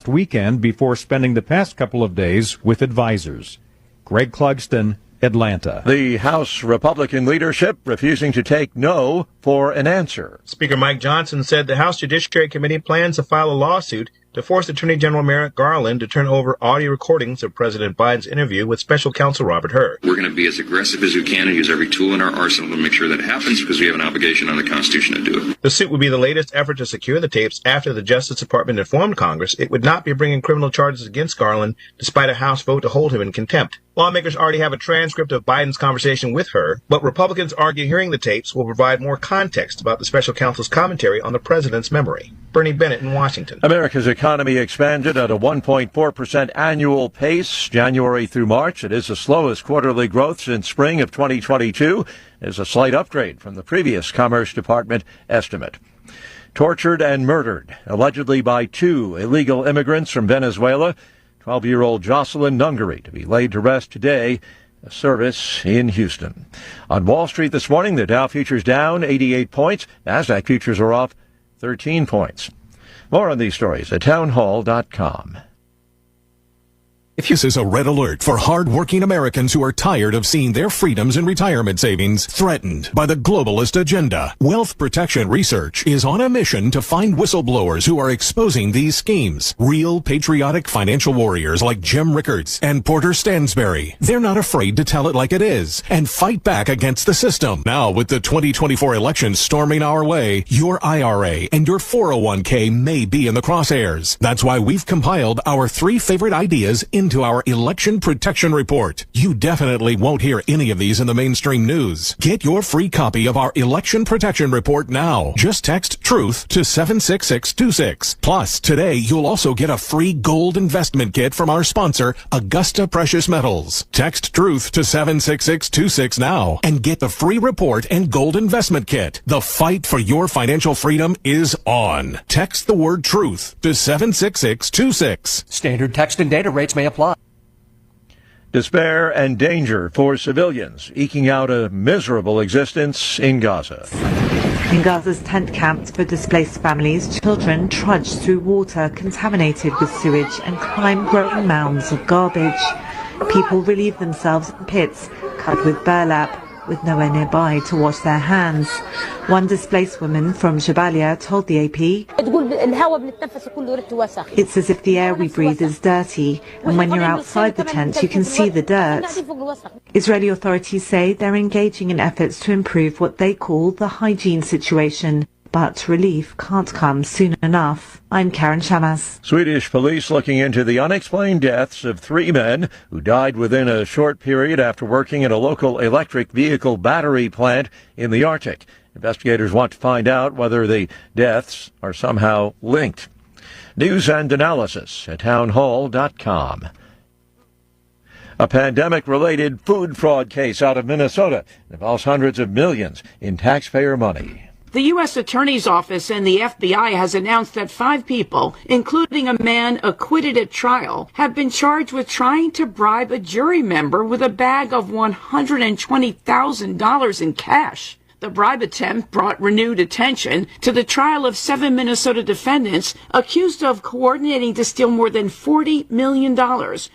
weekend before spending the past couple of days with advisors. Greg Clugston, Atlanta. The House Republican leadership refusing to take no for an answer. Speaker Mike Johnson said the House Judiciary Committee plans to file a lawsuit to force Attorney General Merrick Garland to turn over audio recordings of President Biden's interview with Special Counsel Robert Hur. We're going to be as aggressive as we can and use every tool in our arsenal to make sure that happens because we have an obligation on the Constitution to do it. The suit would be the latest effort to secure the tapes after the Justice Department informed Congress it would not be bringing criminal charges against Garland despite a House vote to hold him in contempt. Lawmakers already have a transcript of Biden's conversation with Hur, but Republicans argue hearing the tapes will provide more context about the special counsel's commentary on the president's memory. Bernie Bennett in Washington. America's economy expanded at a 1.4% annual pace January through March. It is the slowest quarterly growth since spring of 2022. It is a slight upgrade from the previous Commerce Department estimate. Tortured and murdered, allegedly by 2 illegal immigrants from Venezuela. 12-year-old Jocelyn Nungary to be laid to rest today. A service in Houston. On Wall Street this morning, the Dow futures down 88 points. Nasdaq futures are off 13 points. More on these stories at townhall.com. This is a red alert for hard-working Americans who are tired of seeing their freedoms and retirement savings threatened by the globalist agenda. Wealth Protection Research is on a mission to find whistleblowers who are exposing these schemes. Real patriotic financial warriors like Jim Rickards and Porter Stansberry. They're not afraid to tell it like it is and fight back against the system. Now, with the 2024 election storming our way, your IRA and your 401k may be in the crosshairs. That's why we've compiled our 3 favorite ideas into our Election Protection Report. You definitely won't hear any of these in the mainstream news. Get your free copy of our Election Protection Report now. Just text TRUTH to 76626. Plus, today you'll also get a free gold investment kit from our sponsor, Augusta Precious Metals. Text TRUTH to 76626 now and get the free report and gold investment kit. The fight for your financial freedom is on. Text the word TRUTH to 76626. Standard text and data rates may apply. Despair and danger for civilians eking out a miserable existence in Gaza. In Gaza's tent camps for displaced families, children trudge through water contaminated with sewage and climb growing mounds of garbage. People relieve themselves in pits cut with burlap, with nowhere nearby to wash their hands. One displaced woman from Jabalia told the AP, "It's as if the air we breathe is dirty, and when you're outside the tent you can see the dirt." Israeli authorities say they're engaging in efforts to improve what they call the hygiene situation, but relief can't come soon enough. I'm Karen Shamas. Swedish police looking into the unexplained deaths of 3 men who died within a short period after working at a local electric vehicle battery plant in the Arctic. Investigators want to find out whether the deaths are somehow linked. News and analysis at townhall.com. A pandemic-related food fraud case out of Minnesota involves hundreds of millions in taxpayer money. The U.S. Attorney's Office and the FBI has announced that 5 people, including a man acquitted at trial, have been charged with trying to bribe a jury member with a bag of $120,000 in cash. The bribe attempt brought renewed attention to the trial of 7 Minnesota defendants accused of coordinating to steal more than $40 million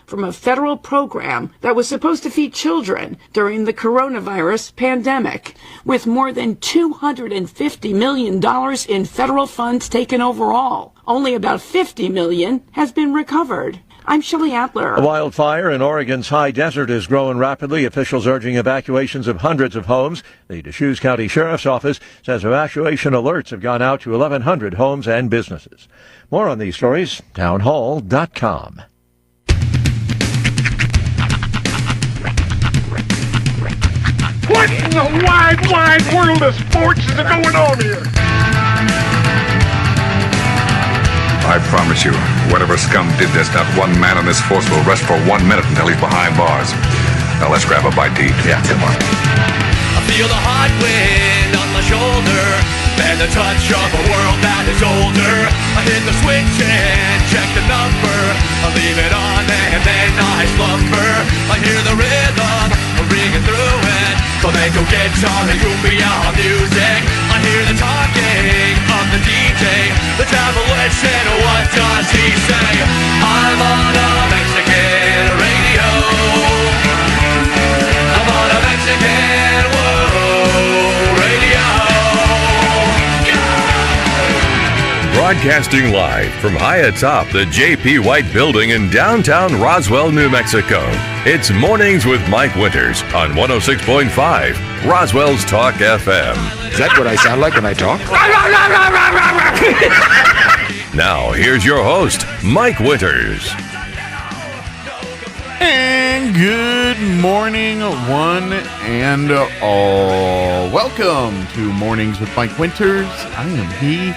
from a federal program that was supposed to feed children during the coronavirus pandemic. With more than $250 million in federal funds taken overall, only about $50 million has been recovered. I'm Shelley Adler. A wildfire in Oregon's high desert is growing rapidly. Officials urging evacuations of hundreds of homes. The Deschutes County Sheriff's Office says evacuation alerts have gone out to 1,100 homes and businesses. More on these stories, townhall.com. What in the wide, wide world of sports is going on here? I promise you, whatever scum did this, not one man on this force will rest for 1 minute until he's behind bars. Now let's grab a bite to eat. Yeah, come on. I feel the hot wind on my shoulder and the touch of a world that is older. I hit the switch and check the number. I leave it on and then I slumber. I hear the rhythm ringing through it. Flamenco guitar and cumbia music. I hear the talking of the DJ. DJ, the demolition, what does he say? I'm on a Mexican radio. I'm on a Mexican radio. Broadcasting live from high atop the J.P. White Building in downtown Roswell, New Mexico. It's Mornings with Mike Winters on 106.5 Roswell's Talk FM. Is that what I sound like when I talk? Now, here's your host, Mike Winters. And good morning, one and all. Welcome to Mornings with Mike Winters. I am he.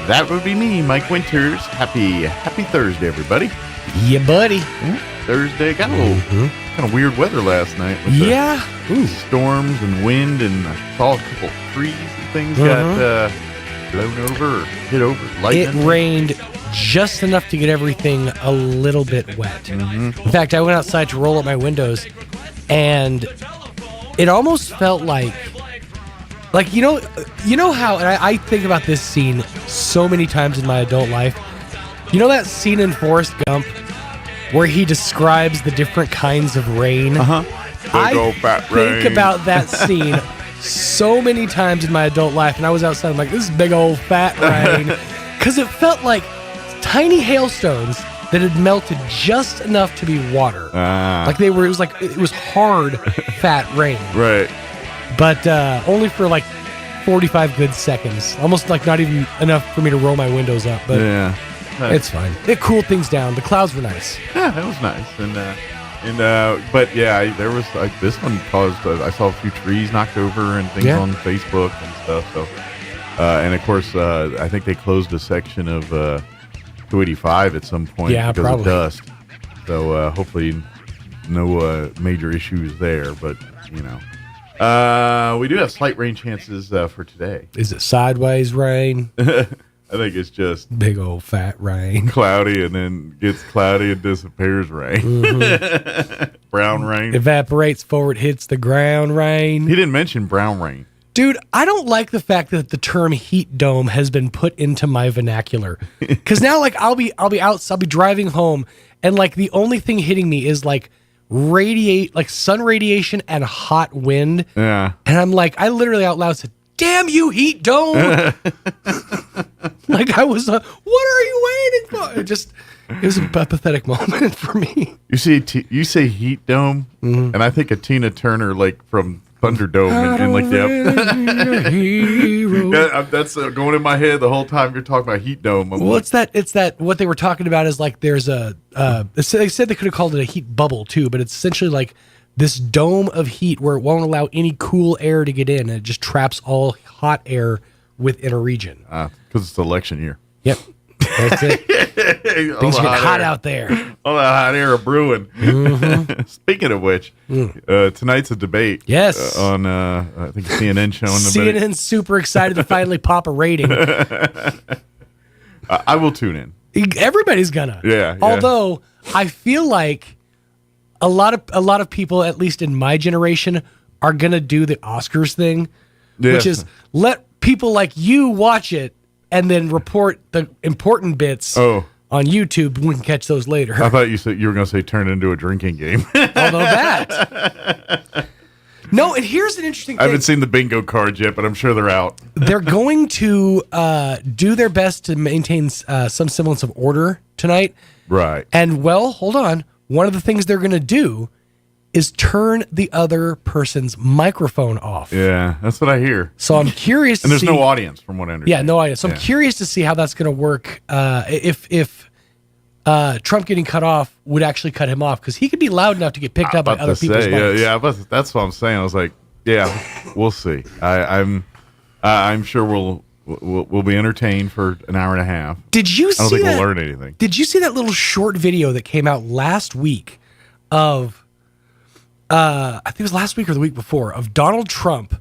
That would be me, Mike Winters. Happy Thursday, everybody. Yeah, buddy. Yeah, Thursday. Got a little kind of weird weather last night. With the storms and wind, and I saw a couple trees and things got blown over or hit over. Lightning. It rained just enough to get everything a little bit wet. In fact, I went outside to roll up my windows, and it almost felt like you know how, and I think about this scene so many times in my adult life. You know that scene in Forrest Gump where he describes the different kinds of rain? I think about that scene so many times in my adult life, and I was outside, I'm like, this is big old fat rain. Because it felt like tiny hailstones that had melted just enough to be water. It was hard, fat rain. Right. But only for like 45 good seconds. Almost like not even enough for me to roll my windows up. But yeah, it's fine. It cooled things down. The clouds were nice. Yeah, that was nice. But yeah, there was like this one caused. I saw a few trees knocked over and things on Facebook and stuff. So, and of course, I think they closed a section of 285 at some point because of dust. So hopefully, no major issues there. But you know. We do have slight rain chances for today. Is it sideways rain? I think it's just big old fat rain. Cloudy and then gets cloudy and disappears rain. Brown rain. Evaporates before it hits the ground rain. He didn't mention brown rain. Dude, I don't like the fact that the term heat dome has been put into my vernacular. Because now, like, I'll be driving home, and like the only thing hitting me is like sun radiation and hot wind. Yeah. And I'm like, I literally out loud said, "Damn you, heat dome!" Like I was, what are you waiting for? It was a pathetic moment for me. You say heat dome, and I think of Tina Turner, like from Thunderdome, and like that's going in my head the whole time you're talking about heat dome. It's that what they were talking about is like there's a they said they could have called it a heat bubble too, but it's essentially like this dome of heat where it won't allow any cool air to get in, and it just traps all hot air within a region. Because it's election year. Yep. That's it. Things get hot out there. All that hot air are brewing. Speaking of which, tonight's a debate. Yes. On I think CNN showing the CNN's super excited to finally pop a rating. I will tune in. Everybody's gonna. Yeah. Although I feel like a lot of people, at least in my generation, are gonna do the Oscars thing, which is let people like you watch it and then report the important bits on YouTube. We can catch those later. I thought you were going to say turn it into a drinking game. Although that. No, and here's an interesting thing. I haven't seen the bingo cards yet, but I'm sure they're out. They're going to do their best to maintain some semblance of order tonight. Right. And, well, hold on. One of the things they're going to do is turn the other person's microphone off. Yeah, that's what I hear. So I'm curious and there's no audience from what I understand. Yeah, no audience. So I'm curious to see how that's going to work if Trump getting cut off would actually cut him off, because he could be loud enough to get picked up by other people's mics. Yeah, that's what I'm saying. I was like, yeah, we'll see. I'm sure we'll be entertained for an hour and a half. Did you see I don't think that, we'll learn anything. Did you see that little short video that came out last week of I think it was last week or the week before, of Donald Trump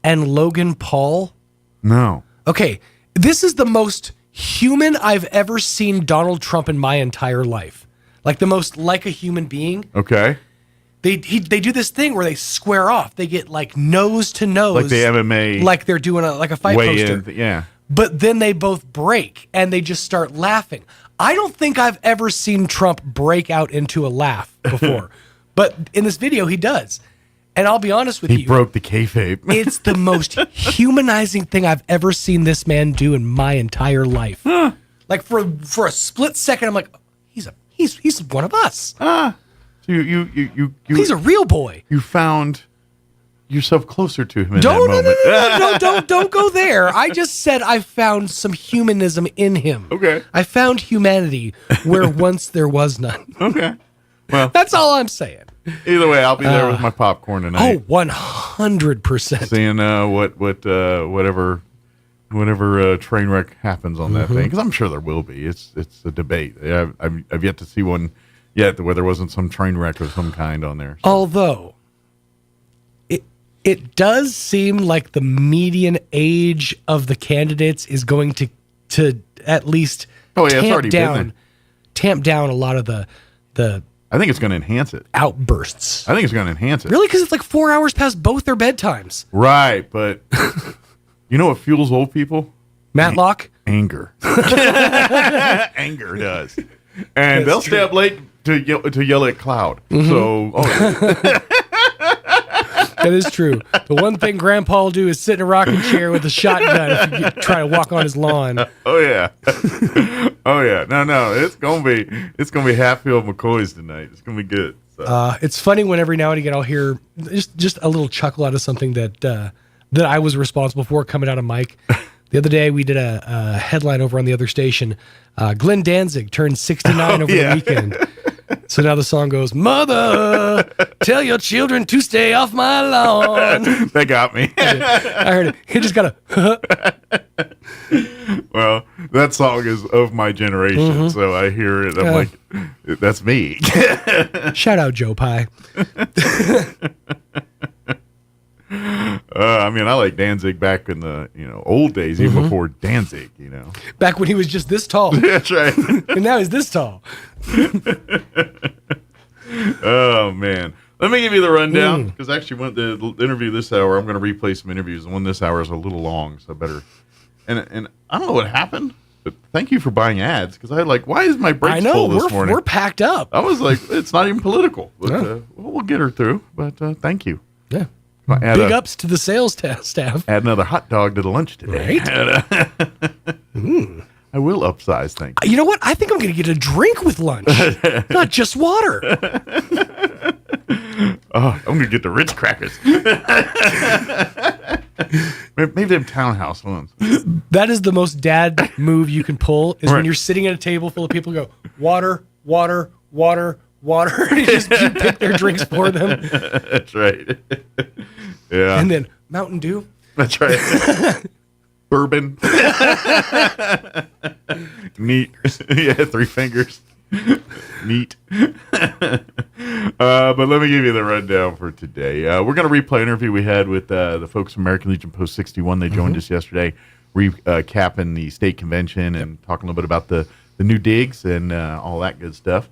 and Logan Paul? No. Okay, this is the most human I've ever seen Donald Trump in my entire life. Like the most like a human being. Okay. They do this thing where they square off. They get like nose to nose, like the MMA, like they're doing a fight poster. Yeah. but then they both break and they just start laughing. I don't think I've ever seen Trump break out into a laugh before, but in this video he does. And I'll be honest with you. He broke the kayfabe. It's the most humanizing thing I've ever seen this man do in my entire life. Like for a split second, I'm like, he's one of us. So you he's a real boy. You found yourself closer to him in that moment. No, don't go there. I just said I found some humanism in him. Okay. I found humanity where once there was none. Okay. Well, that's all I'm saying. Either way, I'll be there with my popcorn tonight. Oh, 100%. Seeing whatever train wreck happens on that thing, because I'm sure there will be. It's a debate. I've yet to see one yet where there wasn't some train wreck of some kind on there. So. Although it does seem like the median age of the candidates is going to at least tamp down a lot of the. I think it's going to enhance it. Outbursts. I think it's going to enhance it. Really? Because it's like 4 hours past both their bedtimes. Right, but you know what fuels old people? Matlock? Anger. Anger does. And they'll stay up late to yell at Cloud. So, that is true. The one thing Grandpa will do is sit in a rocking chair with a shotgun if you try to walk on his lawn. Oh yeah, oh yeah. No, it's gonna be Hatfield McCoys tonight. It's gonna be good. So. It's funny when every now and again I'll hear just a little chuckle out of something that I was responsible for coming out of Mike. The other day we did a headline over on the other station. Glenn Danzig turned 69 over the weekend. So now the song goes, "Mother, tell your children to stay off my lawn." They got me. I heard it. He just got a. Well, that song is of my generation, so I hear it. I'm like, that's me. Shout out Joe Pye. I mean, I like Danzig back in the old days, even before Danzig. Back when he was just this tall. That's right. And now he's this tall. Oh man, let me give you the rundown because actually, the interview this hour, I'm going to replay some interviews. The one this hour is a little long, so better. And I don't know what happened, but thank you for buying ads because I why is my brakes full this morning? We're packed up. I was like, it's not even political, but we'll get her through. But thank you. Yeah. Big ups to the sales staff. Add another hot dog to the lunch today. Right? I will upsize things. You know what? I think I'm going to get a drink with lunch, not just water. I'm going to get the Ritz crackers. Maybe them townhouse ones. That is the most dad move you can pull is when you're sitting at a table full of people and go, water, water, water, water. And you just pick their drinks for them. That's right. Yeah. And then Mountain Dew. That's right. Bourbon. Neat. Yeah, 3 fingers. Neat. But let me give you the rundown for today. We're going to replay an interview we had with the folks from American Legion Post 61. They joined us yesterday, recapping the state convention and talking a little bit about the new digs and all that good stuff.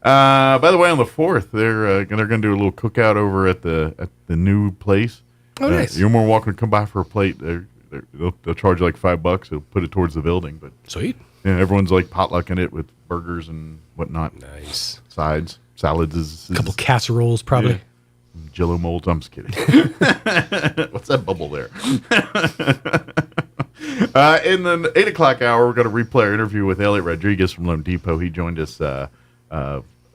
By the way, on the 4th, they're going to do a little cookout over at the new place. Oh, nice. You're more welcome to come by for a plate. They'll charge you like $5. They'll put it towards the building. But sweet. Yeah, everyone's like potlucking it with burgers and whatnot. Nice. Sides, salads. A couple casseroles, probably. Yeah. Jello molds. I'm just kidding. What's that bubble there? In the 8 o'clock hour, we're going to replay our interview with Elliot Rodriguez from Lone Depot. He joined us, I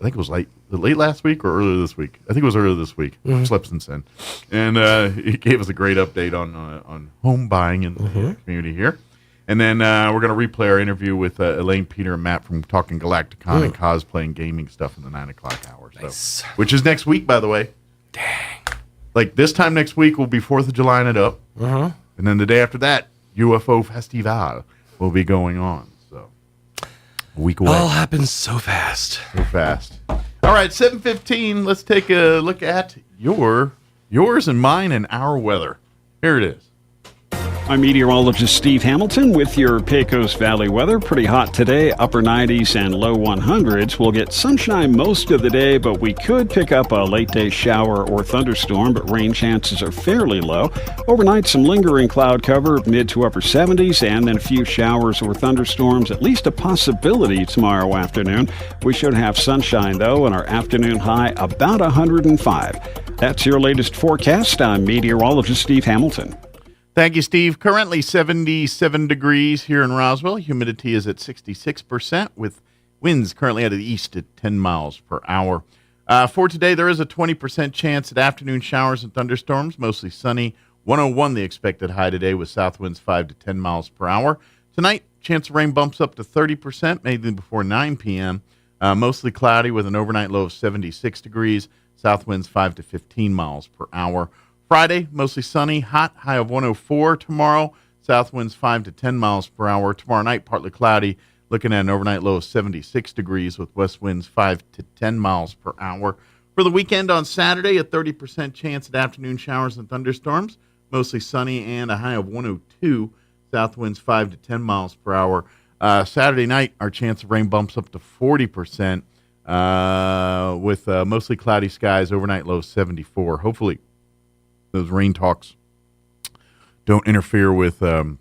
think it was late last week or earlier this week. I think it was earlier this week. Slept since then. And he gave us a great update on home buying in the community here. And then we're going to replay our interview with Elaine, Peter, and Matt from Talking Galacticon and cosplaying gaming stuff in the 9 o'clock hour. So, nice. Which is next week, by the way. Dang. Like this time next week will be 4th of July and it up. And then the day after that, UFO Festival will be going on. So a week away. All happens so fast. So fast. All right, 7:15. Let's take a look at yours and mine and our weather. Here it is. I'm meteorologist Steve Hamilton with your Pecos Valley weather. Pretty hot today, upper 90s and low 100s. We'll get sunshine most of the day, but we could pick up a late-day shower or thunderstorm, but rain chances are fairly low. Overnight, some lingering cloud cover, mid to upper 70s, and then a few showers or thunderstorms, at least a possibility tomorrow afternoon. We should have sunshine, though, and our afternoon high about 105. That's your latest forecast. I'm meteorologist Steve Hamilton. Thank you, Steve. Currently 77 degrees here in Roswell. Humidity is at 66%, with winds currently out of the east at 10 miles per hour. For today, there is a 20% chance at afternoon showers and thunderstorms, mostly sunny. 101 the expected high today, with south winds 5 to 10 miles per hour. Tonight, chance of rain bumps up to 30%, maybe before 9 p.m. Mostly cloudy with an overnight low of 76 degrees. South winds 5 to 15 miles per hour. Friday, mostly sunny, hot, high of 104 tomorrow. South winds 5 to 10 miles per hour. Tomorrow night, partly cloudy, looking at an overnight low of 76 degrees with west winds 5 to 10 miles per hour. For the weekend on Saturday, a 30% chance at afternoon showers and thunderstorms, mostly sunny and a high of 102. South winds 5 to 10 miles per hour. Saturday night, our chance of rain bumps up to 40% with mostly cloudy skies, overnight low 74. Hopefully, those rain talks don't interfere with the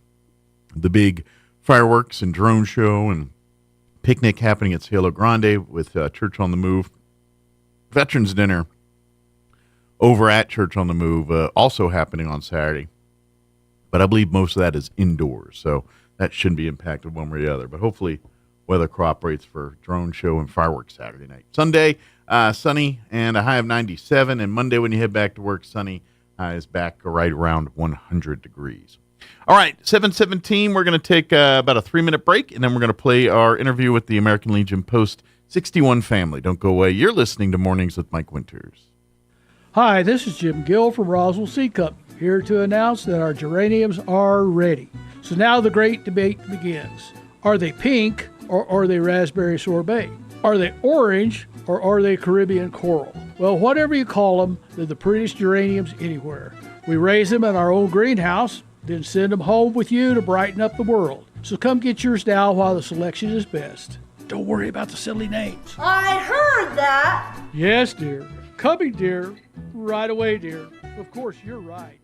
big fireworks and drone show and picnic happening at Cielo Grande with Church on the Move. Veterans Dinner over at Church on the Move also happening on Saturday. But I believe most of that is indoors, so that shouldn't be impacted one way or the other. But hopefully weather cooperates for drone show and fireworks Saturday night. Sunday, sunny and a high of 97. And Monday when you head back to work, sunny. Is back right around 100 degrees. All right, 7:17. We're going to take about a 3-minute break, and then we're going to play our interview with the American Legion Post 61 family. Don't go away. You're listening to Mornings with Mike Winters. Hi, this is Jim Gill from Roswell Seed Company, here to announce that our geraniums are ready. So now the great debate begins. Are they pink or are they raspberry sorbet? Are they orange or are they Caribbean coral? Well, whatever you call them, they're the prettiest geraniums anywhere. We raise them in our own greenhouse, then send them home with you to brighten up the world. So come get yours now while the selection is best. Don't worry about the silly names. I heard that. Yes, dear. Coming, dear. Right away, dear. Of course, you're right.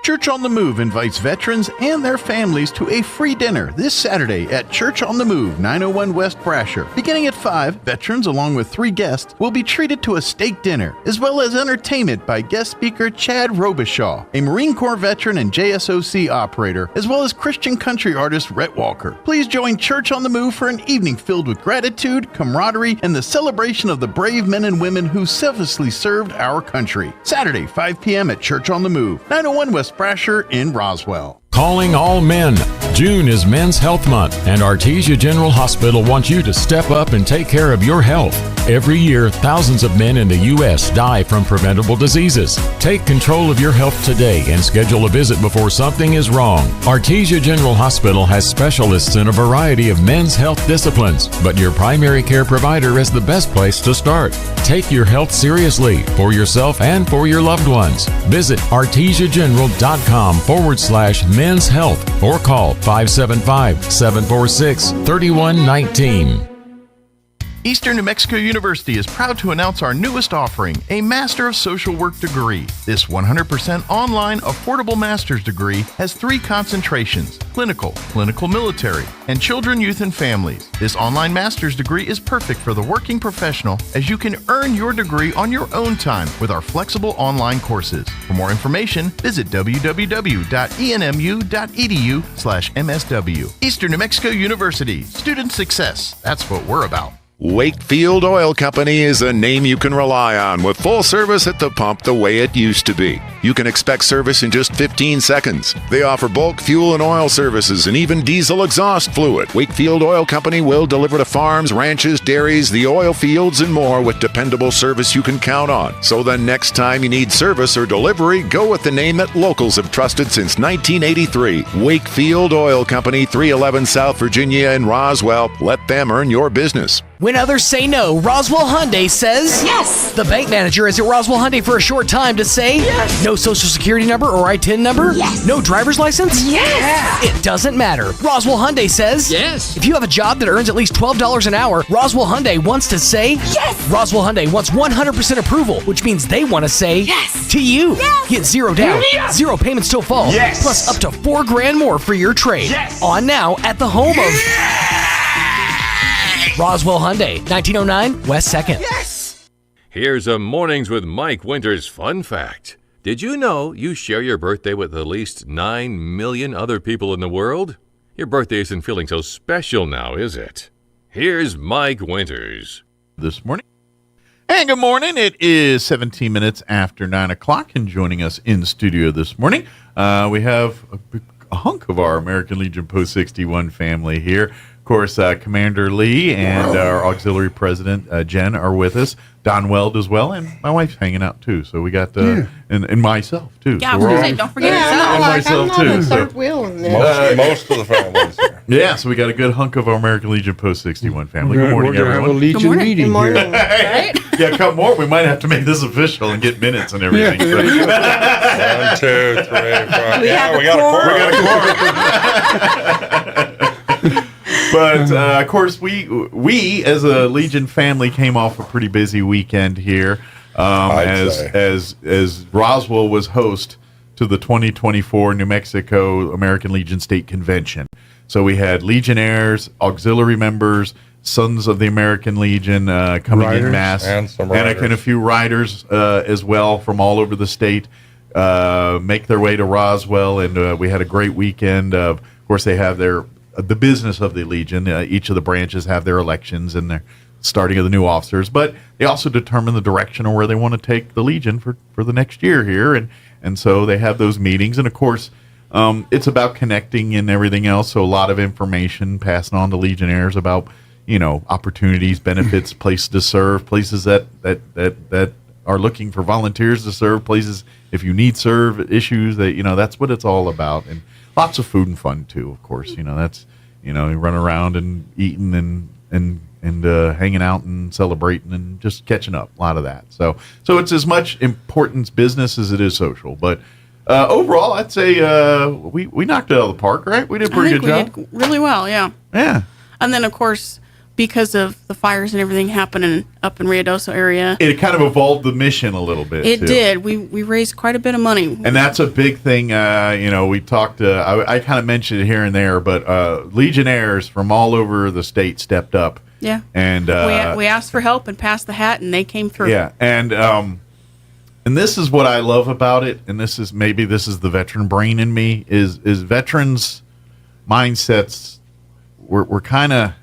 Church on the Move invites veterans and their families to a free dinner this Saturday at Church on the Move, 901 West Brasher. Beginning at 5, veterans, along with 3 guests, will be treated to a steak dinner, as well as entertainment by guest speaker Chad Robichaud, a Marine Corps veteran and JSOC operator, as well as Christian country artist Rhett Walker. Please join Church on the Move for an evening filled with gratitude, camaraderie, and the celebration of the brave men and women who selflessly served our country. Saturday, 5 p.m. at Church on the Move, 901 West Brasher in Roswell. Calling all men. June is Men's Health Month, and Artesia General Hospital wants you to step up and take care of your health. Every year, thousands of men in the U.S. die from preventable diseases. Take control of your health today and schedule a visit before something is wrong. Artesia General Hospital has specialists in a variety of men's health disciplines, but your primary care provider is the best place to start. Take your health seriously for yourself and for your loved ones. Visit artesiageneral.com/men's health or call 575-746-3119. Eastern New Mexico University is proud to announce our newest offering, a Master of Social Work degree. This 100% online, affordable master's degree has 3 concentrations: clinical, clinical military, and children, youth, and families. This online master's degree is perfect for the working professional, as you can earn your degree on your own time with our flexible online courses. For more information, visit www.enmu.edu/MSW. Eastern New Mexico University, student success. That's what we're about. Wakefield Oil Company is a name you can rely on, with full service at the pump the way it used to be. You can expect service in just 15 seconds. They offer bulk fuel and oil services and even diesel exhaust fluid. Wakefield Oil Company will deliver to farms, ranches, dairies, the oil fields, and more with dependable service you can count on. So the next time you need service or delivery, go with the name that locals have trusted since 1983. Wakefield Oil Company, 311 South Virginia in Roswell. Let them earn your business. When others say no, Roswell Hyundai says yes. The bank manager is at Roswell Hyundai for a short time to say yes. No social security number or ITIN number? Yes. No driver's license? Yes. It doesn't matter. Roswell Hyundai says yes. If you have a job that earns at least $12 an hour, Roswell Hyundai wants to say yes. Roswell Hyundai wants 100% approval, which means they want to say yes to you. Yes. Get zero down, yes. zero payments till fall, yes. plus up to $4,000 more for your trade. Yes. On now at the home of Roswell Hyundai, 1909 West 2nd. Yes. Here's a Mornings with Mike Winters fun fact. Did you know you share your birthday with at least 9 million other people in the world? Your birthday isn't feeling so special now, is it? Here's Mike Winters. This morning. And good morning. It is 17 minutes after 9 o'clock, and joining us in studio this morning, we have a hunk of our American Legion Post 61 family here. Of course, Commander Lee and our auxiliary president, Jen, are with us. Don Weld as well, and my wife's hanging out too. So we got, and myself too. Yeah, so I was going to say, don't forget yourself. and myself I'm too. on the So third wheel in this. Most of the families here. yeah, so we got a good hunk of our American Legion Post 61 family. Good morning, We're gonna everyone. have a Legion Good morning. meeting Good morning. here. Right? Yeah, come more. We might have to make this official and get minutes and everything. 1, 2, 3, 4. We Yeah, have we a got a quorum. quorum. But of course, we as a Legion family came off a pretty busy weekend here, as Roswell was host to the 2024 New Mexico American Legion State Convention. So we had Legionnaires, auxiliary members, Sons of the American Legion coming in mass, and some riders. and a few riders as well from all over the state make their way to Roswell, and we had a great weekend. Of course, they have the business of the Legion. Each of the branches have their elections and their starting of the new officers, but they also determine the direction of where they want to take the Legion for the next year here, and so they have those meetings, and of course, it's about connecting and everything else. So a lot of information passing on to Legionnaires about opportunities, benefits, places to serve, places that are looking for volunteers to serve, places if you need serve issues that's what it's all about, and lots of food and fun too. Of course, that's you run around and eating and hanging out and celebrating and just catching up. A lot of that. So it's as much importance business as it is social. But overall, I'd say we knocked it out of the park. Right? We did a pretty good job. We did really well. Yeah. Yeah. And then, of course, because of the fires and everything happening up in Ruidoso area, It kind of evolved the mission a little bit. it too. did. We raised quite a bit of money. And that's a big thing. We talked. I kind of mentioned it here and there, but Legionnaires from all over the state stepped up. Yeah. And we asked for help and passed the hat, and they came through. yeah, and this is what I love about it, and this is the veteran brain in me is veterans mindsets. We're kind of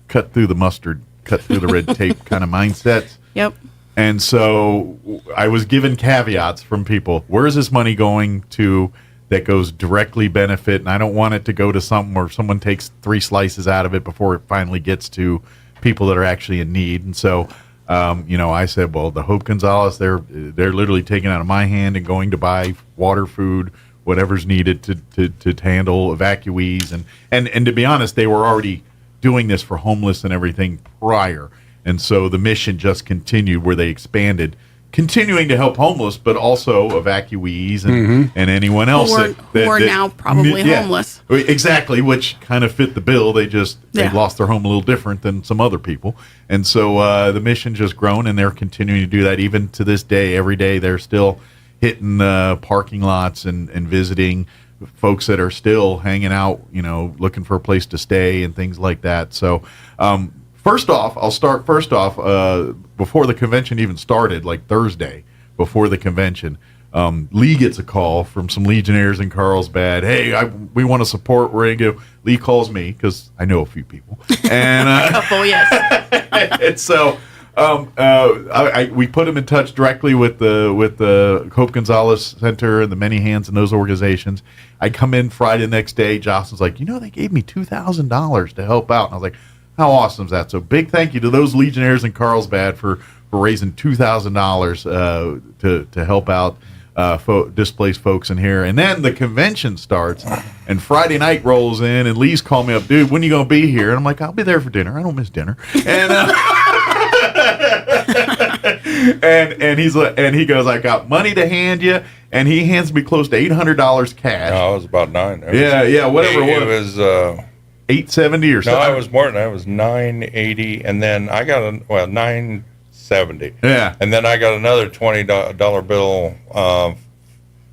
cut through the mustard, cut through the red tape kind of mindsets. Yep. And so I was given caveats from people. Where is this money going to that goes directly benefit? And I don't want it to go to something where someone takes 3 slices out of it before it finally gets to people that are actually in need. And so, I said, well, the Hope Gonzalez, they're literally taking out of my hand and going to buy water, food, whatever's needed to handle evacuees. And to be honest, they were already doing this for homeless and everything prior. And so the mission just continued where they expanded, continuing to help homeless, but also evacuees and anyone else who are now probably homeless. Exactly, which kind of fit the bill. They lost their home a little different than some other people. And so the mission just grown, and they're continuing to do that even to this day. Every day they're still hitting parking lots and visiting folks that are still hanging out, looking for a place to stay and things like that. So I'll start before the convention even started, like Thursday before the convention. Lee gets a call from some Legionnaires in Carlsbad. Hey, we want to support. We're going to go. Lee calls me because I know a few people. And a couple, yes. And so we put him in touch directly with the Hope Gonzalez Center and the Many Hands and those organizations. I come in Friday next day. Jocelyn's like, they gave me $2,000 to help out. And I was like, how awesome is that? So big thank you to those Legionnaires in Carlsbad for raising $2,000 to help out displaced folks in here. And then the convention starts, and Friday night rolls in, and Lee's calling me up, dude, when are you going to be here? And I'm like, I'll be there for dinner. I don't miss dinner. And and he's like, and he goes, I got money to hand you, and he hands me close to $800 cash. No, it was about $9. Whatever it was. $870 or something. No, it was more than that. It was $980, and then I got $970. Yeah, and then I got another $20 bill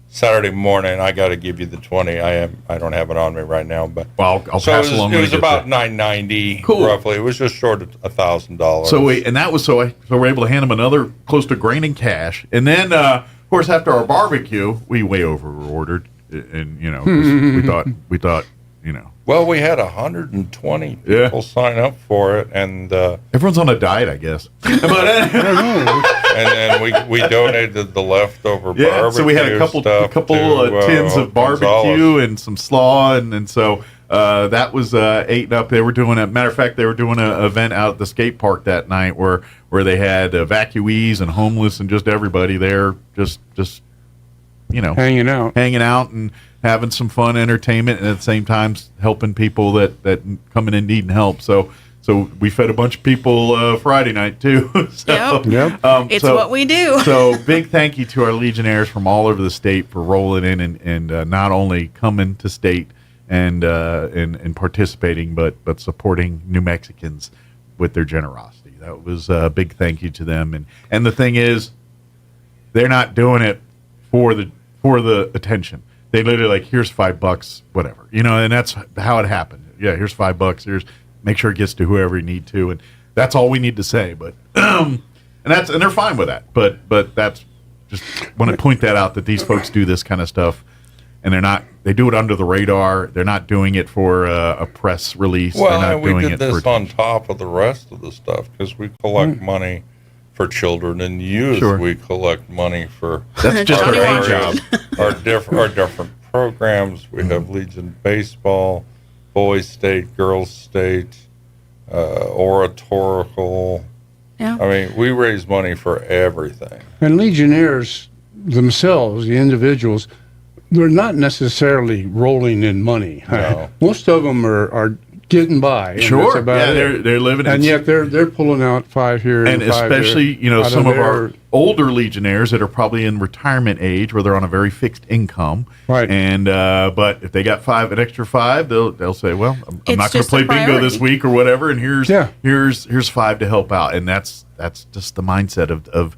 Saturday morning. I got to give you the 20. I don't have it on me right now, but I'll pass along. It was about $990 roughly. It was just short of $1,000. So we're able to hand him another close to $1,000 in cash, and then of course after our barbecue, we way over ordered, and we thought. Well, we had 120 people sign up for it, and everyone's on a diet, I guess. But and then we donated the leftover barbecue. So we had a couple tins of barbecue and some slaw, and so that was eaten up. They were doing matter of fact, they were doing an event out at the skate park that night where they had evacuees and homeless and just everybody there, just hanging out and having some fun entertainment, and at the same time helping people that coming in needing help. So we fed a bunch of people Friday night too. It's what we do. So big thank you to our Legionnaires from all over the state for rolling in and not only coming to state and participating, but supporting New Mexicans with their generosity. That was a big thank you to them. And the thing is, they're not doing it for the attention. They literally here's $5, whatever, and that's how it happened. Yeah, here's $5. Here's make sure it gets to whoever you need to, and that's all we need to say. But and they're fine with that. But that's just want to point that out that these folks do this kind of stuff, and they do it under the radar. They're not doing it for a press release. Well, they're not we doing did this on top of the rest of the stuff because we collect money for children and youth. Sure. We collect money for that's just our day job. Our different programs. We have Legion Baseball, Boys State, Girls State, Oratorical. Yeah. I mean, we raise money for everything. And Legionnaires themselves, the individuals, they're not necessarily rolling in money. No. Most of them are getting by. And Sure. that's about it. They're living, and yet they're pulling out $5 here and $5 especially there, some of our older Legionnaires that are probably in retirement age where they're on a very fixed income, right? And but if they got an extra $5, they'll say, well, I'm not going to play bingo priority. this week or whatever, and here's $5 to help out, and that's just the mindset of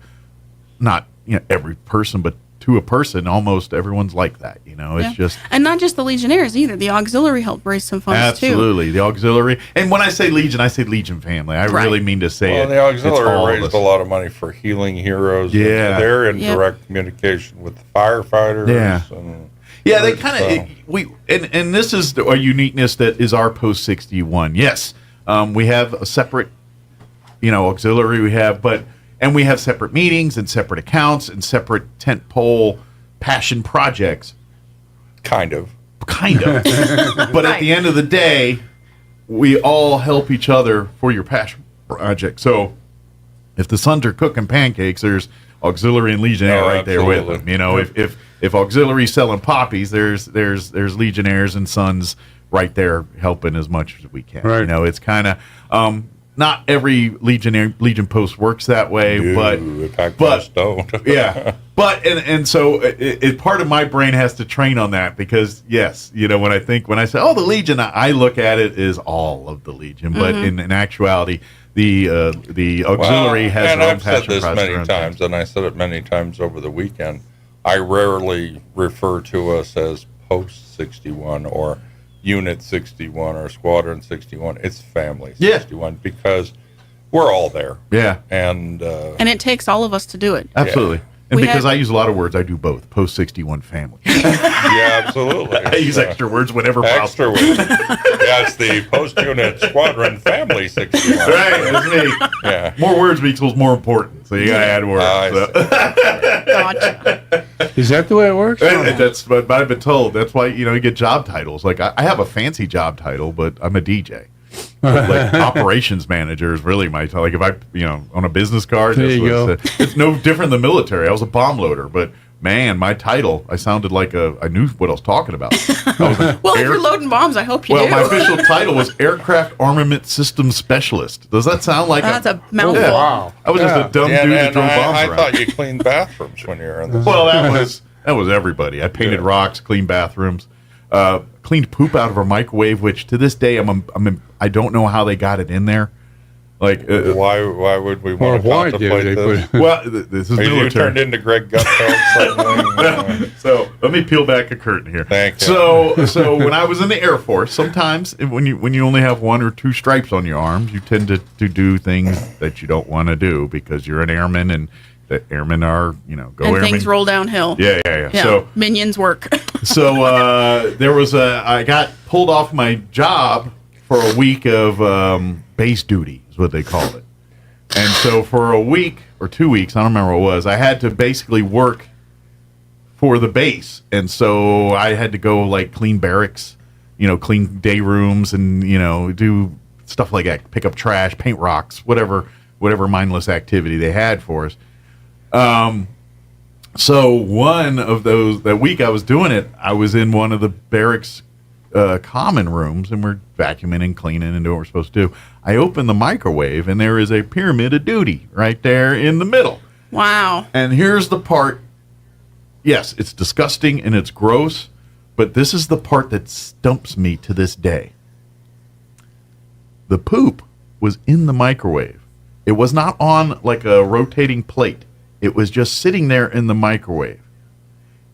not every person, but to a person, almost everyone's like that. It's just, and not just the Legionnaires either. The auxiliary helped raise some funds too. Absolutely, the auxiliary. And when I say Legion, I say Legion family. I really mean to say it. The auxiliary raised a lot of money for Healing Heroes. Yeah, they're in direct communication with the firefighters. Yeah, they kind of and this is a uniqueness that is our post 61. Yes, we have a separate, auxiliary. We have, and we have separate meetings and separate accounts and separate tentpole passion projects. Kind of. But at the end of the day, we all help each other for your passion project. So if the sons are cooking pancakes, there's auxiliary and Legionnaire right there with them. If auxiliary's selling poppies, there's Legionnaires and sons right there helping as much as we can. Right. It's kind of not every Legion post works that way, but don't. Yeah, but and so it part of my brain has to train on that because yes, when I say the Legion, I look at it as all of the Legion, but in actuality, the auxiliary has and their own I've said passion this project many around times, and I said it many times over the weekend. I rarely refer to us as Post 61 or Unit 61 or Squadron 61. It's Family 61 because we're all there. Yeah. And it takes all of us to do it. Absolutely. And because I use a lot of words, I do both. Post 61 family. Yeah, absolutely. I use extra words whenever possible. Extra words. Yeah, it's the Post Unit Squadron Family 61. Right, that's me. Yeah. More words equals more important, so you got to add words. Gotcha. Is that the way it works? That's what I've been told. That's why you get job titles. Like I have a fancy job title, but I'm a DJ. Like operations manager is really my title. Like if I on a business card, there you go. It's no different than the military. I was a bomb loader, but man, my title, I sounded like I knew what I was talking about. Well, if you're loading bombs, I hope you do. Well, my official title was Aircraft Armament Systems Specialist. Does that sound like that's a mouthful? Yeah. Wow. I was just a dumb dude that drove bombs I around. thought you cleaned bathrooms when you were in this. Well, that was everybody. I painted rocks, cleaned bathrooms, cleaned poop out of a microwave, which to this day I don't know how they got it in there. Like why would we want to contemplate this? Well, this is military. You turned into Greg Gutfeld suddenly. So let me peel back a curtain here. Thank you. So when I was in the Air Force, sometimes when you only have 1 or 2 stripes on your arms, you tend to do things that you don't want to do because you're an airman, and the airmen are go and airmen. things roll downhill. Yeah. So minions work. So there was I got pulled off my job for a week of base duty, is what they call it. And so for a week or 2 weeks, I don't remember what it was, I had to basically work for the base. And so I had to go like clean barracks, clean day rooms and, do stuff like that, pick up trash, paint rocks, whatever mindless activity they had for us. So one of that week I was doing it, I was in one of the barracks common rooms, and we're vacuuming and cleaning and doing what we're supposed to do. I open the microwave, and there is a pyramid of duty right there in the middle. Wow. And here's the part. Yes, it's disgusting and it's gross, but this is the part that stumps me to this day. The poop was in the microwave. It was not on like a rotating plate. It was just sitting there in the microwave.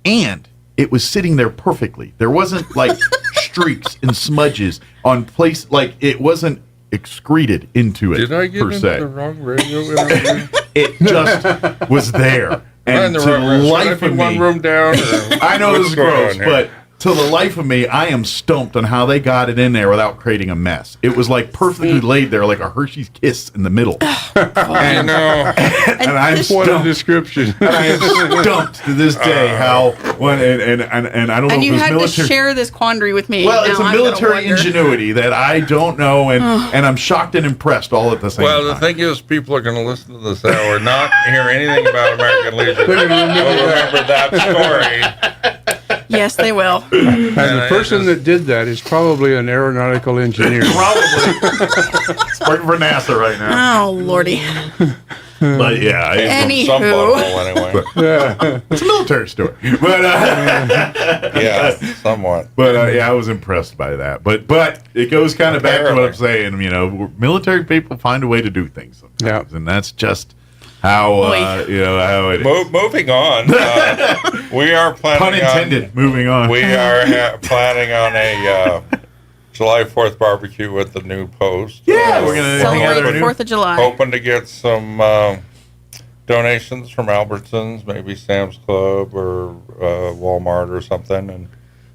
And it was sitting there perfectly. There wasn't like streaks and smudges on place, like it wasn't excreted into it. Did I get per into se. the wrong radio interview? It just was there. And to the life of me, one room down. I know this is gross, here? but to the life of me, I am stumped on how they got it in there without creating a mess. It was like perfectly laid there, like a Hershey's Kiss in the middle. I know. And I'm What a stumped. description. And I am stumped to this day how when and I don't know And if you it was had military. to share this quandary with me. Well, Now it's a I'm gonna military wonder. ingenuity that I don't know, and I'm shocked and impressed all at the same Well, time. the thing is, people are going to listen to this hour, not hear anything about American Legion. They'll remember that story. Yes, they will. And the person that did that is probably an aeronautical engineer. Probably. It's working for NASA right now. Oh, Lordy. But yeah, Anywho. From some level, anyway. It's a military story. But Yeah, somewhat. But yeah, I was impressed by that. But it goes kind of back to what I'm saying. Military people find a way to do things sometimes, and that's just how how it is. Moving on, we are planning. Pun intended. Moving on. We are planning on a July 4th barbecue at the new post. Yeah, we're gonna Celebrate the 4th of July. Hoping to get some donations from Albertsons, maybe Sam's Club or Walmart or something, and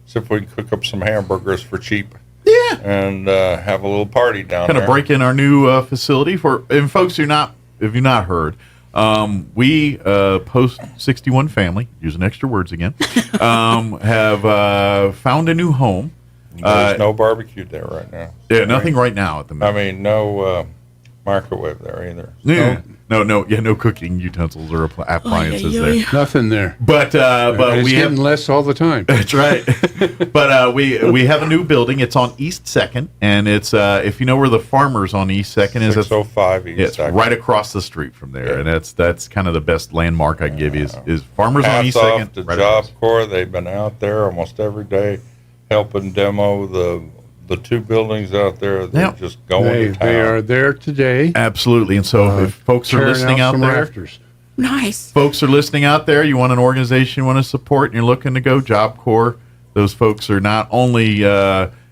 see if we can cook up some hamburgers for cheap. Yeah, and have a little party down kind there. of break in our new facility and folks if you've not heard. We Post 61 family, using extra words again, have found a new home. There's no barbecue there right now. Yeah, nothing right now at the moment. I mean, no microwave there either. Yeah. No cooking utensils or appliances there. Nothing there. But and it's we getting have less all the time. That's right. But we have a new building. It's on East 2nd, and it's if you know where the Farmers on East 2nd is, 605 East it's 2nd. right across the street from there, and that's kind of the best landmark I can give you is Farmers on East Hats off 2nd. to right Job across. Corps. They've been out there almost every day helping demo the two buildings out there. They're Yep. just going to town. They are there today. Absolutely, and so if folks are tearing listening out some there, rafters. Nice. folks are listening out there, you want an organization you want to support, and you're looking to go, Job Corps, those folks are not only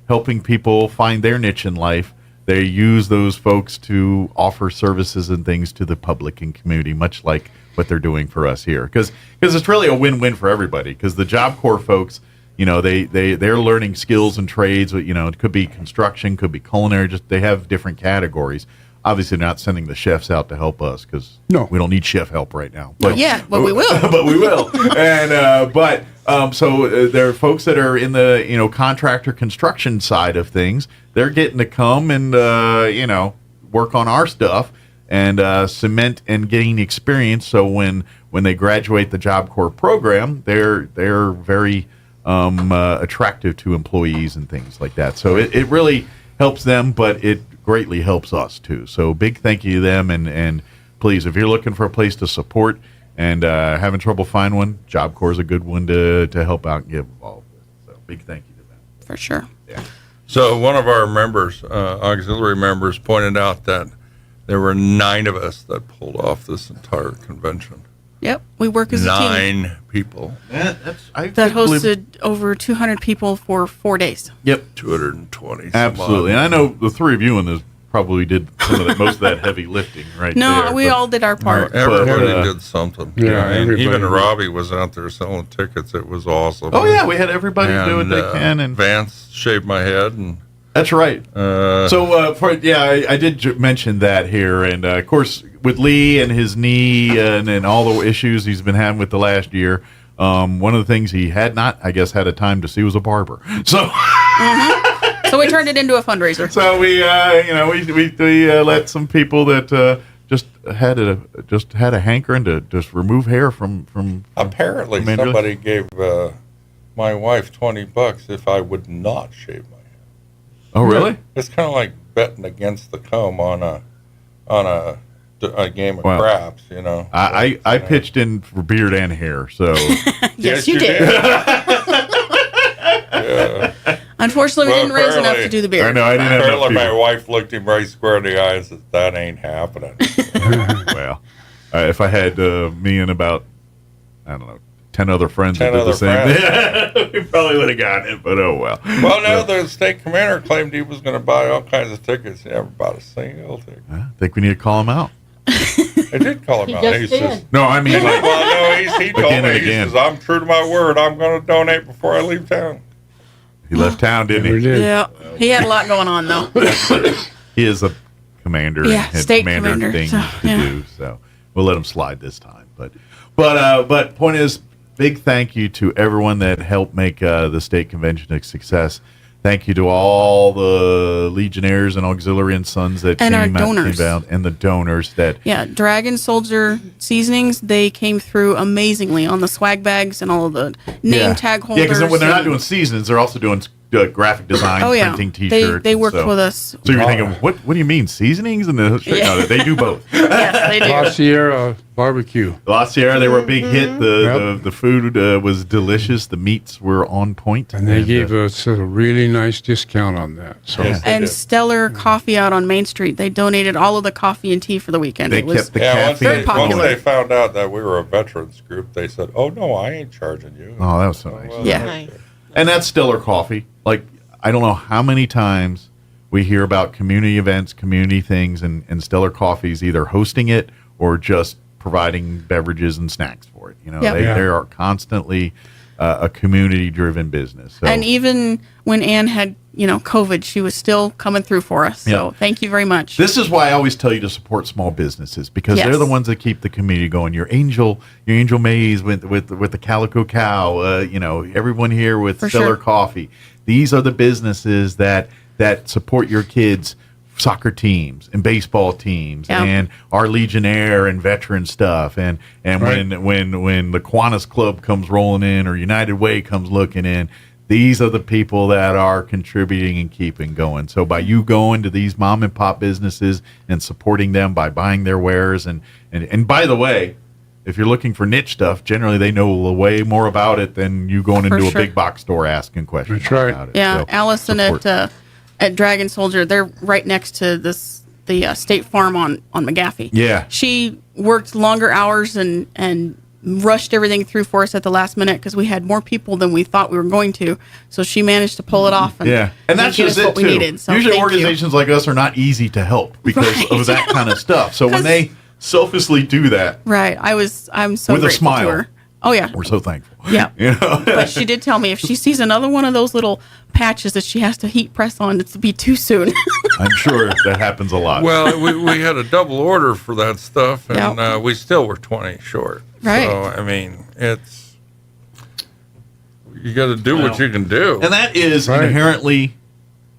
helping people find their niche in life, they use those folks to offer services and things to the public and community, much like what they're doing for us here. Because it's really a win-win for everybody, because the Job Corps folks, they're learning skills and trades. It could be construction, could be culinary. Just they have different categories. Obviously, they're not sending the chefs out to help us because we don't need chef help right now. But we will. But we will. And so there are folks that are in the contractor construction side of things. They're getting to come and work on our stuff. and cement and gain experience. So when they graduate the Job Corps program, they're very attractive to employees and things like that. So it really helps them, but it greatly helps us too. So big thank you to them, and please, if you're looking for a place to support and having trouble finding one, Job Corps is a good one to help out and get involved with. So big thank you to them. For sure. Yeah. So one of our members, auxiliary members, pointed out that there were 9 of us that pulled off this entire convention. Yep, we work as a team. 9 people. That hosted over 200 people for 4 days. Yep. 220. Absolutely. And I know the 3 of you in this probably did most of that heavy lifting right there. No, we all did our part. Everybody did something. Yeah, and even did. Robbie was out there selling tickets. It was awesome. Oh, yeah, we had everybody do what they can. And Vance shaved my head. And that's right. I did mention that here. And, of course, with Lee and his knee and all the issues he's been having with the last year, one of the things he had not, I guess, had a time to see was a barber. So... So we turned it into a fundraiser. So we let some people that just had a hankering to just remove hair from. Apparently, somebody gave my wife $20 if I would not shave my head. Oh, really? It's kind of like betting against the comb on a game of craps, you know. I pitched in for beard and hair, so. Yes, you did. Yeah. Unfortunately, we didn't raise enough to do the beard. I know, I didn't have enough Apparently, my people. wife looked him right square in the eye and said, "That ain't happening." Well, if I had me and about, I don't know, 10 other friends that did the same, we probably would have gotten it, but oh well. Well, no, the state commander claimed he was going to buy all kinds of tickets. He never bought a single ticket. I think we need to call him out. I did call him out. He says, no, I mean, like, well, no, he told again me, and he again. says, "I'm true to my word. I'm going to donate before I leave town." He left town, didn't he? Yeah, he had a lot going on though. He is a commander. Yeah, and state commander commander, thing so, to do. So we'll let him slide this time. But point is, big thank you to everyone that helped make the state convention a success. Thank you to all the Legionnaires and Auxiliary and Sons that And our came donors. out, and the donors that. Yeah, Dragon Soldier seasonings, they came through amazingly on the swag bags and all of the name tag holders. Yeah, because when they're not doing seasons, they're also doing graphic design, printing T-shirts. They worked with us. So you're thinking, what do you mean, seasonings? And no, they do both. Yes, they do. La Sierra barbecue. La Sierra, they were a big hit. The food was delicious. The meats were on point. And they gave us a really nice discount on that. So And Stellar Coffee out on Main Street. They donated all of the coffee and tea for the weekend. They it was kept the Once caffeine they, popular. once they found out that we were a veterans group, they said, "Oh no, I ain't charging you." Oh, that was so nice. Well, Yeah. okay. And that's Stellar Coffee. Like, I don't know how many times we hear about community events, community things, and Stellar Coffee's either hosting it or just providing beverages and snacks for it. You know, Yep. they are constantly a community-driven business. So. And even when Anne had, COVID, she was still coming through for us. So thank you very much. This is why I always tell you to support small businesses, because Yes. they're the ones that keep the community going. Your Angel Maze with the Calico Cow, everyone here with For Stellar sure. Coffee. These are the businesses that support your kids' soccer teams and baseball teams and our Legionnaire and veteran stuff. And Right. when the Kiwanis Club comes rolling in or United Way comes looking in, these are the people that are contributing and keeping going. So by you going to these mom and pop businesses and supporting them by buying their wares, and by the way, if you're looking for niche stuff, generally they know way more about it than you going For into sure. a big box store asking questions That's right. about it. Yeah, So, Allison support. at Dragon Soldier, they're right next to the State Farm on McGaffey. Yeah. She worked longer hours and rushed everything through for us at the last minute because we had more people than we thought we were going to. So she managed to pull it off. And that's get just us it what we too. needed. So Usually thank you. organizations like us are not easy to help because of that kind of stuff. So when they selflessly do that, Right. I'm so with a grateful smile. to her. Oh yeah. We're so thankful. Yeah. You know? But she did tell me if she sees another one of those little patches that she has to heat press on, it's to be too soon. I'm sure that happens a lot. Well, we had a double order for that stuff, and we still were 20 short. Right. So, I mean, you got to do what you can do. And that is inherently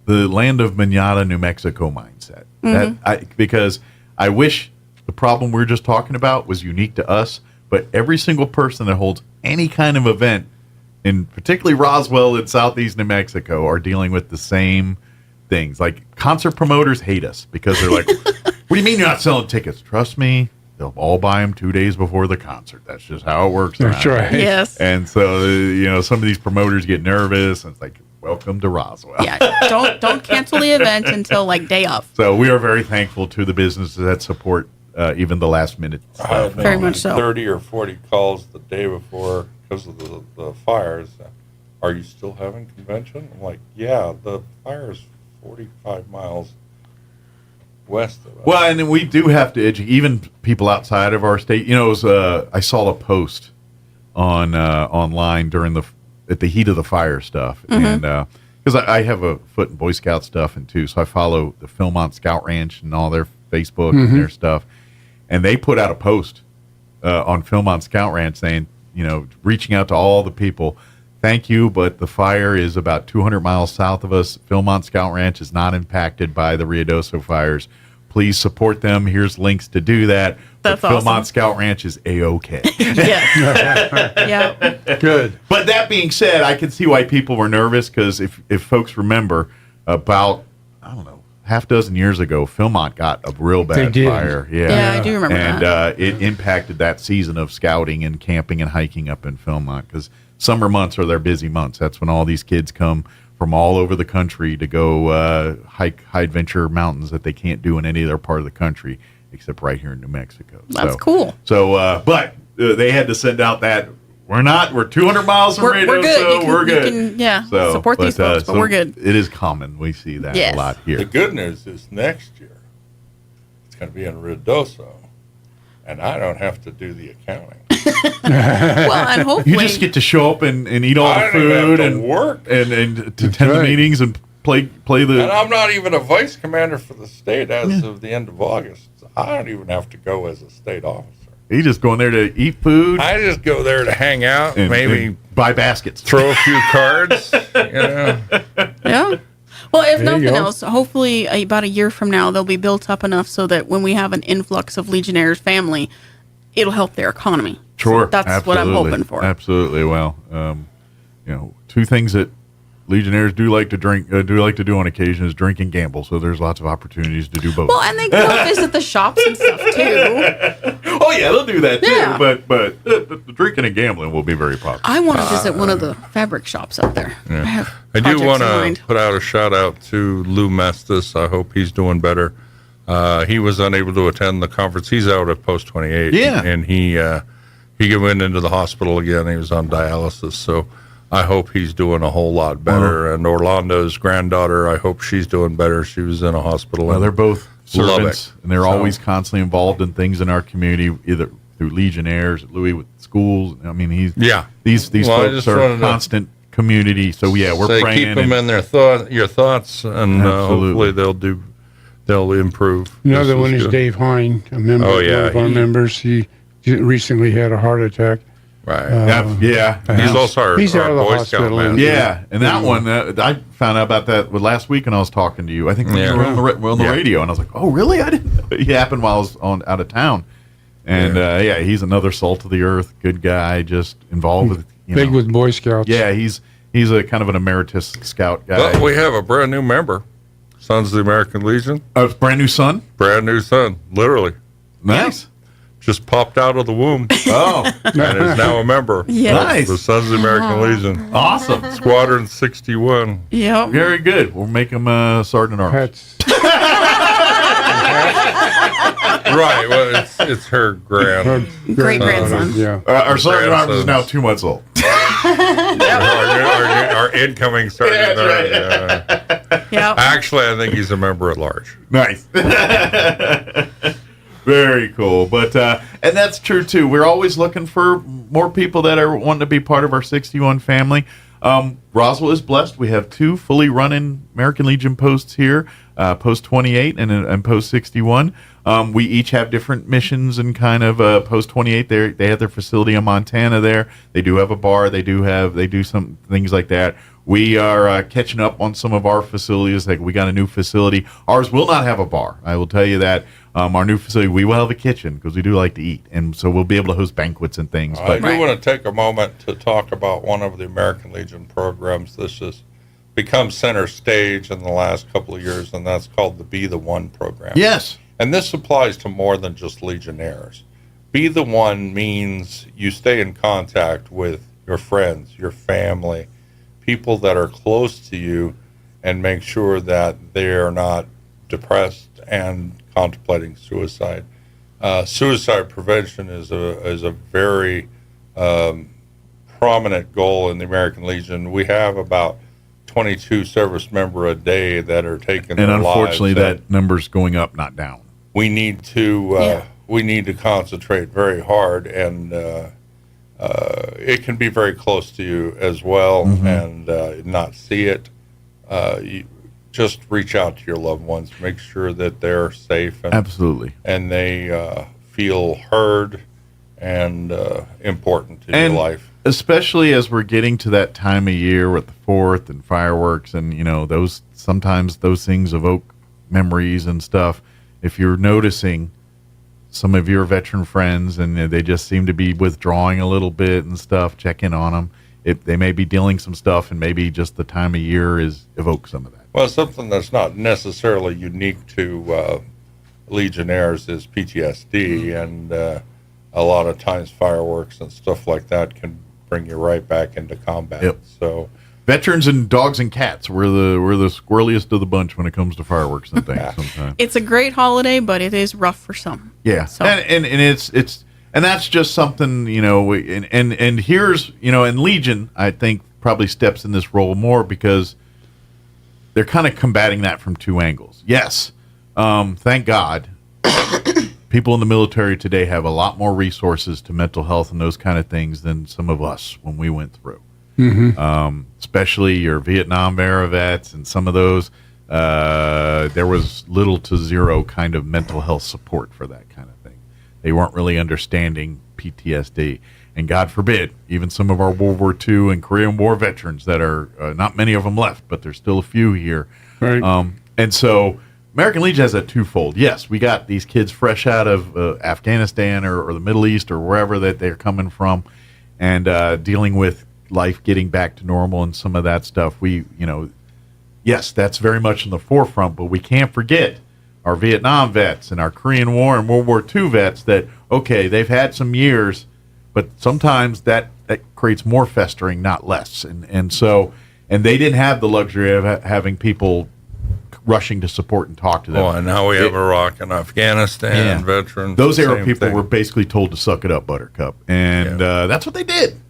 the land of Manada, New Mexico mindset. Mhm. Because I wish the problem we were just talking about was unique to us, but every single person that holds any kind of event, in particularly Roswell in southeast New Mexico, are dealing with the same things. Like, concert promoters hate us because they're like, what do you mean you're not selling tickets? Trust me, they'll all buy them 2 days before the concert. That's just how it works. That's right. Yes. And so, some of these promoters get nervous, and it's like, welcome to Roswell. Yeah, don't cancel the event until like day of. So we are very thankful to the businesses that support even the last minute stuff. I had Very much so. 30 or 40 calls the day before because of the fires. Are you still having convention? I'm like, yeah, the fire's 45 miles west of us. Well, and then we do have to educate even people outside of our state. I saw a post on online during at the heat of the fire stuff, and because I have a foot in Boy Scout stuff and too, so I follow the Philmont Scout Ranch and all their Facebook and their stuff, and they put out a post on Philmont Scout Ranch saying, reaching out to all the people, thank you, but the fire is about 200 miles south of us. Philmont Scout Ranch is not impacted by the Ruidoso fires. Please support them. Here's links to do that. That's but awesome. Philmont Scout Ranch is A-OK. Yes. Yeah. Good. But that being said, I can see why people were nervous because if folks remember, about, I don't know, half dozen years ago, Philmont got a real bad fire. Yeah, I do remember that. And it impacted that season of scouting and camping and hiking up in Philmont because summer months are their busy months. That's when all these kids come from all over the country to go hike high adventure mountains that they can't do in any other part of the country except right here in New Mexico. That's cool. So, but they had to send out that we're 200 miles from Radio, we're good. so we're good. You can, support these folks, but we're good. It is common. We see that a lot here. The good news is next year it's going to be in Ruidoso, and I don't have to do the accounting. Well, and hopefully you just get to show up and eat all the food and work and to attend the meetings and play the. And I'm not even a vice commander for the state as of the end of August. So I don't even have to go as a state officer. You just going there to eat food. I just go there to hang out, and maybe buy baskets, throw a few cards. Yeah. Well, if nothing else, hopefully about a year from now they'll be built up enough so that when we have an influx of Legionnaires family, it'll help their economy. Sure, So that's what I'm hoping for. Absolutely. Well, two things that Legionnaires do like to do on occasion is drink and gamble. So there's lots of opportunities to do both. Well, and they go visit the shops and stuff too. Oh yeah, they'll do that too. Yeah. But the drinking and gambling will be very popular. I want to visit one of the fabric shops up there. Yeah. I I do projects want in to mind. put out a shout out to Lou Mestis. I hope he's doing better. He was unable to attend the conference. He's out at Post 28. Yeah. And he went into the hospital again. He was on dialysis. So I hope he's doing a whole lot better. And Orlando's granddaughter, I hope she's doing better. She was in a hospital. Well, in they're both servants, Lubbock. and they're always constantly involved in things in our community, either through Legionnaires, Louis with schools. I mean, these Well, I folks just are wanted to constant community. So yeah, we're say praying. keep them in their your thoughts, and hopefully they'll improve. Another This one is good. Dave Hine, a member, Oh, one yeah, of our members. He recently had a heart attack. Right. He's also our He's out of the Boy Scout hospital. man. Yeah, and that one I found out about that last week when I was talking to you. I think when you were on the radio, and I was like, "Oh, really? I didn't." Know. It happened while I was out of town, and he's another salt of the earth, good guy, just involved with Big with Boy Scouts. Yeah, he's a kind of an emeritus scout guy. But we have a brand new member, Sons of the American Legion. Oh, brand new son. Brand new son, literally. Nice. Just popped out of the womb. Oh, and is now a member. Yes. Nice. The Sons of the American Legion. Awesome. Squadron 61. Yep. Very good. We'll make him Sergeant Arms. Right. Well, it's her Great grandson. Yeah. Our Sergeant Arms is now 2 months old. our incoming Sergeant Arms. Yep. Actually, I think he's a member at large. Nice. Very cool. But and that's true too. We're always looking for more people that are wanting to be part of our 61 family. Roswell is blessed. We have 2 fully running American Legion posts here, Post 28 and Post 61. We each have different missions, and kind of Post 28. They have their facility in Montana there. They do have a bar. They do some things like that. We are catching up on some of our facilities. Like we got a new facility. Ours will not have a bar. I will tell you that. Our new facility, we will have a kitchen because we do like to eat, and so we'll be able to host banquets and things. I do want to take a moment to talk about one of the American Legion programs. This has become center stage in the last couple of years, and that's called the Be the One program. Yes. And this applies to more than just Legionnaires. Be the One means you stay in contact with your friends, your family, people that are close to you, and make sure that they are not depressed and contemplating suicide. Suicide prevention is a very prominent goal in the American Legion. We have about 22 service member a day that are taking their lives. And unfortunately, that number's going up, not down. We need to concentrate very hard, and it can be very close to you as well, and not see it. You just reach out to your loved ones, make sure that they're safe, and absolutely, and they feel heard and important in your life. Especially as we're getting to that time of year with the 4th and fireworks, and those sometimes those things evoke memories and stuff. If you're noticing some of your veteran friends and they just seem to be withdrawing a little bit and stuff, check in on them. They may be dealing some stuff, and maybe just the time of year evokes some of that. Well, something that's not necessarily unique to Legionnaires is PTSD, and a lot of times fireworks and stuff like that can bring you right back into combat. Yep. So veterans and dogs and cats, we're the squirreliest of the bunch when it comes to fireworks and things. Sometimes it's a great holiday, but it is rough for some. Yeah, so. and it's that's just something and here's and Legion I think probably steps in this role more because they're kind of combating that from two angles. Yes, thank God. People in the military today have a lot more resources to mental health and those kind of things than some of us when we went through. Especially your Vietnam era vets and some of those, there was little to zero kind of mental health support for that kind of thing. They weren't really understanding PTSD. And God forbid, even some of our World War II and Korean War veterans that are, not many of them left, but there's still a few here. Right. And so American Legion has that twofold. Yes, we got these kids fresh out of Afghanistan or the Middle East or wherever that they're coming from, and dealing with life getting back to normal and some of that stuff. Yes, that's very much in the forefront, but we can't forget our Vietnam vets and our Korean War and World War II vets that, okay, they've had some years, but sometimes that creates more festering, not less. And they didn't have the luxury of having people rushing to support and talk to them. Oh, and now we have Iraq and Afghanistan veterans. Those era people were basically told to suck it up, Buttercup. And that's what they did.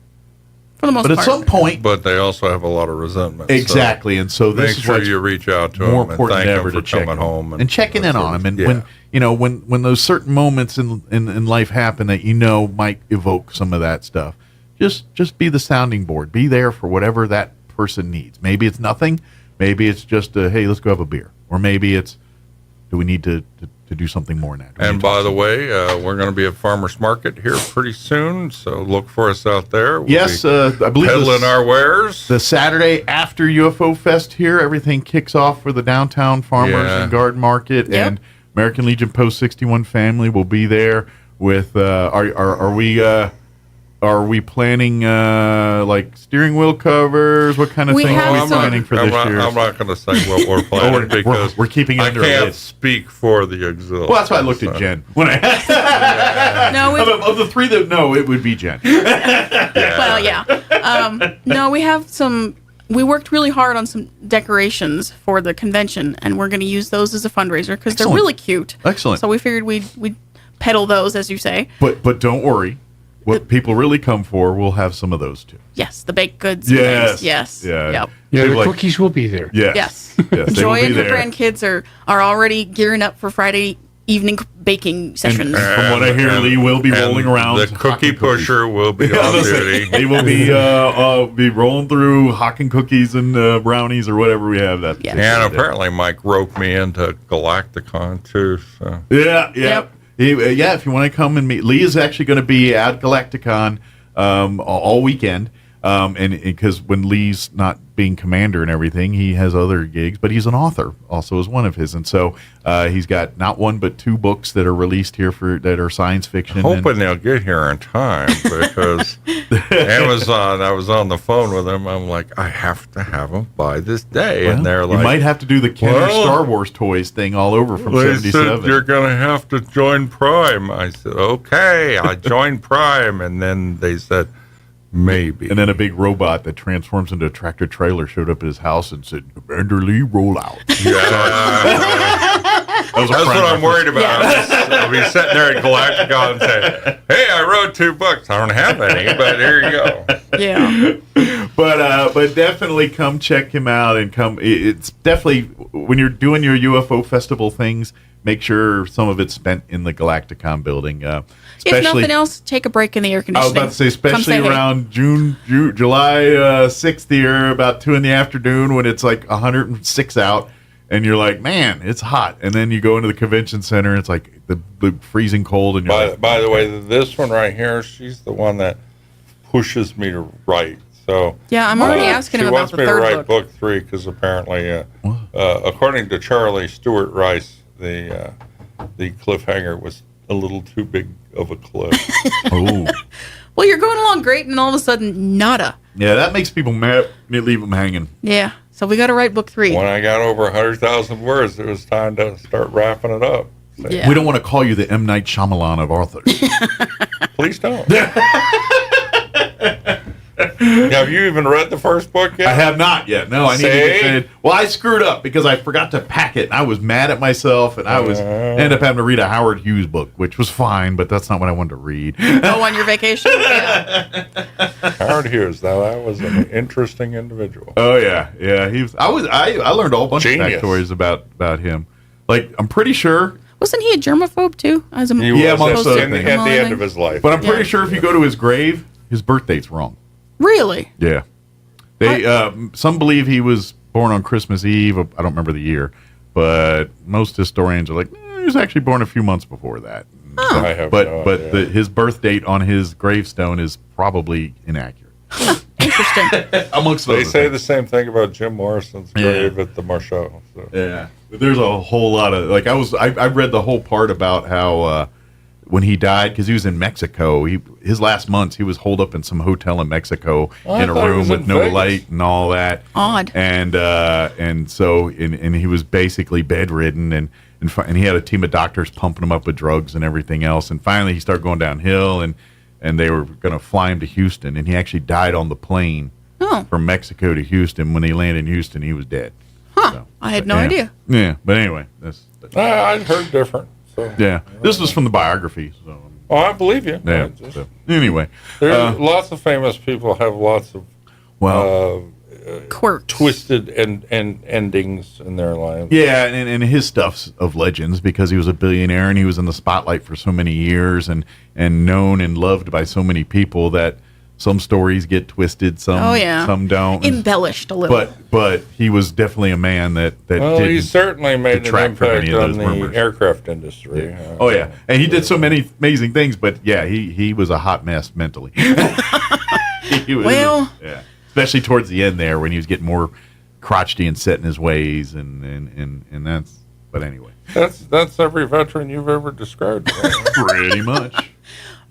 For the most part. But at some point... But they also have a lot of resentment. Exactly. And so this make is sure you reach out to them and thank them for coming home. And checking in on them. And when those certain moments in life happen that might evoke some of that stuff, just be the sounding board. Be there for whatever that person needs. Maybe it's nothing. Maybe it's just, hey, let's go have a beer. Or maybe it's, do we need to do something more now? And by the way, we're going to be at Farmers Market here pretty soon, so look for us out there. I believe peddling our wares. The Saturday after UFO Fest here, everything kicks off for the Downtown Farmers and Garden Market, and American Legion Post 61 family will be there with, are we planning like steering wheel covers? What kind of things are we planning for this year? I'm not going to say what we're planning because we're keeping it under I can't speak for the auxiliary. Well, that's why I looked at Jen. When of the three that know, it would be Jen. Well, yeah. No, we have some. We worked really hard on some decorations for the convention, and we're going to use those as a fundraiser because they're really cute. Excellent. So we figured we'd peddle those, as you say. But don't worry. What people really come for, we'll have some of those too. Yes, the baked goods. Yes. Yes. Yeah. Yep. Yeah, the cookies will be there. Yes. Yes. Joy and her grandkids are already gearing up for Friday evening baking sessions. And from what I hear, Lee will be rolling around. The cookie pusher will be on duty. He will be rolling through hawking cookies and brownies or whatever we have. That. Yeah. And apparently Mike roped me into Galacticon too. So. Yeah. Yep. If you want to come and meet, Lee is actually going to be at Galacticon all weekend. And because when Lee's not being commander and everything, he has other gigs, but he's an author also is one of his. And so he's got not one but 2 books that are released here that are science fiction. Hoping they'll get here in time because Amazon, I was on the phone with them. I'm like, I have to have them by this day. Well, and they're like, you might have to do the Kenner Star Wars toys thing all over from they 77. said, you're going to have to join Prime. I said, okay, I joined Prime. And then they said, maybe. And then a big robot that transforms into a tractor trailer showed up at his house and said, Commander Lee, roll out. That's what I'm worried about. I'll be sitting there at Galacticon and say, hey, I wrote 2 books. I don't have any, but here you go. Yeah. But definitely come check him out and come. It's definitely, when you're doing your UFO festival things, make sure some of it's spent in the Galacticon building. If nothing else, take a break in the air conditioning. I was about to say, especially around July 6th here, about 2 in the afternoon when it's like 106 out, and you're like, man, it's hot. And then you go into the convention center, and it's like the freezing cold. And by the way, this one right here, she's the one that pushes me to write. So yeah, I'm already asking him about the third book. She wants me to write book 3 because apparently, according to Charlie Stewart Rice, the cliffhanger was a little too big of a cliff. Oh. Well, you're going along great, and all of a sudden, nada. Yeah, that makes people mad. You leave them hanging. Yeah, so we got to write book 3. When I got over 100,000 words, it was time to start wrapping it up. So. Yeah. We don't want to call you the M. Night Shyamalan of authors. Please don't. Have you even read the first book yet? I have not yet. No, I need to get finished. Well, I screwed up because I forgot to pack it. I was mad at myself, and I ended up having to read a Howard Hughes book, which was fine, but that's not what I wanted to read. Oh, on your vacation? Yeah. Howard Hughes, now that was an interesting individual. Oh yeah. He was. I learned a whole bunch of factoids about him. Like, I'm pretty sure. Wasn't he a germaphobe too? He was amongst other things. At the end of his life. But I'm pretty sure if you go to his grave, his birthday's wrong. Really? Yeah. They some believe he was born on Christmas Eve. I don't remember the year, but most historians are like, he was actually born a few months before that. Oh. So, I have but his birth date on his gravestone is probably inaccurate. Interesting. Amongst they say the same thing about Jim Morrison's grave at the Marshall. So. Yeah, there's a whole lot of like I read the whole part about how when he died, because he was in Mexico, his last months he was holed up in some hotel in Mexico in a room with no light and all that. Odd. And so he was basically bedridden and he had a team of doctors pumping him up with drugs and everything else. And finally he started going downhill and they were going to fly him to Houston, and he actually died on the plane from Mexico to Houston. When he landed in Houston, he was dead. Huh. So, I had no idea. Yeah, but anyway, I'd heard different. So. Yeah, this was from the biography. So. Oh, I believe you. Yeah. So, anyway, there's lots of famous people have lots of quirks, twisted and endings in their lives. Yeah, and his stuff's of legends because he was a billionaire and he was in the spotlight for so many years and known and loved by so many people that some stories get twisted, some don't, embellished a little. But he was definitely a man that he certainly made an impact on the aircraft industry. Yeah. And he did so many amazing things, but yeah, he was a hot mess mentally. Especially towards the end there when he was getting more crotchety and set in his ways and that's. But anyway, that's every veteran you've ever described. Pretty much.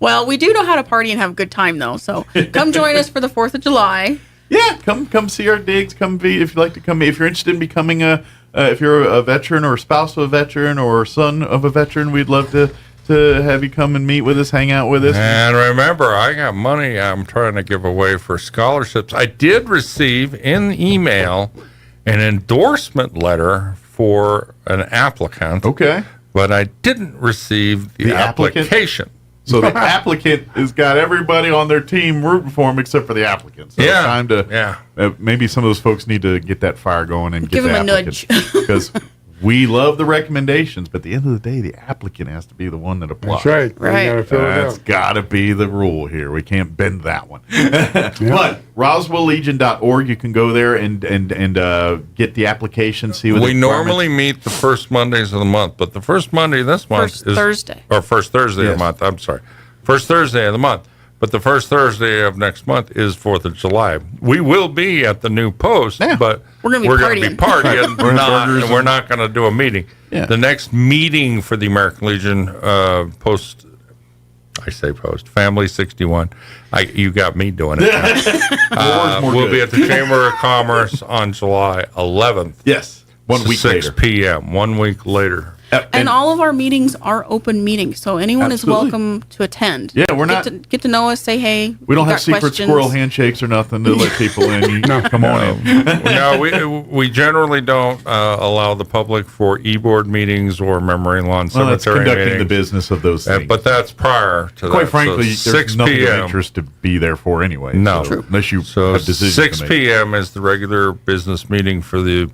Well, we do know how to party and have a good time, though. So come join us for the 4th of July. Yeah, come see our digs. Come be if you'd like to come. If you're interested in becoming if you're a veteran or a spouse of a veteran or son of a veteran, we'd love to have you come and meet with us, hang out with us. And remember, I got money I'm trying to give away for scholarships. I did receive in email an endorsement letter for an applicant. Okay. But I didn't receive the application. So the applicant has got everybody on their team rooting for him except for the applicant. So it's time to maybe some of those folks need to get that fire going and give get them the a applicant. nudge. Because we love the recommendations, but at the end of the day, the applicant has to be the one that applies. That's right. That's got to be the rule here. We can't bend that one. But RoswellLegion.org, you can go there and get the application. See what we normally meet the first Mondays of the month, but the first Monday of this month is Thursday. Or first Thursday of the month. I'm sorry, first Thursday of the month. But the first Thursday of next month is 4th of July. We will be at the new post, but We're gonna be partying. partying. We're not going to do a meeting. Yeah. The next meeting for the American Legion post, Family 61. You got me doing it. We'll be at the Chamber of Commerce on July 11th. Yes, 1 week 6 later. p.m., 1 week later. And all of our meetings are open meetings, so anyone Absolutely. is welcome to attend. Yeah, we're not- get to know us. Say hey. We don't you have got secret questions. squirrel handshakes or nothing to let people in. Come on in. No, we generally don't allow the public for e-board meetings or memory lawn Well, that's cemetery conducting meetings. the business of those things. But that's prior to Quite that. frankly, So there's 6 nothing of p.m. interest to be there for anyway. No. so, unless you So have decisions 6 to make. p.m. is the regular business meeting for the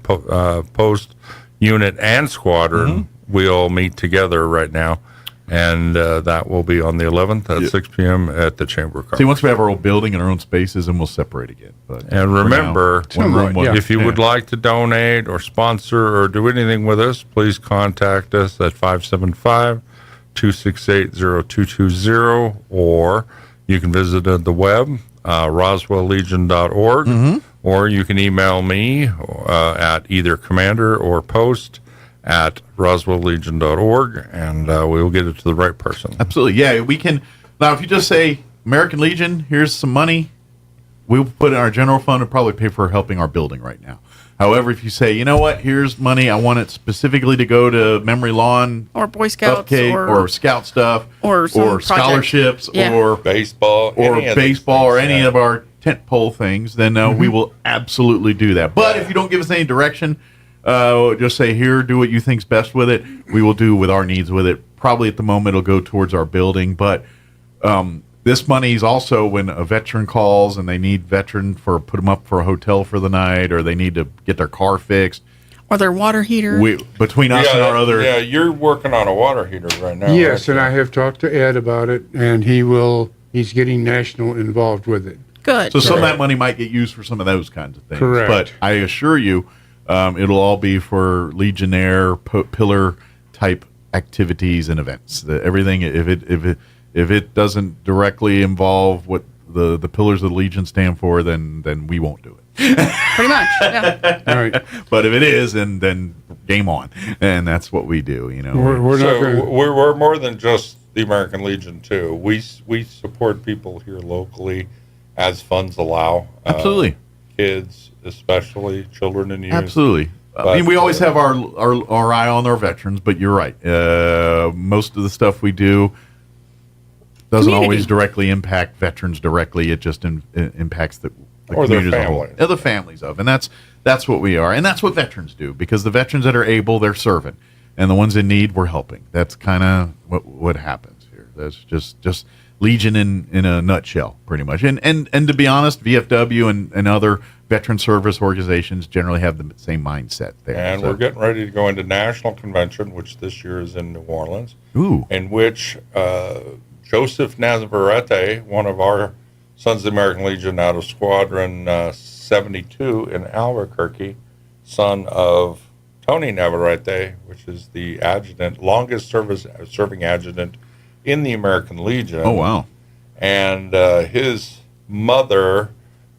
post unit and squadron. Mm-hmm. We all meet together right now, and that will be on the 11th at 6 p.m. at the Chamber of Commerce. See, once we have our own building and our own spaces, and we'll separate again. But And for remember, now, one room, one- if you would like to donate or sponsor or do anything with us, please contact us at 575-268-0220, or you can visit the web, roswelllegion.org, Mm-hmm. or you can email me at either commander or post at roswelllegion.org, and we will get it to the right person. Absolutely, yeah. We can now. If you just say American Legion, here's some money, we'll put it in our general fund and probably pay for helping our building right now. However, if you say, you know what, here's money, I want it specifically to go to memory lawn or Boy Scouts cupcake or scout stuff or some project. scholarships Yeah. or baseball or any of our tent pole things, then we will absolutely do that. But if you don't give us any direction, just say, here, do what you think's best with it. We will do with our needs with it. Probably at the moment it'll go towards our building, but this money is also when a veteran calls and they need put them up for a hotel for the night, or they need to get their car fixed. Or their water heater. Between us and our other... Yeah, you're working on a water heater right now. Yes, right? and I have talked to Ed about it, and he's getting National involved with it. Good. So some of that money might get used for some of those kinds of things. Correct. But I assure you, it'll all be for Legionnaire pillar type activities and events. Everything, if it doesn't directly involve what the pillars of the Legion stand for, then we won't do it. Pretty much, yeah. All right. But if it is, then game on, and that's what we do. You know, we're more than just the American Legion too. We support people here locally as funds allow. Absolutely. Kids, especially children and youth. Absolutely. I mean, we always have our eye on our veterans, but you're right. Most of the stuff we do doesn't always directly impact veterans directly. It just impacts the or their community as a whole. families. The families of, and that's what we are, and that's what veterans do. Because the veterans that are able, they're serving, and the ones in need, we're helping. That's kind of what happens here. That's just Legion in a nutshell, pretty much. And to be honest, VFW and other veteran service organizations generally have the same mindset there. And we're getting ready to go into National Convention, which this year is in New Orleans. Ooh. In which Joseph Navarrete, one of our Sons of the American Legion out of Squadron 72 in Albuquerque, son of Tony Navarrete, which is the adjutant, longest serving adjutant in the American Legion. Oh, wow. And his mother,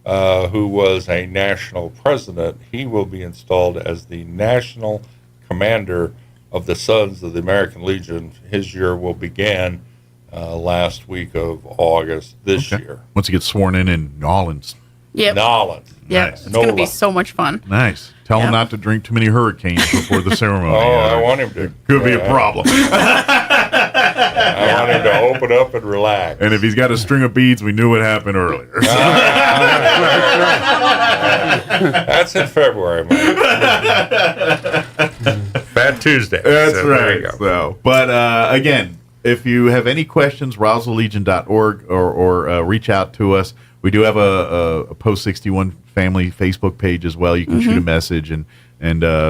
who was a national president, he will be installed as the national commander of the Sons of the American Legion. His year will begin last week of August this year. Once he gets sworn in New Orleans. Yep. New Orleans. Yeah, it's going to be so much fun. Nice. Tell him not to drink too many hurricanes before the ceremony. I want him to. Could be a problem. I want him to open up and relax. And if he's got a string of beads, we knew what happened earlier. That's in February, Mike. Bad Tuesday. That's So there you right. go. So, but again, if you have any questions, roswelllegion.org or reach out to us. We do have a Post 61 family Facebook page as well. You can shoot a message, and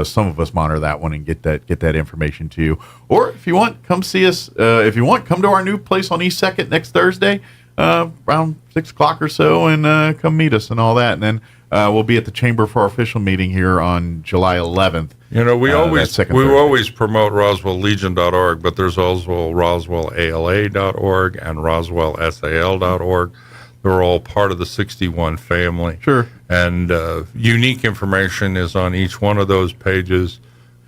some of us monitor that one and get that information to you. Or if you want, come see us. If you want, come to our new place on East 2nd next Thursday around 6 o'clock or so, and come meet us and all that. And then we'll be at the Chamber for our official meeting here on July 11th You know, we always promote RoswellLegion.org, but there's also RoswellALA.org and RoswellSAL.org. They're all part of the 61 family. Sure. And unique information is on each one of those pages.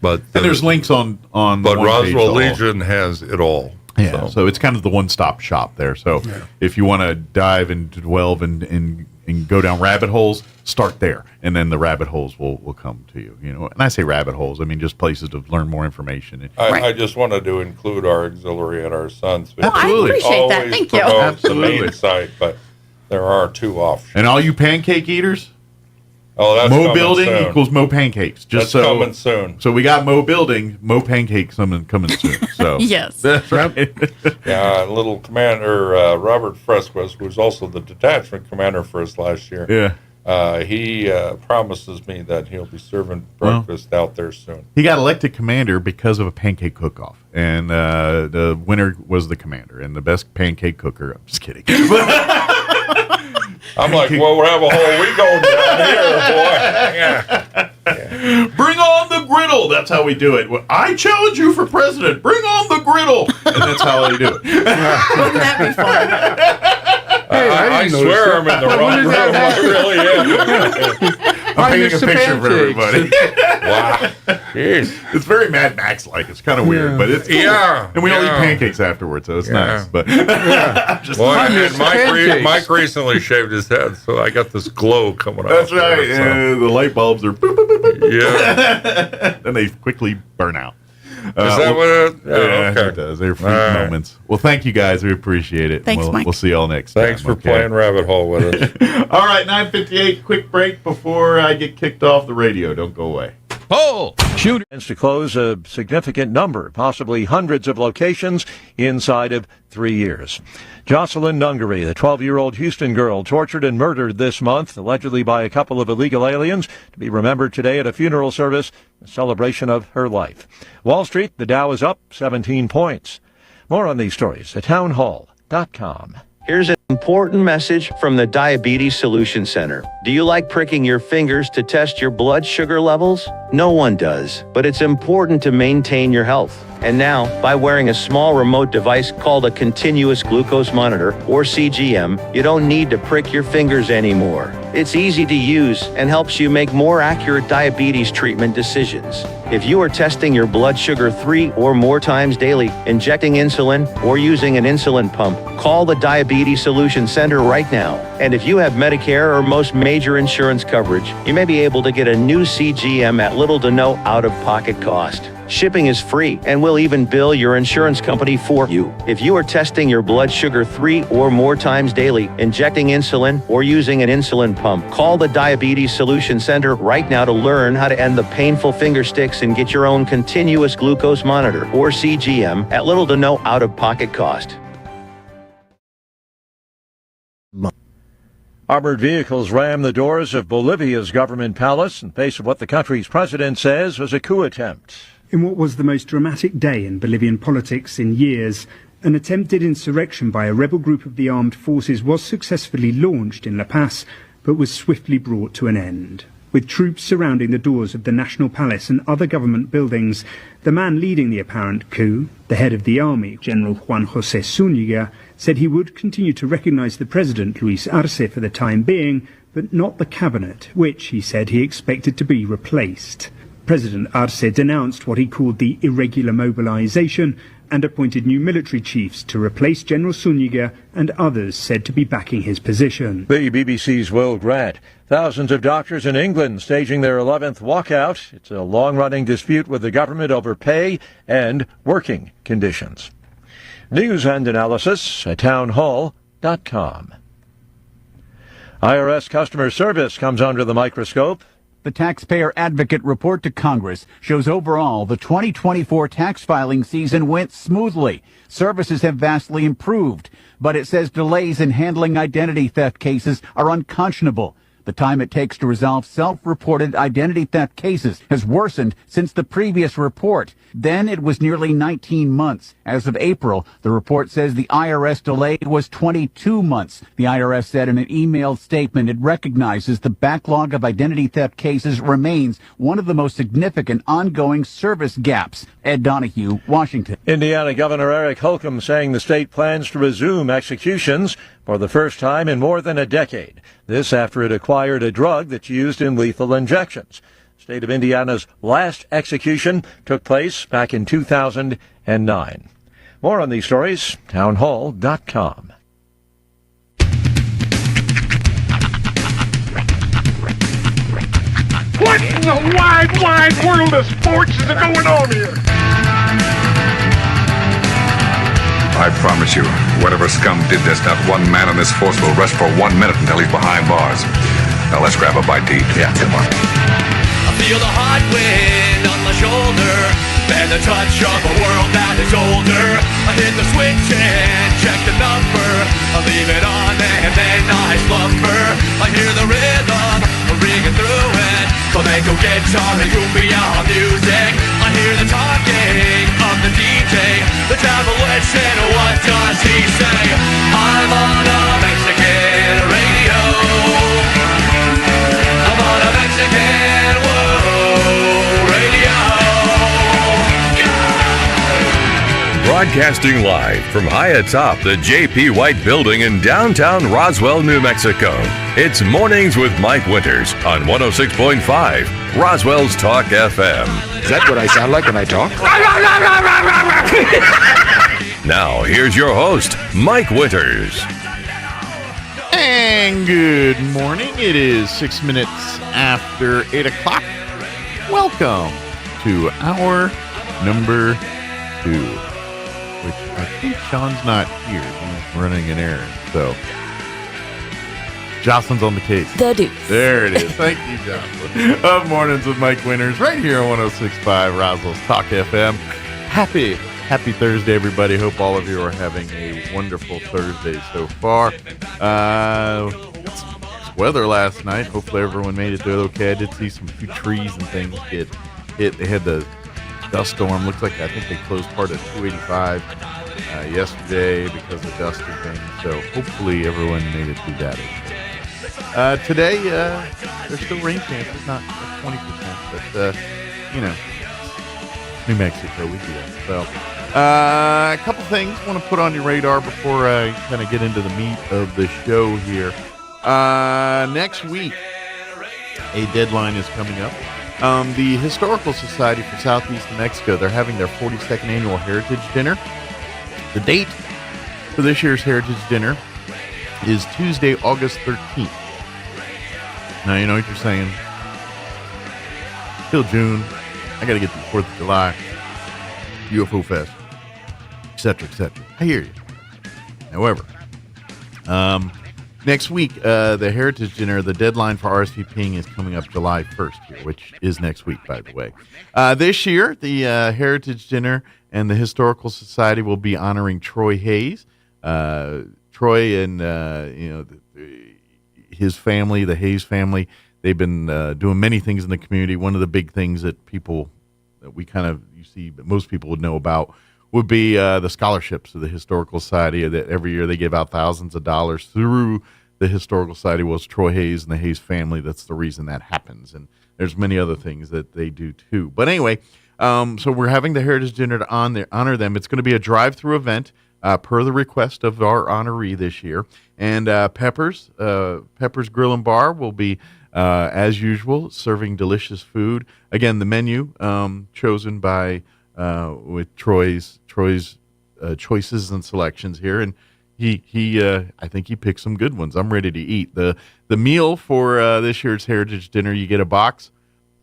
And there's links on But Roswell Legion has it all. Yeah, so it's kind of the one-stop shop there. So if you want to dive and delve and go down rabbit holes, start there, and then the rabbit holes will come to you. You know, and I say rabbit holes, I mean just places to learn more information. I just wanted to include our auxiliary at our son's. Absolutely. I appreciate that. Thank you. Absolutely. The main site, but there are 2 offshoots. And all you pancake eaters, that's Mo Building equals Mo Pancakes. Just that's coming soon. So we got Mo Building, Mo Pancakes coming soon. So yes, that's right. Little Commander Robert Fresquez, who's also the detachment commander for us last year. Yeah, he promises me that he'll be serving breakfast out there soon. He got elected commander because of a pancake cook-off, and the winner was the commander and the best pancake cooker. I'm just kidding. I'm like, well, we'll have a whole week going down here, boy. Yeah. Bring on the griddle. That's how we do it. Well, I challenge you for president. Bring on the griddle. And that's how we do it. Wouldn't that be fun? I swear I'm in the wrong room. I really am. I'm painting a picture for everybody. Wow. Jeez. It's very Mad Max-like. It's kind of weird, but it's cool. Yeah. And we all eat pancakes afterwards, so it's nice. But Mike recently shaved his head, so I got this glow coming out. That's right. There, so. The light bulbs are boop, boop, boop, boop. Yeah. Then they quickly burn out. Is that what it? Okay. It does. They're fleeting moments. Well, thank you guys. We appreciate it. Thanks, Mike. We'll see y'all next Thanks time. for playing Rabbit Hole with us. All right, 9:58. Quick break before I get kicked off the radio. Don't go away. Poll! Shooter plans to close a significant number, possibly hundreds of locations inside of 3 years. Jocelyn Nungaray, the 12-year-old Houston girl tortured and murdered this month, allegedly by a couple of illegal aliens, to be remembered today at a funeral service, a celebration of her life. Wall Street, the Dow is up 17 points. More on these stories at townhall.com. Here's an important message from the Diabetes Solution Center. Do you like pricking your fingers to test your blood sugar levels? No one does, but it's important to maintain your health. And now, by wearing a small remote device called a continuous glucose monitor, or CGM, you don't need to prick your fingers anymore. It's easy to use and helps you make more accurate diabetes treatment decisions. If you are testing your blood sugar 3 or more times daily, injecting insulin, or using an insulin pump, call the Diabetes Solution Center right now. And if you have Medicare or most major insurance coverage, you may be able to get a new CGM at little to no out-of-pocket cost. Shipping is free, and we'll even bill your insurance company for you. If you are testing your blood sugar 3 or more times daily, injecting insulin, or using an insulin pump, call the Diabetes Solution Center right now to learn how to end the painful finger sticks and get your own continuous glucose monitor, or CGM, at little to no out-of-pocket cost. Armored vehicles rammed the doors of Bolivia's government palace in face of what the country's president says was a coup attempt. In what was the most dramatic day in Bolivian politics in years, an attempted insurrection by a rebel group of the armed forces was successfully launched in La Paz, but was swiftly brought to an end. With troops surrounding the doors of the National Palace and other government buildings, the man leading the apparent coup, the head of the army, General Juan José Zúñiga, said he would continue to recognize the president, Luis Arce, for the time being, but not the cabinet, which, he said, he expected to be replaced. President Arce denounced what he called the irregular mobilization and appointed new military chiefs to replace General Zúñiga and others said to be backing his position. The BBC's Will Grant. Thousands of doctors in England staging their 11th walkout. It's a long-running dispute with the government over pay and working conditions. News and analysis at townhall.com. IRS customer service comes under the microscope. The Taxpayer Advocate report to Congress shows overall the 2024 tax filing season went smoothly. Services have vastly improved, but it says delays in handling identity theft cases are unconscionable. The time it takes to resolve self-reported identity theft cases has worsened since the previous report. Then it was nearly 19 months. As of April, the report says the IRS delay was 22 months. The IRS said in an emailed statement it recognizes the backlog of identity theft cases remains one of the most significant ongoing service gaps. Ed Donahue, Washington. Indiana Governor Eric Holcomb saying the state plans to resume executions for the first time in more than a decade. This after it acquired a drug that's used in lethal injections. State of Indiana's last execution took place back in 2009. More on these stories, townhall.com. What in the wide, wide world of sports is going on here? I promise you, whatever scum did this, not one man on this force will rest for 1 minute until he's behind bars. Now let's grab a bite to eat. Yeah, come on. I feel the hot wind on my shoulder and the touch of a world that is older. I hit the switch and check the number. I leave it on and then I slumber. I hear the rhythm ringing through it. Flamenco guitar and cumbia music. I hear the talking of the DJ. The devil listen, what does he say? I'm on a Mexican radio. I'm on a Mexican radio. Broadcasting live from high atop the J.P. White Building in downtown Roswell, New Mexico. It's Mornings with Mike Winters on 106.5 Roswell's Talk FM. Is that what I sound like when I talk? Now, here's your host, Mike Winters. And good morning. It is 6 minutes after 8 o'clock. Welcome to hour number 2, which I think Sean's not here. He's running an errand, so Jocelyn's on the case. The Deuce. There it is. Thank you, Jocelyn. Of Mornings with Mike Winters, right here on 106.5 Roswell's Talk FM. Happy Thursday, everybody. Hope all of you are having a wonderful Thursday so far. Got some weather last night. Hopefully everyone made it through okay. I did see some few trees and things get hit. They had the dust storm. Looks like I think they closed part of 285 yesterday because of dust and things. So hopefully everyone made it through that okay. Today, there's still rain chances, not 20%, but, New Mexico, we do that. So, a couple things I want to put on your radar before I kind of get into the meat of the show here. Next week, a deadline is coming up. The Historical Society for Southeast New Mexico, they're having their 42nd annual Heritage Dinner. The date for this year's Heritage Dinner is Tuesday, August 13th. Now, you know what you're saying. Till June. I got to get to the 4th of July. UFO Fest. Etc., etc. I hear you. However, next week, the Heritage Dinner, the deadline for RSVPing is coming up July 1st here, which is next week, by the way. This year, the Heritage Dinner and the Historical Society will be honoring Troy Hayes. Troy and, his family, the Hayes family, they've been doing many things in the community. One of the big things that most people would know about would be the scholarships of the Historical Society. That every year they give out thousands of dollars through the Historical Society. Was Troy Hayes and the Hayes family. That's the reason that happens. And there's many other things that they do too. But anyway, so we're having the Heritage Dinner to honor them. It's going to be a drive-through event. Per the request of our honoree this year. And Pepper's Grill and Bar will be, as usual, serving delicious food. Again, the menu chosen by with Troy's choices and selections here, and he I think he picked some good ones. I'm ready to eat. The meal for this year's Heritage Dinner, you get a box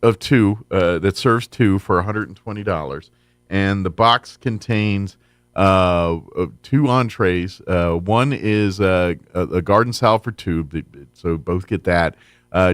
of 2 that serves 2 for $120, and the box contains 2 entrees. One is a garden salad for 2, so both get that.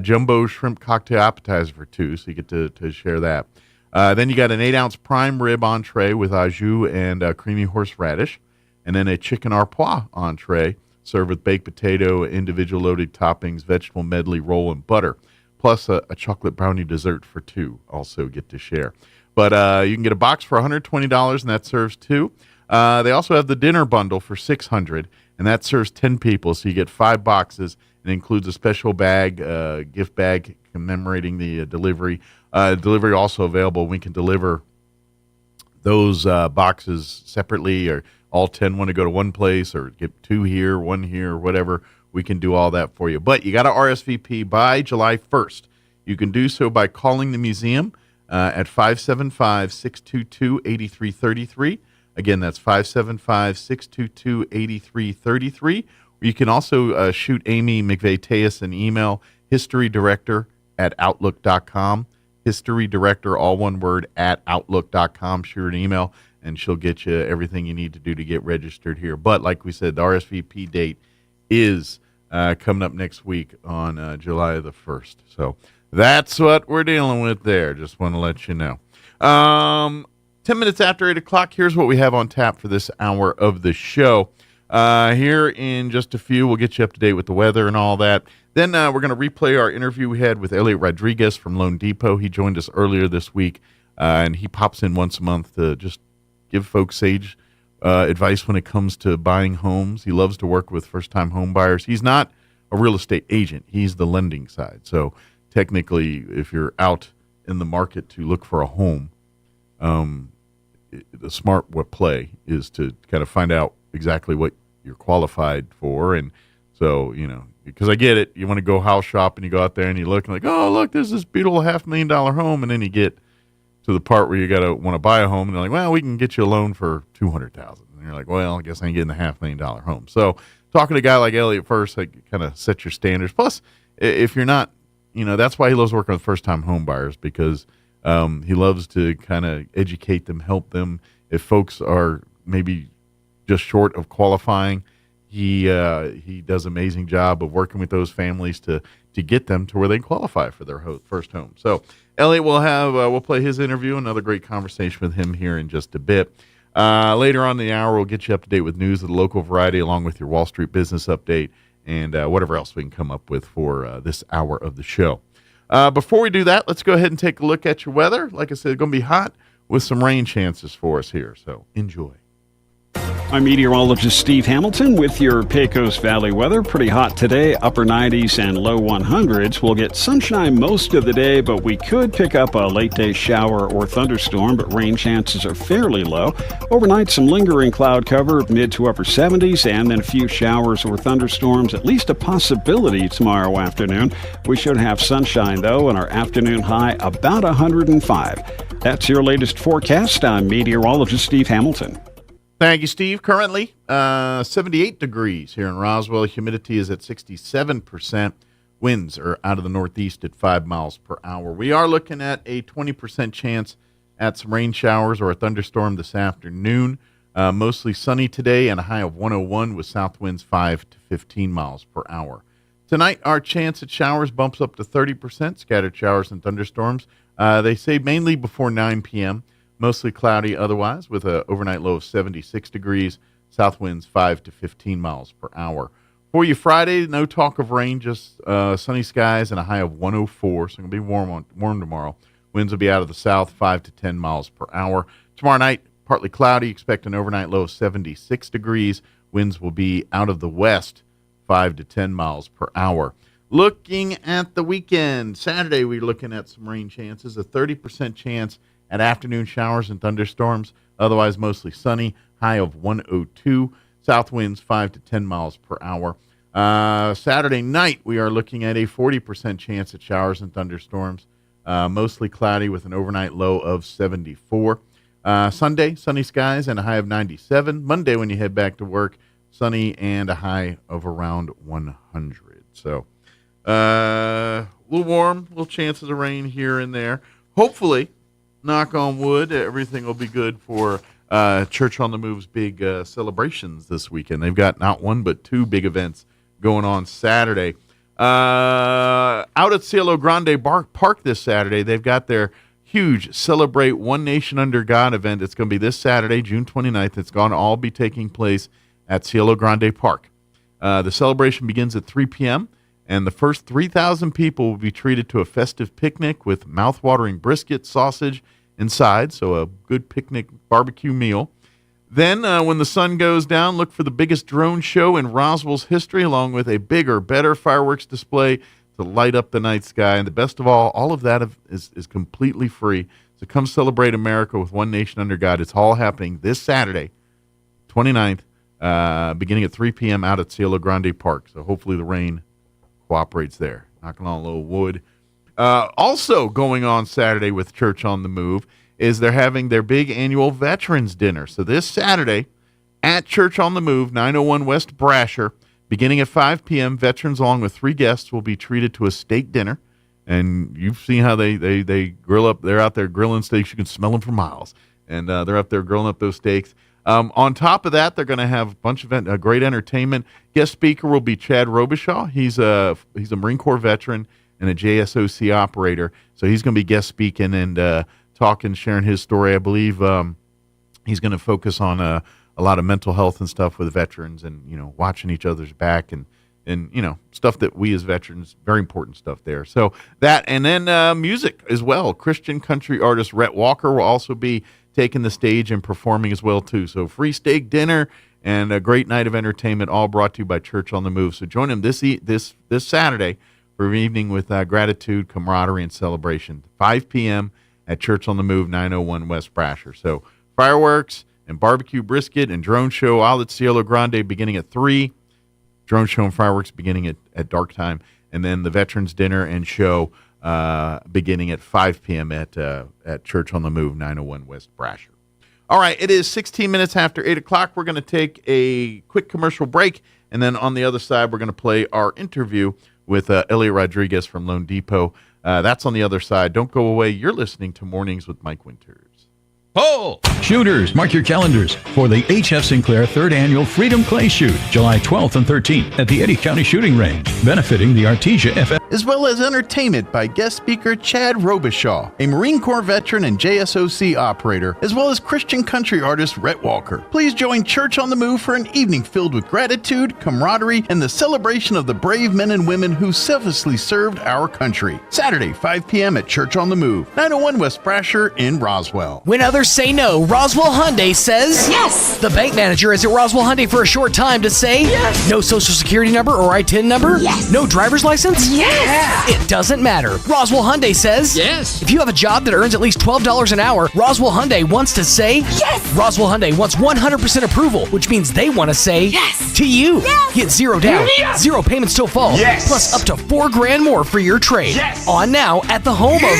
Jumbo shrimp cocktail appetizer for 2, so you get to share that. Then you got an 8-ounce prime rib entree with au jus and creamy horseradish, and then a chicken arpois entree served with baked potato, individual loaded toppings, vegetable medley, roll, and butter, plus a chocolate brownie dessert for two. Also get to share. But you can get a box for $120, and that serves two. They also have the dinner bundle for $600, and that serves 10 people. So you get 5 boxes, and includes a special bag, gift bag commemorating the delivery. Delivery also available. We can deliver those boxes separately, or all 10 want to go to one place, or get 2 here, 1 here, or whatever. We can do all that for you. But you got to RSVP by July 1st. You can do so by calling the museum at 575-622-8333. Again, that's 575-622-8333. You can also shoot Amy McVeigh-Tejas an email, historydirector@outlook.com. Historydirector, all one word, @outlook.com. Shoot her an email, and she'll get you everything you need to do to get registered here. But like we said, the RSVP date is coming up next week on July the 1st. So that's what we're dealing with there. Just want to let you know. 10 minutes after 8 o'clock, here's what we have on tap for this hour of the show. Here in just a few, we'll get you up to date with the weather and all that. Then we're going to replay our interview we had with Elliot Rodriguez from Loan Depot. He joined us earlier this week, and he pops in once a month to just give folks sage advice when it comes to buying homes. He loves to work with first-time home buyers. He's not a real estate agent. He's the lending side. So technically, if you're out in the market to look for a home, the smart play is to kind of find out exactly what you're qualified for. And so, because I get it, you want to go house shop and you go out there and you look and oh, look, there's this beautiful $500,000 home. And then you get to the part where you want to buy a home, and they're like, well, we can get you a loan for $200,000. And you're like, well, I guess I ain't getting the $500,000 home. So talking to a guy like Elliot first, like, kind of set your standards. Plus, if you're not, that's why he loves working with first-time home buyers, because he loves to kind of educate them, help them. If folks are maybe just short of qualifying, he does an amazing job of working with those families to get them to where they qualify for their first home. So Elliot will we'll play his interview, another great conversation with him here in just a bit. Later on in the hour, we'll get you up to date with news of the local variety, along with your Wall Street business update and whatever else we can come up with for this hour of the show. Before we do that, let's go ahead and take a look at your weather. Like I said, it's going to be hot with some rain chances for us here, so enjoy. I'm meteorologist Steve Hamilton with your Pecos Valley weather. Pretty hot today, upper 90s and low 100s. We'll get sunshine most of the day, but we could pick up a late-day shower or thunderstorm, but rain chances are fairly low. Overnight, some lingering cloud cover, mid to upper 70s, and then a few showers or thunderstorms, at least a possibility tomorrow afternoon. We should have sunshine, though, and our afternoon high about 105. That's your latest forecast. I'm meteorologist Steve Hamilton. Thank you, Steve. Currently, 78 degrees here in Roswell. Humidity is at 67%. Winds are out of the northeast at 5 miles per hour. We are looking at a 20% chance at some rain showers or a thunderstorm this afternoon. Mostly sunny today and a high of 101 with south winds 5 to 15 miles per hour. Tonight, our chance at showers bumps up to 30%. Scattered showers and thunderstorms. They say mainly before 9 p.m., mostly cloudy otherwise, with an overnight low of 76 degrees, south winds 5 to 15 miles per hour. For you Friday, no talk of rain, just sunny skies and a high of 104, so it's going to be warm tomorrow. Winds will be out of the south, 5 to 10 miles per hour. Tomorrow night, partly cloudy, expect an overnight low of 76 degrees. Winds will be out of the west, 5 to 10 miles per hour. Looking at the weekend, Saturday, we're looking at some rain chances, a 30% chance at afternoon showers and thunderstorms, otherwise mostly sunny, high of 102, south winds 5 to 10 miles per hour. Saturday night, we are looking at a 40% chance at showers and thunderstorms, mostly cloudy with an overnight low of 74. Sunday, sunny skies and a high of 97. Monday, when you head back to work, sunny and a high of around 100. So, a little warm, little chances of rain here and there. Hopefully, knock on wood, everything will be good for Church on the Move's big celebrations this weekend. They've got not one but 2 big events going on Saturday. Out at Cielo Grande Park this Saturday, they've got their huge Celebrate One Nation Under God event. It's going to be this Saturday, June 29th. It's going to all be taking place at Cielo Grande Park. The celebration begins at 3 p.m., and the first 3,000 people will be treated to a festive picnic with mouth-watering brisket, sausage, and sides, so a good picnic barbecue meal. Then, when the sun goes down, look for the biggest drone show in Roswell's history, along with a bigger, better fireworks display to light up the night sky. And the best of all of that is completely free. So come celebrate America with One Nation Under God. It's all happening this Saturday, 29th, beginning at 3 p.m. out at Cielo Grande Park. So hopefully the rain cooperates there. Knocking on a little wood. Also going on Saturday with Church on the Move is they're having their big annual Veterans Dinner. So this Saturday at Church on the Move, 901 West Brasher, beginning at 5 p.m., veterans along with 3 guests will be treated to a steak dinner. And you've seen how they grill up. They're out there grilling steaks. You can smell them for miles. And they're up there grilling up those steaks. On top of that, they're going to have a bunch of great entertainment. Guest speaker will be Chad Robichaud. He's a Marine Corps veteran and a JSOC operator. So he's going to be guest speaking and talking, sharing his story. I believe he's going to focus on a lot of mental health and stuff with veterans and, watching each other's back and stuff that we as veterans, very important stuff there. So that, and then music as well. Christian country artist Rhett Walker will also be taking the stage and performing as well, too. So free steak dinner and a great night of entertainment, all brought to you by Church on the Move. So join them this Saturday for an evening with gratitude, camaraderie, and celebration. 5 p.m. at Church on the Move, 901 West Brasher. So fireworks and barbecue brisket and drone show all at Cielo Grande beginning at 3. Drone show and fireworks beginning at dark time. And then the Veterans Dinner and show beginning at 5 p.m. at Church on the Move, 901 West Brasher. All right, it is 16 minutes after 8 o'clock. We're going to take a quick commercial break. And then on the other side, we're going to play our interview with Elliot Rodriguez from Lone Depot. That's on the other side. Don't go away. You're listening to Mornings with Mike Winters. Pull! Shooters, mark your calendars for the H.F. Sinclair 3rd Annual Freedom Clay Shoot, July 12th and 13th at the Eddy County Shooting Range, benefiting the Artesia FM. As well as entertainment by guest speaker Chad Robichaud, a Marine Corps veteran and JSOC operator, as well as Christian country artist Rhett Walker. Please join Church on the Move for an evening filled with gratitude, camaraderie, and the celebration of the brave men and women who selflessly served our country. Saturday, 5 p.m. at Church on the Move, 901 West Brasher in Roswell. When others say no, Roswell Hyundai says yes. The bank manager is at Roswell Hyundai for a short time to say yes. No social security number or ITIN number? Yes. No driver's license? Yes. It doesn't matter. Roswell Hyundai says yes. If you have a job that earns at least $12 an hour, Roswell Hyundai wants to say yes. Roswell Hyundai wants 100% approval, which means they want to say yes to you. Yes. Get zero down, zero payments till fall, plus up to $4,000 more for your trade. Yes. On now at the home of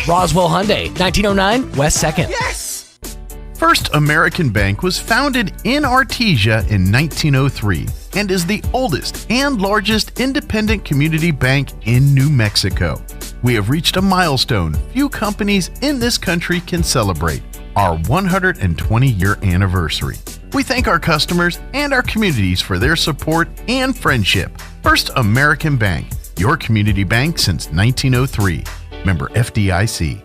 Roswell Hyundai, 1909 West 2nd. Yes! First American Bank was founded in Artesia in 1903 and is the oldest and largest independent community bank in New Mexico. We have reached a milestone few companies in this country can celebrate, our 120-year anniversary. We thank our customers and our communities for their support and friendship. First American Bank, your community bank since 1903. Member FDIC.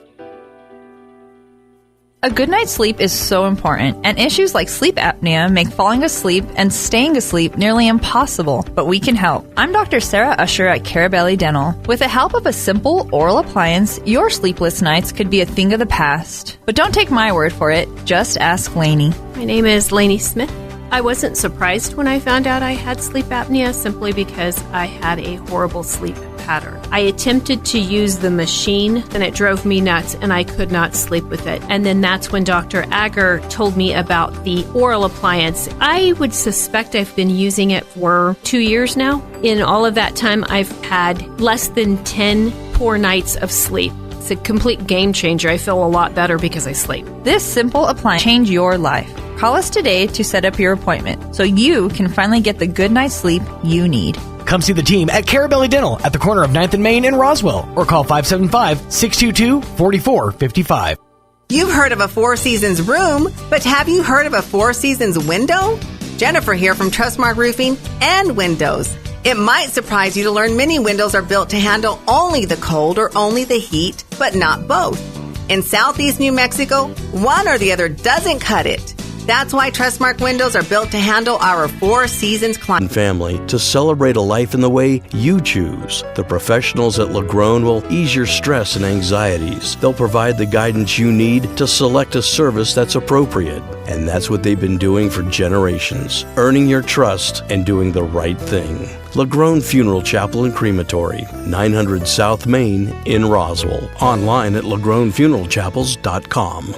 A good night's sleep is so important, and issues like sleep apnea make falling asleep and staying asleep nearly impossible, but we can help. I'm Dr. Sarah Usher at Carabelli Dental. With the help of a simple oral appliance, your sleepless nights could be a thing of the past. But don't take my word for it, just ask Lainey. My name is Lainey Smith. I wasn't surprised when I found out I had sleep apnea simply because I had a horrible sleep pattern. I attempted to use the machine and it drove me nuts and I could not sleep with it. And then that's when Dr. Ager told me about the oral appliance. I would suspect I've been using it for 2 years now. In all of that time, I've had less than 10 poor nights of sleep. It's a complete game changer. I feel a lot better because I sleep. This simple appliance changed your life. Call us today to set up your appointment so you can finally get the good night's sleep you need. Come see the team at Carabelli Dental at the corner of 9th and Main in Roswell or call 575-622-4455. You've heard of a Four Seasons room, but have you heard of a Four Seasons window? Jennifer here from Trustmark Roofing and Windows. It might surprise you to learn many windows are built to handle only the cold or only the heat, but not both. In Southeast New Mexico, one or the other doesn't cut it. That's why Trustmark windows are built to handle our 4 seasons climate. Family to celebrate a life in the way you choose. The professionals at LaGrone will ease your stress and anxieties. They'll provide the guidance you need to select a service that's appropriate. And that's what they've been doing for generations, earning your trust and doing the right thing. LaGrone Funeral Chapel and Crematory, 900 South Main in Roswell. Online at LaGroneFuneralChapels.com.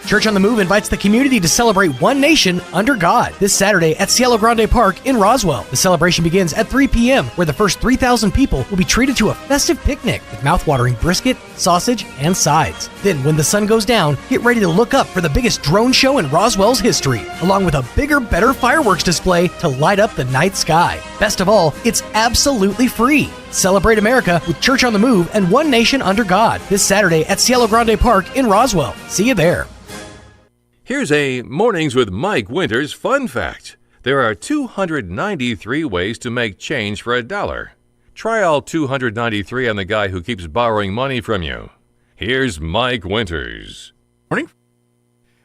Church on the Move invites the community to celebrate One Nation Under God this Saturday at Cielo Grande Park in Roswell. The celebration begins at 3 p.m., where the first 3,000 people will be treated to a festive picnic with mouth-watering brisket, sausage, and sides. Then, when the sun goes down, get ready to look up for the biggest drone show in Roswell's history, along with a bigger, better fireworks display to light up the night sky. Best of all, it's absolutely free. Celebrate America with Church on the Move and One Nation Under God this Saturday at Cielo Grande Park in Roswell. See you there. Here's a Mornings with Mike Winters fun fact. There are 293 ways to make change for $1. Try all 293 on the guy who keeps borrowing money from you. Here's Mike Winters. Morning.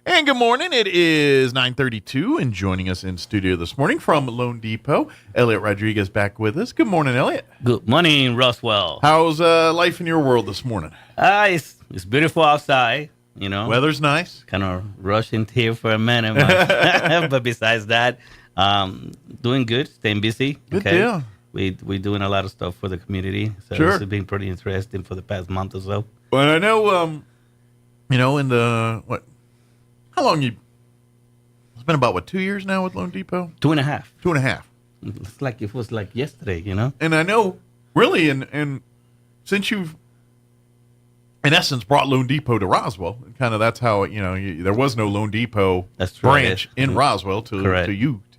And good morning. It is 9:32, and joining us in studio this morning from Loan Depot, Elliot Rodriguez back with us. Good morning, Elliot. Good morning, Roswell. How's life in your world this morning? It's beautiful outside. You know, weather's nice. Kind of rushing here for a minute, but besides that, doing good, staying busy. Good deal. We doing a lot of stuff for the community, so sure. It's been pretty interesting for the past month or so. Well, I know, in the how long you? It's been about 2 years now with Loan Depot. 2.5. 2.5. It's like it was like yesterday, you know. And I know, really, and since you've in essence brought Loan Depot to Roswell, kind of that's how there was no Loan Depot branch in Roswell till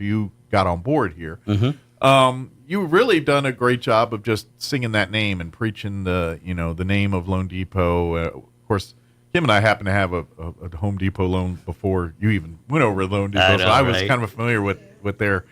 you got on board here. Mm-hmm. You really done a great job of just singing that name and preaching the name of Loan Depot. Of course, Kim and I happen to have a Home Depot loan before you even went over to Loan Depot, so I was kind of familiar with their,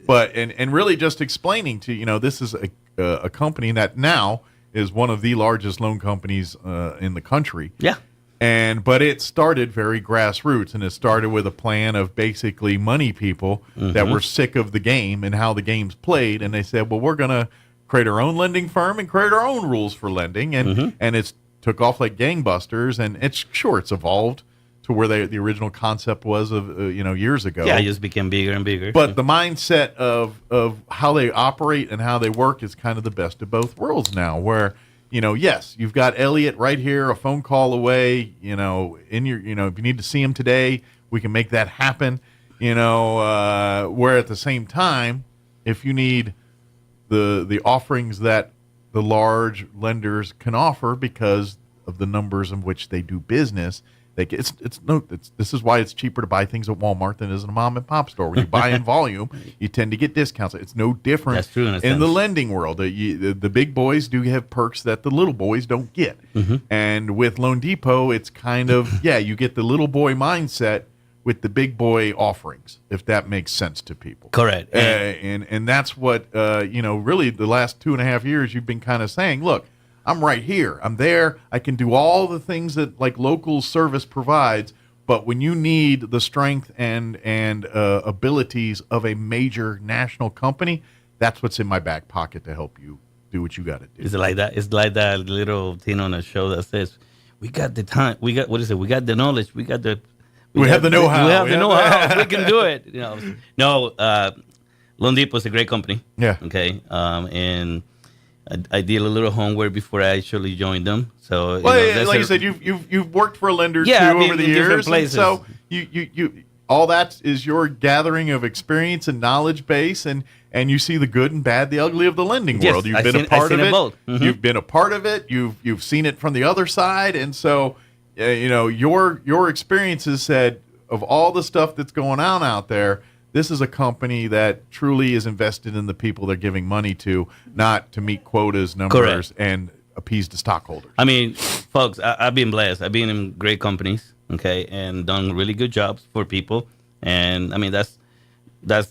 but and really just explaining to this is a company that now is one of the largest loan companies in the country. Yeah. But it started very grassroots, and it started with a plan of basically money people that were sick of the game and how the game's played, and they said, well, we're going to create our own lending firm and create our own rules for lending, and it's took off like gangbusters, and it's evolved to where the original concept was of years ago. Yeah, it just became bigger and bigger. But the mindset of how they operate and how they work is kind of the best of both worlds now, where yes, you've got Elliot right here, a phone call away, in your if you need to see him today, we can make that happen. Where at the same time, if you need the offerings that the large lenders can offer because of the numbers in which they do business, this is why it's cheaper to buy things at Walmart than it is in a mom and pop store. When you buy in volume, you tend to get discounts. It's no different. That's true in the lending world. The big boys do have perks that the little boys don't get. And with Loan Depot, it's kind of you get the little boy mindset with the big boy offerings, if that makes sense to people. Correct. And that's what really the last 2.5 years you've been kind of saying, look, I'm right here. I'm there. I can do all the things that like local service provides. But when you need the strength and abilities of a major national company, that's what's in my back pocket to help you do what you got to do. It's like that. It's like that little thing on the show that says, "We got the time. We got what is it? We got the knowledge. We got the. We have the know-how. We have the know-how. We can do it." Loan Depot is a great company. Yeah. Okay. And I did a little homework before I actually joined them. So, like you said, you've worked for a lender too over the years, and so you all that is your gathering of experience and knowledge base, and you see the good and bad, the ugly of the lending world. You've been a part of it. Both. Mm-hmm. You've been a part of it. You've seen it from the other side, and so your experiences said of all the stuff that's going on out there. This is a company that truly is invested in the people they're giving money to, not to meet quotas, numbers, and appease the stockholders. I mean, folks, I've been blessed. I've been in great companies, okay, and done really good jobs for people. And, I mean, that's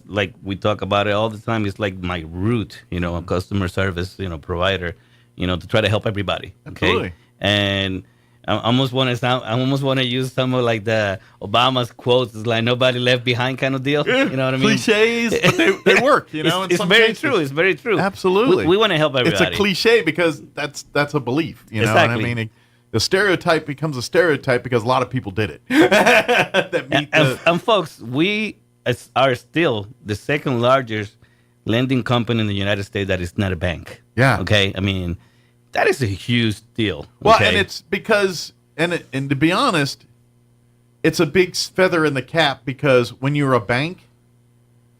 like we talk about it all the time. It's like my root, a customer service, provider, to try to help everybody, okay? Absolutely. And I almost want to use some of like the Obama's quotes. It's like nobody left behind kind of deal. You know what I mean? Cliches, but they work. You know, it's very true. It's very true. Absolutely. We want to help everybody. It's a cliche because that's a belief. You know Exactly. what I mean? The stereotype becomes a stereotype because a lot of people did it. And folks, we are still the second largest lending company in the United States that is not a bank. Yeah. Okay. I mean, that is a huge deal. Well, okay? and it's because, and to be honest, it's a big feather in the cap because when you're a bank,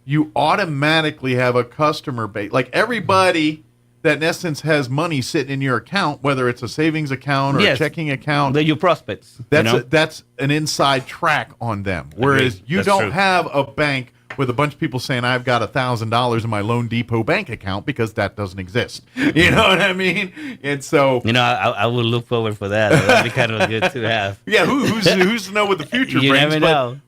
you automatically have a customer base. Like everybody that in essence has money sitting in your account, whether it's a savings account or a checking account. They're your prospects. That's an inside track on them. Whereas you don't have a bank with a bunch of people saying, I've got $1,000 in my Loan Depot bank account because that doesn't exist. You know what I mean? And so... I would look forward for that. That'd be kind of good to have. Yeah, who's to know what the future you brings? Never know.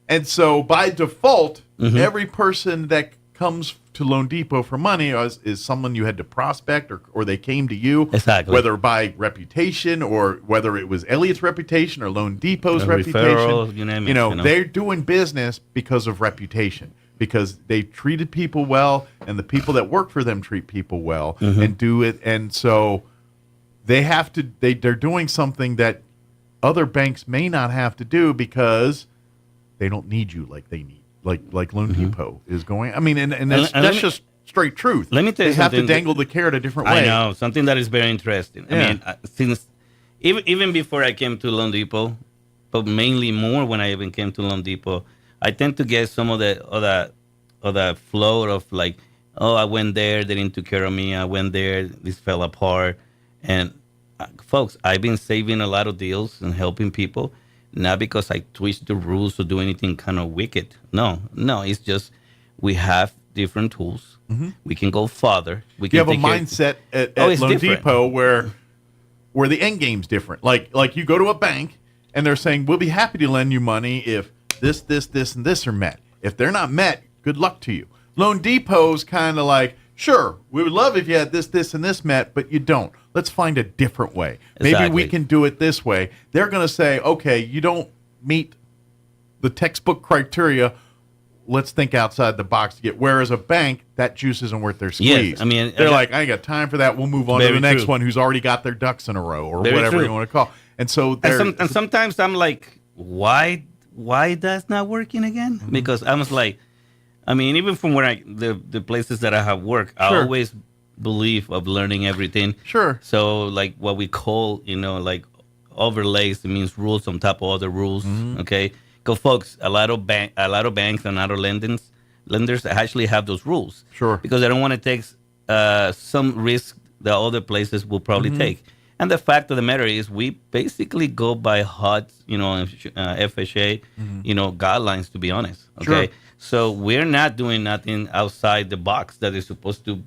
And so by default, every person that comes to Loan Depot for money is someone you had to prospect or they came to you. Exactly. Whether by reputation or whether it was Elliot's reputation or Loan Depot's reputation. Referrals, you name it. They're doing business because of reputation. Because they treated people well and the people that work for them treat people well and do it. And so they're doing something that other banks may not have to do because they don't need you like they need. Like Loan Depot is going. I mean, and that's just straight truth. Let me tell you something. They have to something dangle the carrot a different way. I know. Something that is very interesting. Yeah. I mean, since even before I came to Loan Depot, but mainly more when I even came to Loan Depot, I tend to get some of the flow of like, oh, I went there, they didn't take care of me. I went there, this fell apart. And folks, I've been saving a lot of deals and helping people. Not because I twist the rules or do anything kind of wicked. No, it's just we have different tools. We can go farther. We can you have a mindset at Loan Depot where the end game's different. Like you go to a bank and they're saying, we'll be happy to lend you money if this, and this are met. If they're not met, good luck to you. Loan Depot's kind of like, sure, we would love if you had this, and this met, but you don't. Let's find a different way. Maybe we can do it this way. They're going to say, okay, you don't meet the textbook criteria. Let's think outside the box to get. Whereas a bank, that juice isn't worth their squeeze. Yes, I mean, they're like, I ain't got time for that. We'll move on to the next one who's already got their ducks in a row or whatever you want to call. And so, and sometimes I'm like, why that's not working again? Because I was like, I mean, even from where the places that I have worked, I always believe of learning everything. Sure. So like what we call, like overlays, it means rules on top of other rules. Okay. Because folks, a lot of banks and a lot of lenders actually have those rules. Sure. Because they don't want to take some risk that other places will probably take. And the fact of the matter is, we basically go by HUD's, FHA, guidelines. To be honest. Okay. Sure. So we're not doing nothing outside the box that is supposed to.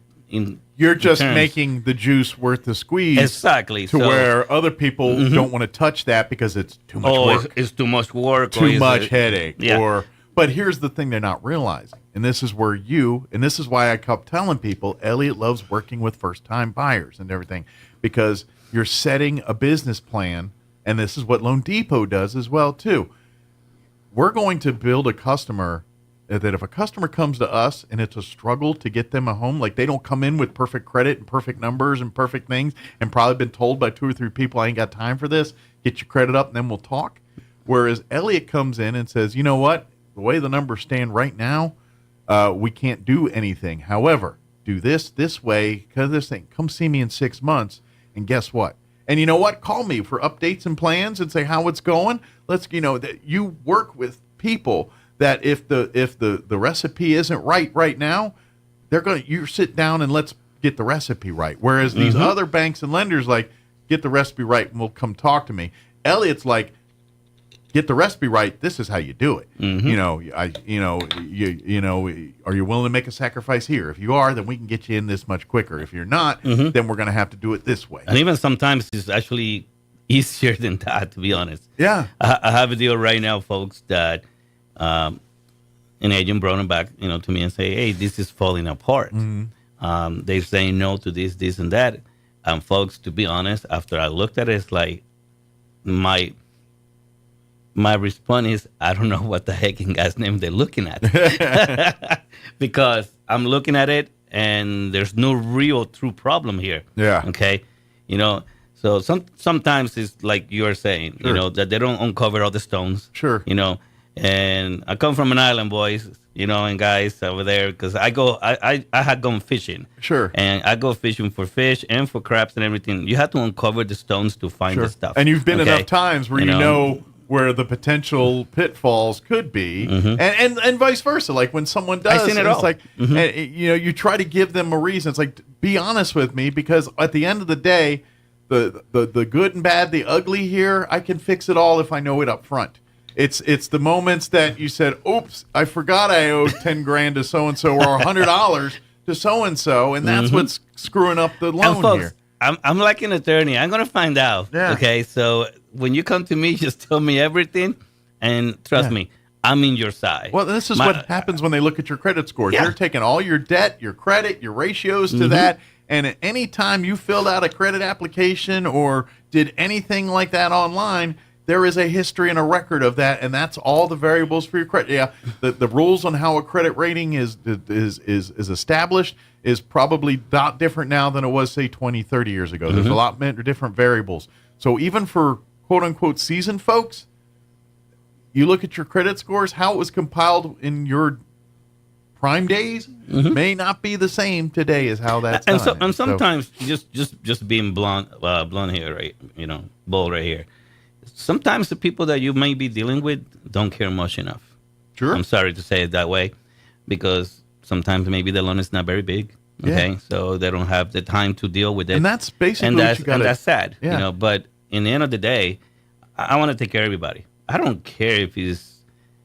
You're just making the juice worth the squeeze. Exactly. To where other people don't want to touch that because it's too much work. It's too much work. Too much headache. Yeah. But here's the thing they're not realizing. And this is where this is why I kept telling people, Elliot loves working with first-time buyers and everything. Because you're setting a business plan, and this is what Loan Depot does as well, too. We're going to build a customer that if a customer comes to us and it's a struggle to get them a home, like they don't come in with perfect credit and perfect numbers and perfect things and probably been told by 2 or 3 people, I ain't got time for this, get your credit up and then we'll talk. Whereas Elliot comes in and says, you know what, the way the numbers stand right now, we can't do anything. However, do this way because this thing, come see me in 6 months and guess what? And you know what? Call me for updates and plans and say how it's going. Let's, that you work with people that if the recipe isn't right now, you sit down and let's get the recipe right. Whereas these other banks and lenders like get the recipe right and will come talk to me. Elliot's like, get the recipe right. This is how you do it. Are you willing to make a sacrifice here? If you are, then we can get you in this much quicker. If you're not, then we're going to have to do it this way. And even sometimes it's actually easier than that, to be honest. Yeah. I have a deal right now, folks, that an agent brought them back, to me and say, hey, this is falling apart. They're saying no to this, and that. And folks, to be honest, after I looked at it, it's like, my response is, I don't know what the heck in God's name they're looking at. Because I'm looking at it and there's no real true problem here. Yeah. Okay. So sometimes it's like you're saying, Sure. that they don't uncover all the stones. Sure. And I come from an island, boys, and guys over there, because I had gone fishing. Sure. And I go fishing for fish and for crabs and everything. You have to uncover the stones to find Sure. the stuff. And you've been okay? enough times where you know where the potential pitfalls could be, and vice versa. Like when someone does, I've seen it it's all. like and, you try to give them a reason. It's like, be honest with me, because at the end of the day, the good and bad, the ugly here, I can fix it all if I know it up front. It's the moments that you said, "Oops, I forgot I owed $10,000 to so and so or $100 to so and so," and that's what's screwing up the loan and folks, here. I'm like an attorney. I'm gonna find out. Yeah. Okay, so when you come to me, just tell me everything, and trust me, I'm in your side. Well, this is what happens when they look at your credit scores. They're taking all your debt, your credit, your ratios to that, and at any time you filled out a credit application or did anything like that online, there is a history and a record of that, and that's all the variables for your credit. Yeah, the rules on how a credit rating is established is probably not different now than it was, say, 20, 30 years ago. There's a lot of different variables. So even for quote-unquote seasoned folks, you look at your credit scores, how it was compiled in your prime days may not be the same today as how that's and done. and sometimes just being blunt here, right? Bold right here. Sometimes the people that you may be dealing with don't care much enough. Sure. I'm sorry to say it that way, because sometimes maybe the loan is not very big. Okay, so they don't have the time to deal with it, And that's basically what you got. and that's sad. Yeah. But in the end of the day, I want to take care of everybody. I don't care if it's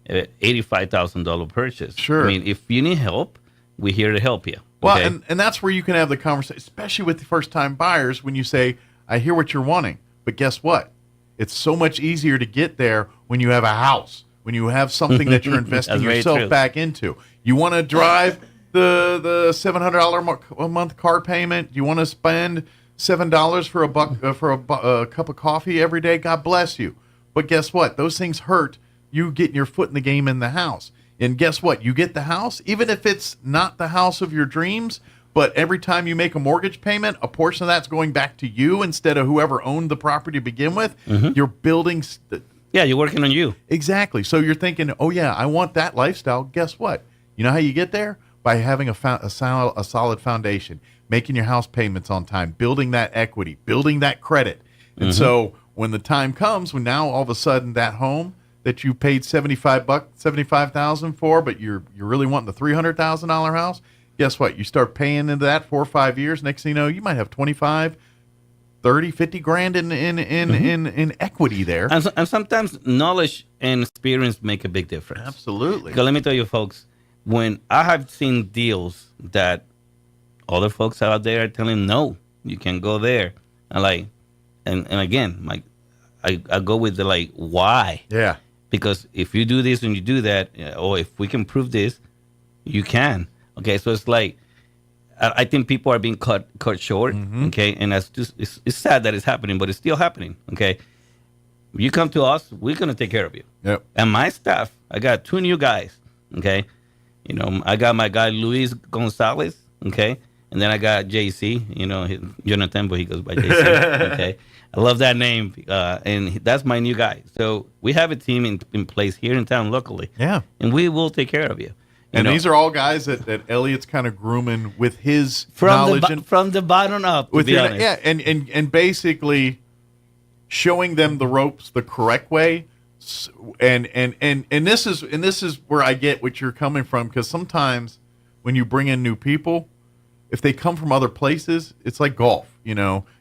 $85,000 purchase. Sure. I mean, if you need help, we're here to help you. Well, okay? and that's where you can have the conversation, especially with the first-time buyers, when you say, I hear what you're wanting, but guess what? It's so much easier to get there when you have a house, when you have something that you're investing yourself back into. You want to drive the $700 a month car payment? You want to spend $7 for a cup of coffee every day? God bless you. But guess what? Those things hurt you getting your foot in the game in the house. And guess what? You get the house, even if it's not the house of your dreams, but every time you make a mortgage payment, a portion of that's going back to you instead of whoever owned the property to begin with. You're building. You're working on you. Exactly. So you're thinking, oh, yeah, I want that lifestyle. Guess what? You know how you get there? By having a solid foundation, making your house payments on time, building that equity, building that credit. And so when the time comes, when now all of a sudden that home that you paid $75,000 for, but you're really wanting the $300,000 house, guess what? You start paying into that 4 or 5 years. Next thing you know, you might have 25, 30, 50 grand in equity there. And sometimes knowledge and experience make a big difference. Absolutely. Because let me tell you, folks, when I have seen deals that other folks out there are telling, no, you can go there. And again, I go with the why? Yeah. Because if you do this and you do that, or if we can prove this, you can. Okay, so it's like, I think people are being cut short. Okay, and that's just it's sad that it's happening, but it's still happening. Okay, you come to us, we're gonna take care of you. Yep. And my staff, I got 2 new guys. Okay, I got my guy Luis Gonzalez. Okay, and then I got JC. Jonathan, but he goes by JC. Okay, I love that name, and that's my new guy. So we have a team in place here in town locally. Yeah, and we will take care of you. And these are all guys that Elliot's kind of grooming with his knowledge from the bottom up. To be honest. Yeah, and basically showing them the ropes the correct way. And this is where I get what you're coming from, because sometimes when you bring in new people, if they come from other places, it's like golf.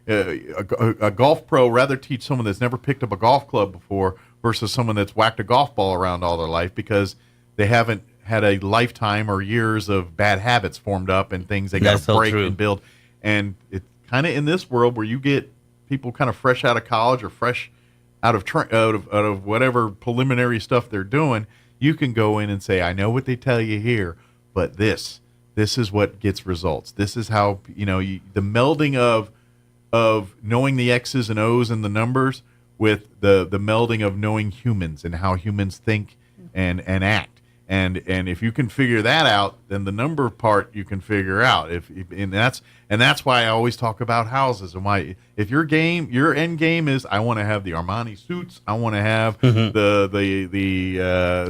A golf pro rather teach someone that's never picked up a golf club before versus someone that's whacked a golf ball around all their life, because they haven't had a lifetime or years of bad habits formed up and things they got to break and build. And it's kind of in this world where you get people kind of fresh out of college or fresh out of whatever preliminary stuff they're doing. You can go in and say, I know what they tell you here, but this is what gets results. This is how, the melding of knowing the X's and O's and the numbers with the melding of knowing humans and how humans think and act. And if you can figure that out, then the number part you can figure out. And that's why I always talk about houses and why if your end game is I want to have the Armani suits, I want to have the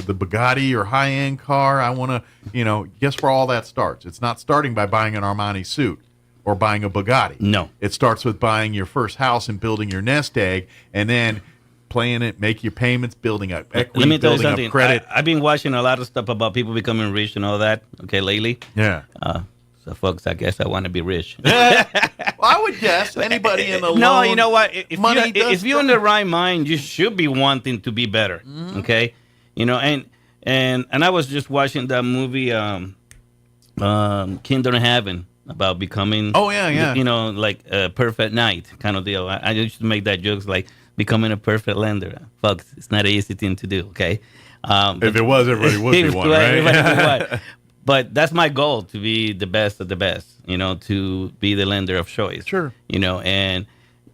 Bugatti or high end car. I want to guess where all that starts. It's not starting by buying an Armani suit or buying a Bugatti. No, it starts with buying your first house and building your nest egg, and then playing it, make your payments, building up equity, Let me tell you building something. up credit. I've been watching a lot of stuff about people becoming rich and all that. Okay, lately. Yeah. So, folks, I guess I want to be rich. Well, I would guess anybody in the No, loan you know what? If you're in the stuff. right mind, you should be wanting to be better. Okay, and I was just watching that movie, Kingdom of Heaven, about becoming. Oh yeah. Like a perfect knight kind of deal. I used to make that jokes like becoming a perfect lender. Folks, it's not an easy thing to do. Okay, if it was, everybody would be one, right? But that's my goal, to be the best of the best, to be the lender of choice. Sure. And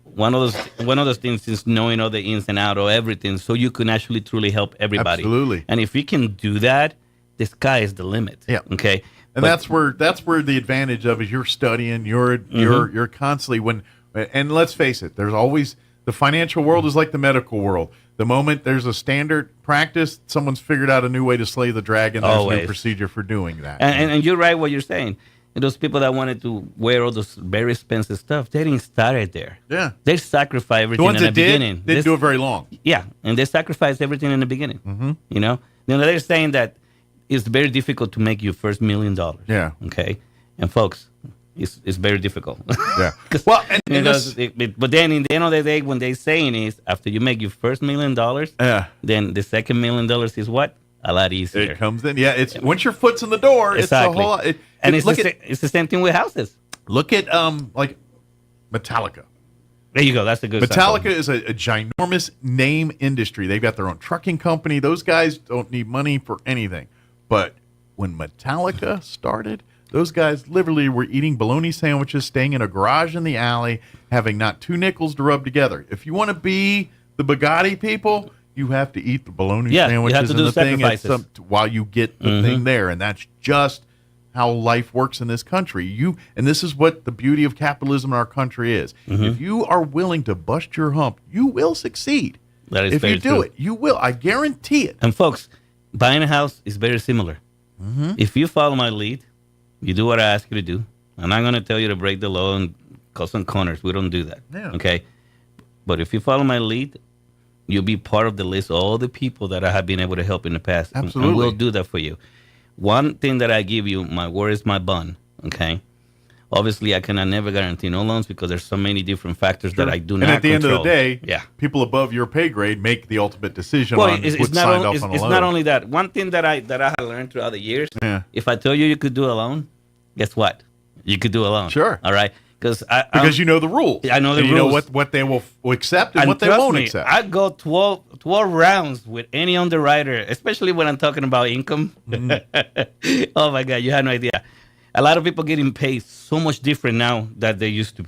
one of those things is knowing all the ins and outs of everything so you can actually truly help everybody. Absolutely. And if you can do that, the sky is the limit. Yeah. Okay. And that's where the advantage of is you're studying, you're constantly and let's face it, there's always the financial world is like the medical world. The moment there's a standard practice, someone's figured out a new way to slay the dragon. There's a new procedure for doing that. And you're right what you're saying. And those people that wanted to wear all those very expensive stuff, they didn't start it there. Yeah. They sacrificed everything The ones in the that did, beginning. didn't do it very long. Yeah, and they sacrificed everything in the beginning. Mm-hmm. They're saying that it's very difficult to make your first $1 million. Yeah. Okay. And folks, it's very difficult. Yeah. Well, and but then in the end of the day, when they're saying is after you make your first $1 million, then the second $1 million is what? A lot easier. It comes in. Yeah. It's once your foot's in the door, exactly. it's a whole. It's the same thing with houses. Look at like Metallica. There you go. That's a good Metallica example. is a ginormous name industry. They've got their own trucking company. Those guys don't need money for anything. But when Metallica started, those guys literally were eating bologna sandwiches, staying in a garage in the alley, having not two nickels to rub together. If you want to be the Bugatti people, you have to eat the bologna sandwiches you have to do and the thing sacrifices. while you get the thing there. And that's just how life works in this country. And this is what the beauty of capitalism in our country is. If you are willing to bust your hump, you will succeed. That is if very you do true. it, you will. I guarantee it. And folks, buying a house is very similar. If you follow my lead, you do what I ask you to do. I'm not going to tell you to break the law and cut some corners. We don't do that. Yeah. Okay? But if you follow my lead, you'll be part of the list of all the people that I have been able to help in the past. Absolutely. And we'll do that for you. One thing that I give you, my word is my bond. Okay? Obviously, I cannot never guarantee no loans because there's so many different factors that I do not control. And at the end of the day, yeah, people above your pay grade make the ultimate decision well, on it's what's not signed only, off on a it's loan. not only that. One thing that I have learned throughout the years, if I tell you could do a loan, guess what? You could do a loan. Sure. All right? Because you know the rules. I know the and rules. You know what they will accept and what they trust won't me, accept. I go 12 rounds with any underwriter, especially when I'm talking about income. Oh, my God. You have no idea. A lot of people getting paid so much different now than they used to.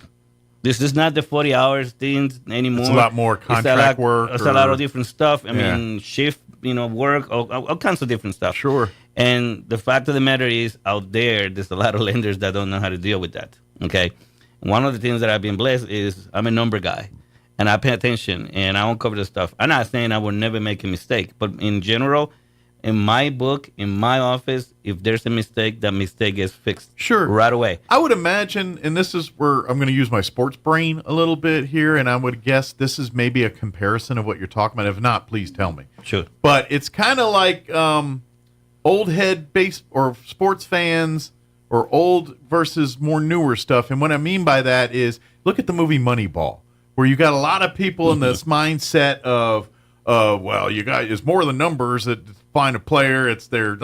This is not the 40 hours thing anymore. It's a lot more contract work. It's a lot of different stuff. I mean, shift, work, all kinds of different stuff. Sure. And the fact of the matter is, out there's a lot of lenders that don't know how to deal with that. Okay. One of the things that I've been blessed is I'm a number guy. And I pay attention, and I uncover the stuff. I'm not saying I will never make a mistake, but in general, in my book, in my office, if there's a mistake, that mistake gets fixed right away. I would imagine, and this is where I'm going to use my sports brain a little bit here, and I would guess this is maybe a comparison of what you're talking about. If not, please tell me. Sure. But it's kind of like old head base or sports fans or old versus more newer stuff. And what I mean by that is look at the movie Moneyball, where you got a lot of people in this mindset of, well, you got it's more than numbers that find a player. It's their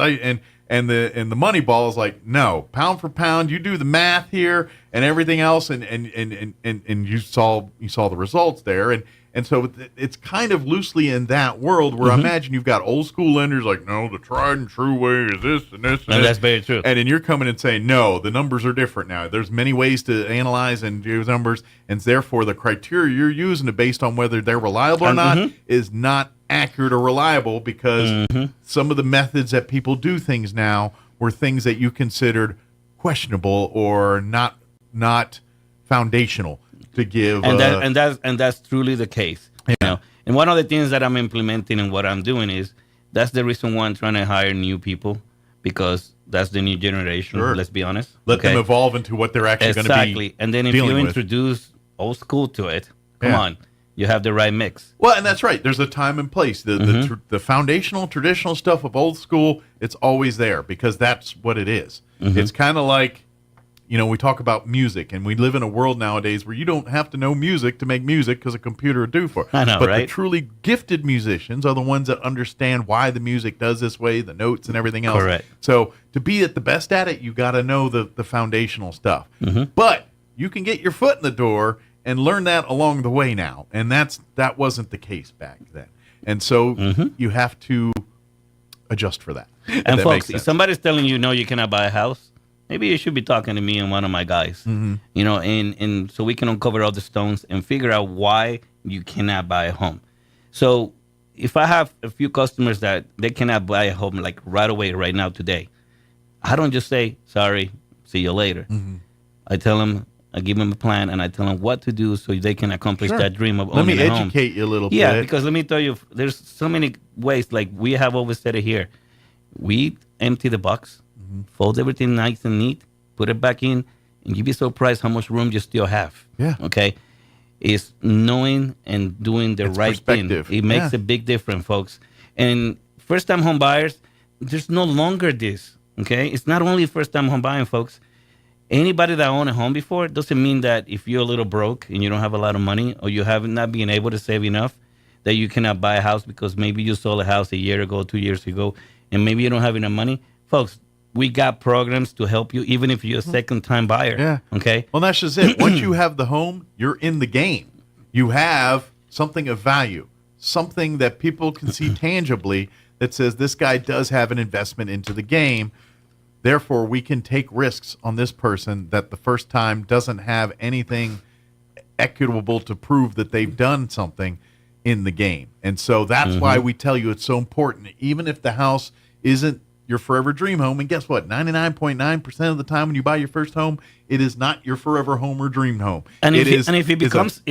And the money ball is like, no, pound for pound, you do the math here and everything else, and you saw the results there, and so it's kind of loosely in that world where I imagine you've got old school lenders like, no, the tried and true way is this and this and that's very true. And then you're coming and saying, no, the numbers are different now. There's many ways to analyze and use numbers, and therefore the criteria you're using based on whether they're reliable or not is not accurate or reliable, because some of the methods that people do things now were things that you considered questionable or not foundational to give. And that's truly the case. You know, and one of the things that I'm implementing and what I'm doing is that's the reason why I'm trying to hire new people, because that's the new generation. Sure. Let's be honest. Let them evolve into what they're actually going to be. Exactly. And then if you introduce old school to it, come on. You have the right mix. Well, and that's right. There's a time and place. The foundational, traditional stuff of old school, it's always there because that's what it is. It's kind of like, we talk about music, and we live in a world nowadays where you don't have to know music to make music because a computer will do for it. I know, but right? the truly gifted musicians are the ones that understand why the music does this way, the notes and everything else. Correct. So to be at the best at it, you got to know the foundational stuff. But you can get your foot in the door and learn that along the way now, and that wasn't the case back then, and so you have to adjust for that. And folks, if somebody's telling you no, you cannot buy a house, maybe you should be talking to me and one of my guys, and so we can uncover all the stones and figure out why you cannot buy a home. So if I have a few customers that they cannot buy a home like right away, right now, today, I don't just say sorry, see you later. I tell them. I give them a plan, and I tell them what to do so they can accomplish that dream of owning a home. Let me educate you a little bit. Yeah, because let me tell you, there's so many ways. Like we have always said it here. We empty the box, fold everything nice and neat, put it back in, and you'd be surprised how much room you still have. Yeah. Okay? It's knowing and doing the right thing. It makes a big difference, folks. And first-time home buyers, there's no longer this. Okay? It's not only first-time home buying, folks. Anybody that owned a home before doesn't mean that if you're a little broke and you don't have a lot of money, or you have not been able to save enough, that you cannot buy a house because maybe you sold a house a year ago, 2 years ago, and maybe you don't have enough money. Folks, we got programs to help you, even if you're a second-time buyer. Yeah. Okay? Well, that's just it. Once you have the home, you're in the game. You have something of value, something that people can see tangibly that says this guy does have an investment into the game. Therefore, we can take risks on this person that the first time doesn't have anything equitable to prove that they've done something in the game. And so that's why we tell you it's so important. Even if the house isn't your forever dream home, and guess what? 99.9% of the time when you buy your first home, it is not your forever home or dream home. And if it becomes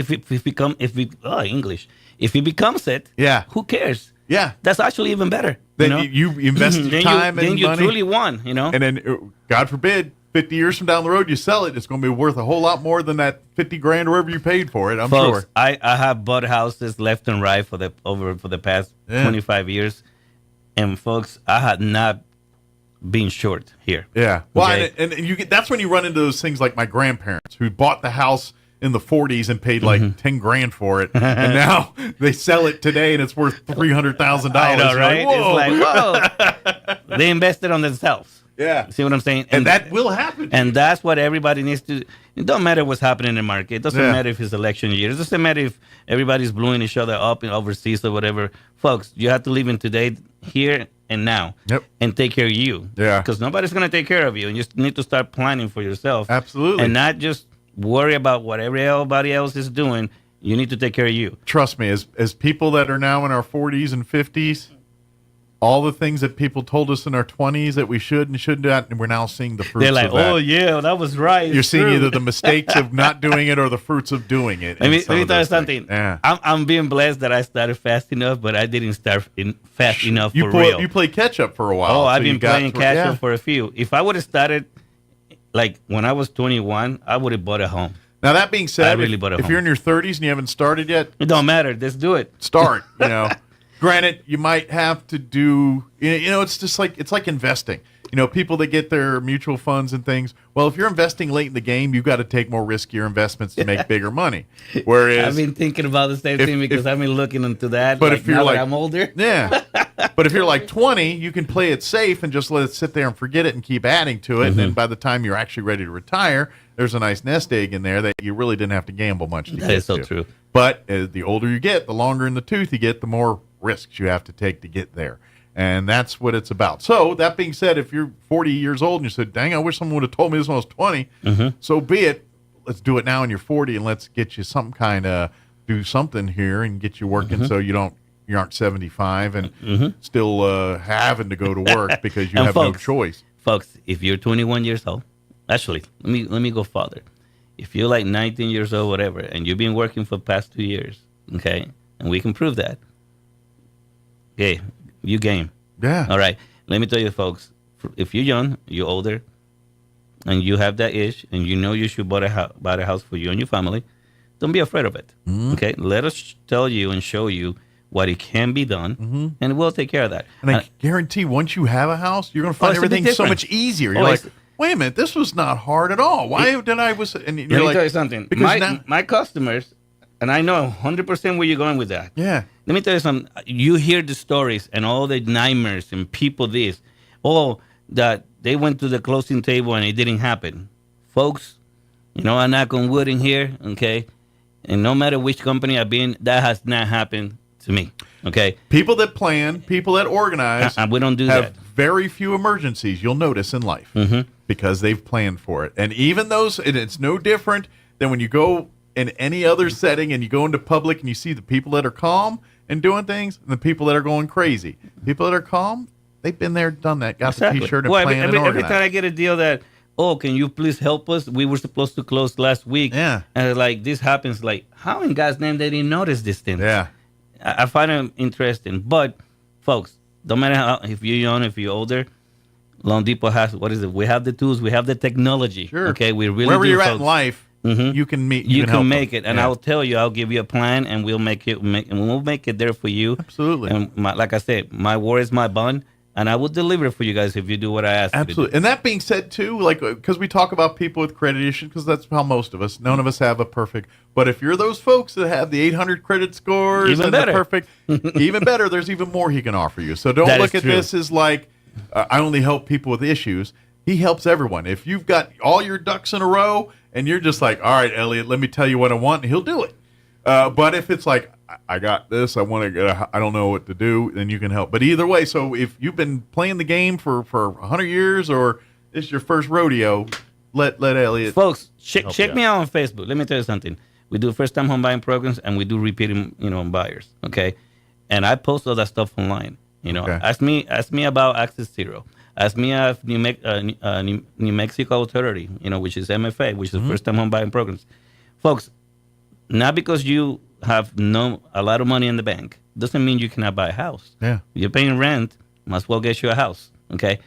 it, who cares? Yeah, that's actually even better. Then you invest time and money. Then you truly won, And then, God forbid, 50 years from down the road, you sell it, it's going to be worth a whole lot more than that 50 grand or whatever you paid for it, I'm Folks, sure. I have bought houses left and right for the past 25 years. And folks, I had not been short here. Yeah. Well, okay? and you that's when you run into those things like my grandparents who bought the house in the 40s and paid like 10 grand for it, and now they sell it today and it's worth $300,000. I know, right? Like, it's like, whoa. They invested on themselves. Yeah. See what I'm saying? And that will happen. And that's what everybody needs to. It don't matter what's happening in the market. It doesn't matter if it's election year. It doesn't matter if everybody's blowing each other up in overseas or whatever. Folks, you have to live in today, here and now, and take care of you. Yeah. Because nobody's going to take care of you. And you just need to start planning for yourself. Absolutely. And not just worry about what everybody else is doing. You need to take care of you. Trust me, as people that are now in our 40s and 50s, all the things that people told us in our 20s that we should and shouldn't do, and we're now seeing the fruits They're like, of that. oh, yeah, that was right. You're seeing either the mistakes of not doing it or the fruits of doing it. Let me tell you something. Yeah. I'm being blessed that I started fast enough, but I didn't start fast enough for real. You played catch-up for a while. Oh, I've been playing catch-up for a few. If I would have started, like, when I was 21, I would have bought a home. Now, that being said, if you're in your 30s and you haven't started yet, it don't matter. Let's do it. Start, Granted, you might have to do, it's just like, it's like investing. People that get their mutual funds and things, well, if you're investing late in the game, you've got to take more riskier investments to make bigger money. Whereas I've been thinking about the same thing because I've been looking into that. But if you're now like, that I'm older. Yeah. But if you're like 20, you can play it safe and just let it sit there and forget it and keep adding to it. And then by the time you're actually ready to retire, there's a nice nest egg in there that you really didn't have to gamble much to get to. That is so true. But the older you get, the longer in the tooth you get, the more risks you have to take to get there. And that's what it's about. So that being said, if you're 40 years old and you said, dang, I wish someone would have told me this when I was 20, so be it. Let's do it now when you're 40 and let's get you some kind of do something here and get you working so you aren't 75 and still having to go to work because you have no choice. Folks, if you're 21 years old, actually, let me go farther. If you're like 19 years old, whatever, and you've been working for the past 2 years, okay, and we can prove that, okay, you game. Yeah. All right. Let me tell you, folks, if you're young, you're older, and you have that itch, and you know you should buy a house for you and your family, don't be afraid of it. Okay? Let us tell you and show you what it can be done, and we'll take care of that. And I guarantee once you have a house, you're going to find everything so much easier. You're like, wait a minute, this was not hard at all. Why did I was? And you're let me like, tell you something. My customers, and I know 100% where you're going with that. Yeah. Let me tell you something. You hear the stories and all the nightmares and people that they went to the closing table and it didn't happen. Folks, I knock on wood in here, okay? And no matter which company I've been, that has not happened to me, okay? People that plan, people that organize, we don't do have that. very few emergencies you'll notice in life because they've planned for it. And even those, and it's no different than when you go in any other setting and you go into public and you see the people that are calm and doing things and the people that are going crazy. People that are calm, they've been there, done that, got the T-shirt and planned and organized. Every time I get a deal that, can you please help us? We were supposed to close last week. Yeah. And like this happens, like, how in God's name they didn't notice this thing? Yeah. I find it interesting. But, folks, no matter how, if you're young, if you're older, Loan Depot has, we have the tools, we have the technology. Sure. Okay, we really wherever do, you're folks. at in life, you can meet. You can help make them. it, and I'll tell you, I'll give you a plan, and we'll make it. We'll make it there for you. Absolutely. And like I said, my word is my bond, and I will deliver for you guys if you do what I ask. Absolutely. You to do. And that being said, too, like because we talk about people with credit issues, because that's how most of us. None of us have a perfect. But if you're those folks that have the 800 credit scores, even and better. The perfect, even better. There's even more he can offer you. So don't look at this as like I only help people with issues. He helps everyone. If you've got all your ducks in a row and you're just like, all right, Elliot, let me tell you what I want, and he'll do it. But if it's like, I got this, I want to get, I don't know what to do, then you can help. But either way, so if you've been playing the game for 100 years or this is your first rodeo, let Elliot. Folks, check me out on Facebook. Let me tell you something. We do first-time home buying programs and we do repeating, buyers. Okay, and I post all that stuff online. Ask me about Access Zero. Ask me of New Mexico Authority, which is MFA, which is first-time home buying programs. Folks, not because you have a lot of money in the bank doesn't mean you cannot buy a house. Yeah, you're paying rent, might as well get you a house. Okay,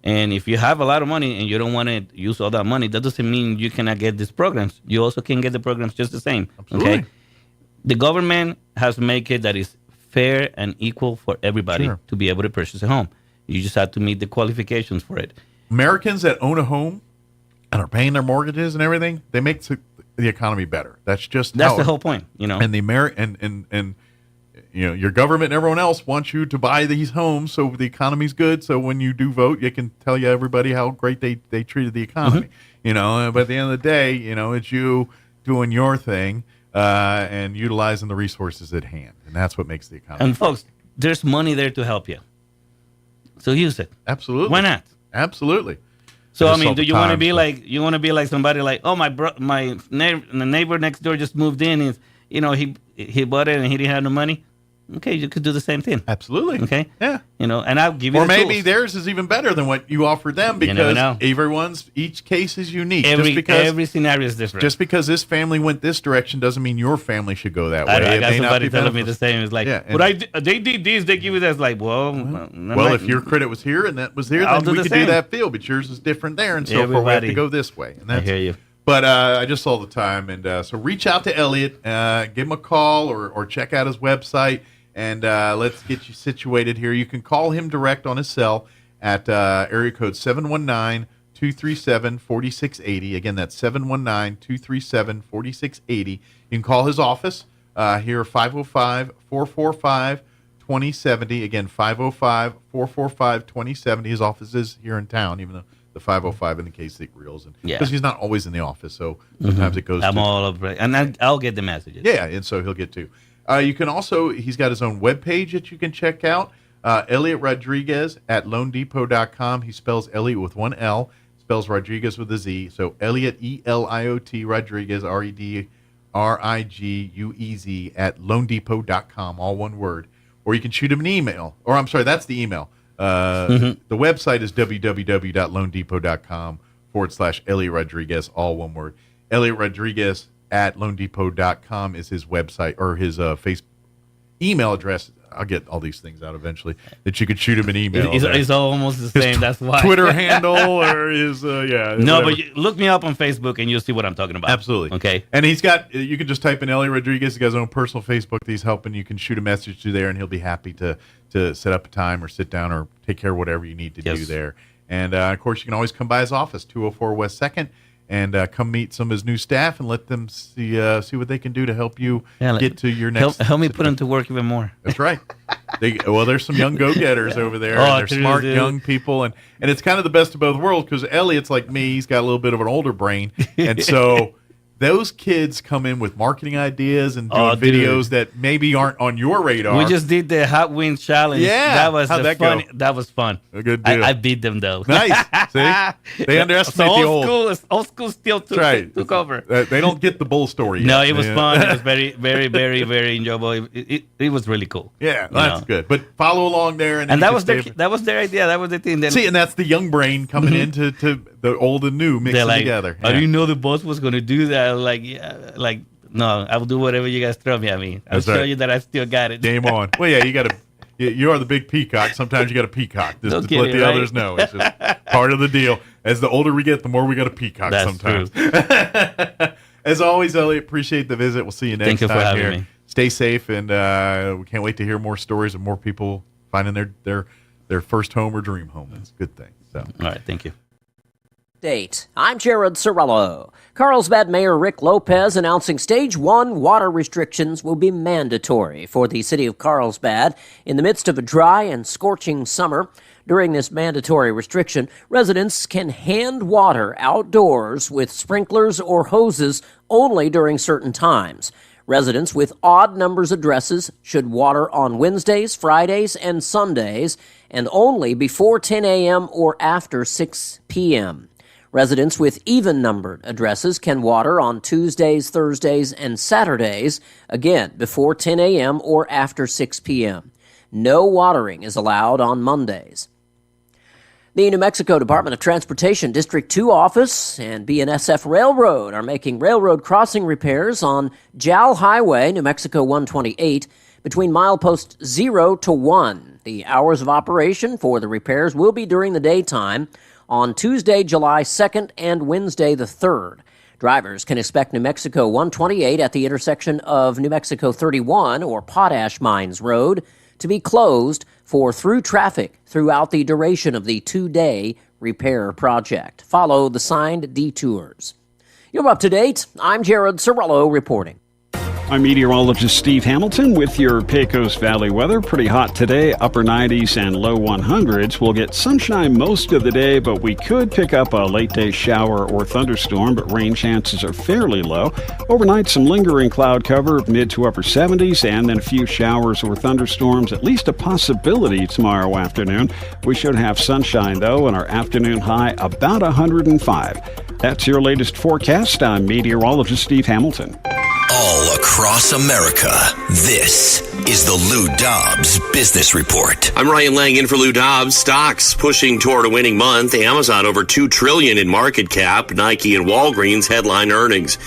and if you have a lot of money and you don't want to use all that money, that doesn't mean you cannot get these programs. You also can get the programs just the same. Absolutely. Okay, the government has made it that is fair and equal for everybody to be able to purchase a home. You just have to meet the qualifications for it. Americans that own a home and are paying their mortgages and everything, they make the economy better. That's the whole point, And the and your government and everyone else wants you to buy these homes so the economy's good. So when you do vote, you can tell everybody how great they treated the economy. But at the end of the day, it's you doing your thing and utilizing the resources at hand, and that's what makes the economy. And folks, there's money there to help you. So use it. Absolutely. Why not? Absolutely. So do you want to be like somebody like, oh, my neighbor next door just moved in, and he bought it and he didn't have no money? Okay, you could do the same thing. Absolutely. Okay. Yeah. And I'll give you. Or the maybe tools. theirs is even better than what you offered them because each case is unique. Every scenario is different. Just because this family went this direction doesn't mean your family should go that way. I got somebody telling me the same. It's like, they did this, they give you that. It's like, if your credit was here and that was here, then we could do that field. But yours is different there, and so we have to go this way. And I hear you. But I just saw the time, and so reach out to Elliot, give him a call or check out his website. And let's get you situated here. You can call him direct on his cell at area code 719-237-4680. Again, that's 719-237-4680. You can call his office here, 505-445-2680. 2070. Again, 505-445-2070. His office is here in town, even though the 505 indicates the reels. Because he's not always in the office, so sometimes it goes I'm all over it. And I'll get the messages. Yeah, and so he'll get to. You can also, he's got his own webpage that you can check out. Elliot Rodriguez at loanedepot.com. He spells Elliot with one L, spells Rodriguez with a Z. So Elliot, E-L-I-O-T, Rodriguez, R-E-D-R-I-G-U-E-Z at loanedepot.com, all one word. Or you can shoot him an email. Or I'm sorry, that's the email. The website is www.loanedepot.com/Elliot Rodriguez, all one word. Elliot Rodriguez at loanedepot.com is his website, or his email address. I'll get all these things out eventually, that you could shoot him an email. It's almost the same. That's why. Twitter handle or his, No, whatever. But look me up on Facebook and you'll see what I'm talking about. Absolutely. Okay. And he's got, you can just type in Elliot Rodriguez. He's got his own personal Facebook that he's helping. You can shoot a message to there and he'll be happy to set up a time or sit down or take care of whatever you need to do there. And, of course, you can always come by his office, 204 West 2nd. And come meet some of his new staff and let them see what they can do to help you get to your next. Help me put them to work even more. That's right. There's some young go-getters over there. And they're smart young people, and it's kind of the best of both worlds because Elliot's like me. He's got a little bit of an older brain, and so those kids come in with marketing ideas and doing videos that maybe aren't on your radar. We just did the Hot Wings Challenge. Yeah, that was how'd that fun. go? That was fun. A good deal. I beat them though. Nice. See, they underestimate the old. Old school still took over. They don't get the bull story yet. No, it was fun. It was very, very, very, very enjoyable. It was really cool. Yeah, that's good. But follow along there, and that was their idea. That was the thing. See, and that's the young brain coming into the old and new mixing together. I didn't know the boss was going to do that. No, I will do whatever you guys throw me at me. I'll show you that I still got it. Game on. Well, yeah, you got to. You are the big peacock. Sometimes you got to peacock. Just to let the others know. It's just part of the deal. As the older we get, the more we got to peacock. That's sometimes. As always, Elliot, appreciate the visit. We'll see you next time for having here. Me. Stay safe, and we can't wait to hear more stories of more people finding their first home or dream home. It's a good thing. So, all right, thank you. I'm Jared Sorello. Carlsbad Mayor Rick Lopez announcing Stage 1 water restrictions will be mandatory for the city of Carlsbad in the midst of a dry and scorching summer. During this mandatory restriction, residents can hand water outdoors with sprinklers or hoses only during certain times. Residents with odd numbers addresses should water on Wednesdays, Fridays, and Sundays, and only before 10 a.m. or after 6 p.m. Residents with even-numbered addresses can water on Tuesdays, Thursdays, and Saturdays, again, before 10 a.m. or after 6 p.m. No watering is allowed on Mondays. The New Mexico Department of Transportation District 2 office and BNSF Railroad are making railroad crossing repairs on Jal Highway, New Mexico 128, between mileposts 0 to 1. The hours of operation for the repairs will be during the daytime on Tuesday, July 2nd and Wednesday the 3rd. Drivers can expect New Mexico 128 at the intersection of New Mexico 31 or Potash Mines Road to be closed for through traffic throughout the duration of the 2-day repair project. Follow the signed detours. You're up to date. I'm Jared Sorello reporting. I'm meteorologist Steve Hamilton with your Pecos Valley weather. Pretty hot today, upper 90s and low 100s. We'll get sunshine most of the day, but we could pick up a late-day shower or thunderstorm, but rain chances are fairly low. Overnight, some lingering cloud cover, mid to upper 70s, and then a few showers or thunderstorms, at least a possibility tomorrow afternoon. We should have sunshine, though, and our afternoon high about 105. That's your latest forecast. I'm meteorologist Steve Hamilton. All across America, this is the Lou Dobbs Business Report. I'm Ryan Lang in for Lou Dobbs. Stocks pushing toward a winning month. Amazon over $2 trillion in market cap. Nike and Walgreens headline earnings.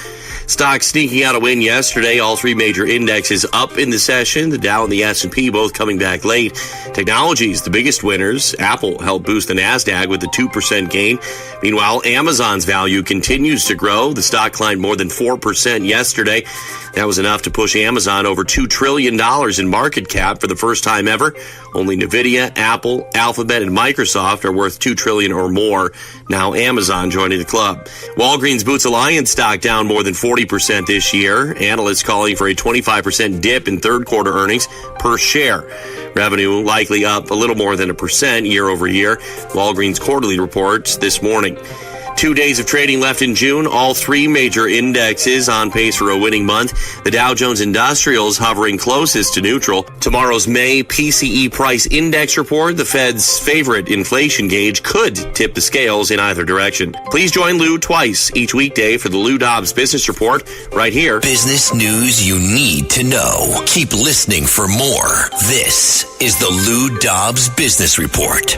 Stocks sneaking out a win yesterday. All three major indexes up in the session. The Dow and the S&P both coming back late. Technologies, the biggest winners. Apple helped boost the NASDAQ with a 2% gain. Meanwhile, Amazon's value continues to grow. The stock climbed more than 4% yesterday. That was enough to push Amazon over $2 trillion in market cap for the first time ever. Only Nvidia, Apple, Alphabet, and Microsoft are worth $2 trillion or more. Now Amazon joining the club. Walgreens Boots Alliance stock down more than 40% this year. Analysts calling for a 25% dip in third quarter earnings per share. Revenue likely up a little more than 1% year over year. Walgreens quarterly reports this morning. 2 days of trading left in June. All three major indexes on pace for a winning month. The Dow Jones Industrials hovering closest to neutral. Tomorrow's May PCE price index report, the Fed's favorite inflation gauge, could tip the scales in either direction. Please join Lou twice each weekday for the Lou Dobbs Business Report right here. Business news you need to know. Keep listening for more. This is the Lou Dobbs Business Report.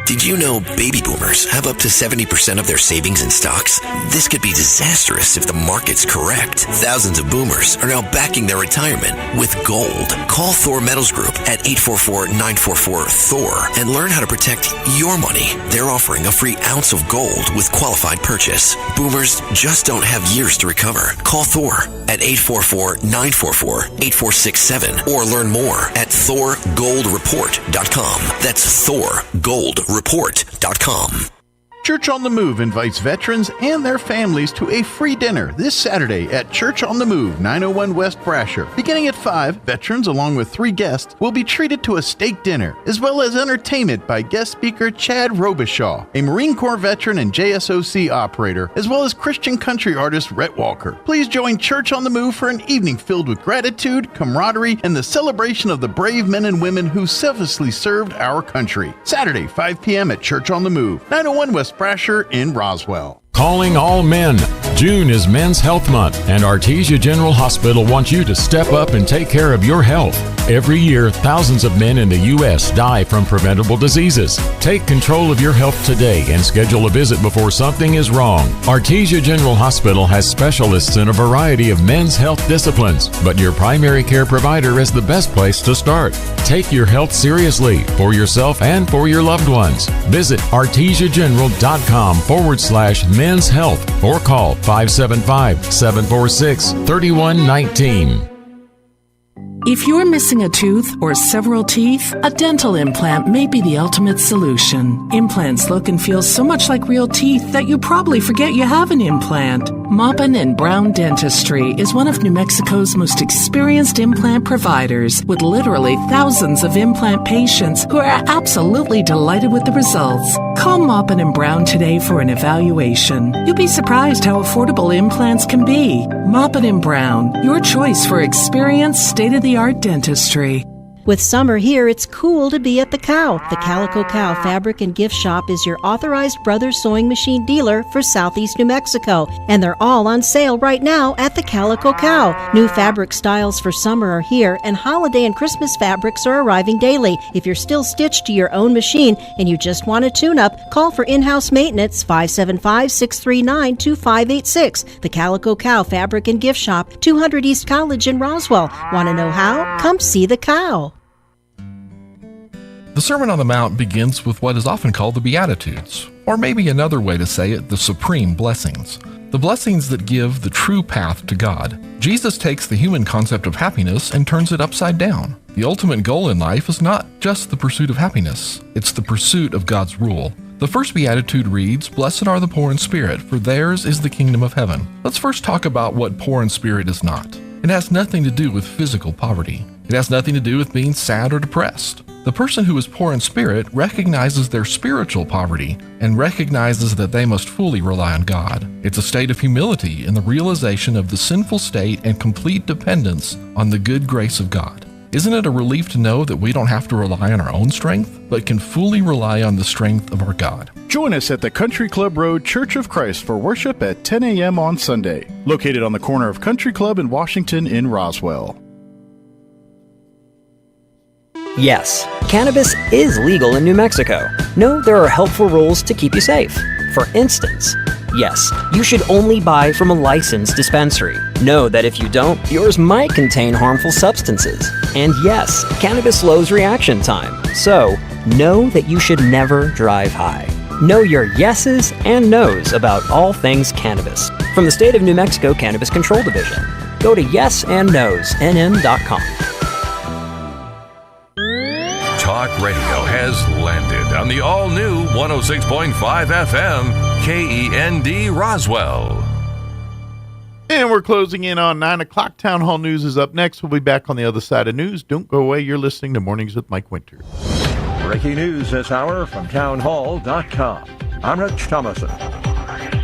Did you know baby boomers have up to 70% of their savings in stocks? This could be disastrous if the market's correct. Thousands of boomers are now backing their retirement with gold. Call Thor Metals Group at 844-944-THOR and learn how to protect your money. They're offering a free ounce of gold with qualified purchase. Boomers just don't have years to recover. Call Thor at 844-944-8467 or learn more at ThorGoldReport.com. That's ThorGoldReport.com. Church on the Move invites veterans and their families to a free dinner this Saturday at Church on the Move, 901 West Brasher. Beginning at 5, veterans along with 3 guests will be treated to a steak dinner, as well as entertainment by guest speaker Chad Robichaud, a Marine Corps veteran and JSOC operator, as well as Christian country artist Rhett Walker. Please join Church on the Move for an evening filled with gratitude, camaraderie, and the celebration of the brave men and women who selflessly served our country. Saturday, 5 p.m. at Church on the Move, 901 West Brasher in Roswell. Calling all men. June is Men's Health Month, and Artesia General Hospital wants you to step up and take care of your health. Every year, thousands of men in the U.S. die from preventable diseases. Take control of your health today and schedule a visit before something is wrong. Artesia General Hospital has specialists in a variety of men's health disciplines, but your primary care provider is the best place to start. Take your health seriously for yourself and for your loved ones. Visit artesiageneral.com/men's health or call 575-746-3119. If you're missing a tooth or several teeth, a dental implant may be the ultimate solution. Implants look and feel so much like real teeth that you probably forget you have an implant. Maupin & Brown Dentistry is one of New Mexico's most experienced implant providers, with literally thousands of implant patients who are absolutely delighted with the results. Call Maupin & Brown today for an evaluation. You'll be surprised how affordable implants can be. Maupin & Brown, your choice for experienced, state-of-the-art dentistry. With summer here, it's cool to be at the Cow. The Calico Cow Fabric and Gift Shop is your authorized Brothers Sewing Machine dealer for Southeast New Mexico, and they're all on sale right now at the Calico Cow. New fabric styles for summer are here, and holiday and Christmas fabrics are arriving daily. If you're still stitched to your own machine and you just want a tune-up, call for in-house maintenance 575-639-2586. The Calico Cow Fabric and Gift Shop, 200 East College in Roswell. Want to know how? Come see the cow. The Sermon on the Mount begins with what is often called the Beatitudes, or maybe another way to say it, the supreme blessings. The blessings that give the true path to God. Jesus takes the human concept of happiness and turns it upside down. The ultimate goal in life is not just the pursuit of happiness, it's the pursuit of God's rule. The first Beatitude reads, "Blessed are the poor in spirit, for theirs is the kingdom of heaven." Let's first talk about what poor in spirit is not. It has nothing to do with physical poverty. It has nothing to do with being sad or depressed. The person who is poor in spirit recognizes their spiritual poverty and recognizes that they must fully rely on God. It's a state of humility in the realization of the sinful state and complete dependence on the good grace of God. Isn't it a relief to know that we don't have to rely on our own strength, but can fully rely on the strength of our God? Join us at the Country Club Road Church of Christ for worship at 10 a.m. on Sunday, located on the corner of Country Club and Washington in Roswell. Yes, cannabis is legal in New Mexico. No, there are helpful rules to keep you safe. For instance, yes, you should only buy from a licensed dispensary. Know that if you don't, yours might contain harmful substances. And yes, cannabis slows reaction time. So, know that you should never drive high. Know your yeses and nos about all things cannabis. From the State of New Mexico Cannabis Control Division. Go to yesandnosnm.com. Talk radio has landed on the all-new 106.5 FM KEND Roswell. And we're closing in on 9 o'clock. Town Hall News is up next. We'll be back on the other side of news. Don't go away. You're listening to Mornings with Mike Winters. Breaking news this hour from townhall.com. I'm Rich Thomason.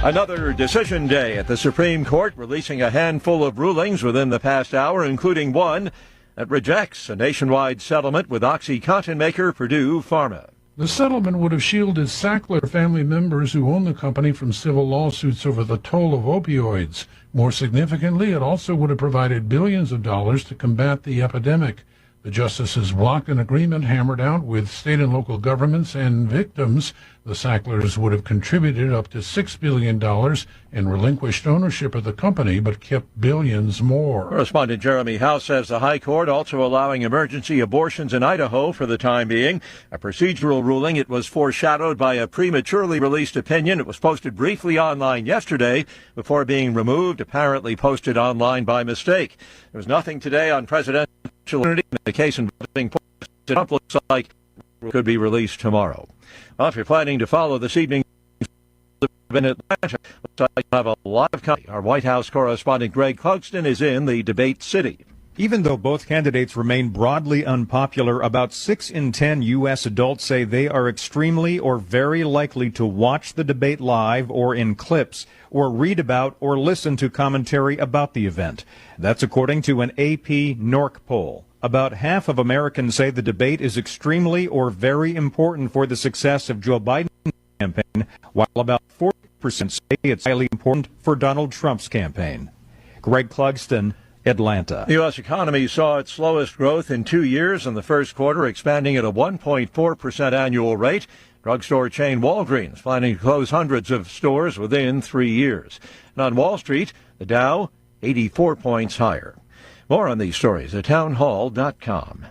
Another decision day at the Supreme Court, releasing a handful of rulings within the past hour, including one that rejects a nationwide settlement with OxyContin maker Purdue Pharma. The settlement would have shielded Sackler family members who own the company from civil lawsuits over the toll of opioids. More significantly, it also would have provided billions of dollars to combat the epidemic. The justices blocked an agreement hammered out with state and local governments and victims. The Sacklers would have contributed up to $6 billion and relinquished ownership of the company, but kept billions more. Correspondent Jeremy House says the High Court also allowing emergency abortions in Idaho for the time being. A procedural ruling. It was foreshadowed by a prematurely released opinion. It was posted briefly online yesterday before being removed, apparently posted online by mistake. There was nothing today on presidential immunity. The case involving Trump looks like it could be released tomorrow. Well, if you're planning to follow this evening in Atlanta, looks like you have a lot of company. Our White House correspondent Greg Clugston is in the debate city. Even though both candidates remain broadly unpopular, about 6 in 10 U.S. adults say they are extremely or very likely to watch the debate live or in clips or read about or listen to commentary about the event. That's according to an AP NORC poll. About half of Americans say the debate is extremely or very important for the success of Joe Biden's campaign, while about 40% say it's highly important for Donald Trump's campaign. Greg Clugston, Atlanta. The U.S. economy saw its slowest growth in 2 years in the first quarter, expanding at a 1.4% annual rate. Drugstore chain Walgreens planning to close hundreds of stores within 3 years. And on Wall Street, the Dow 84 points higher. More on these stories at townhall.com.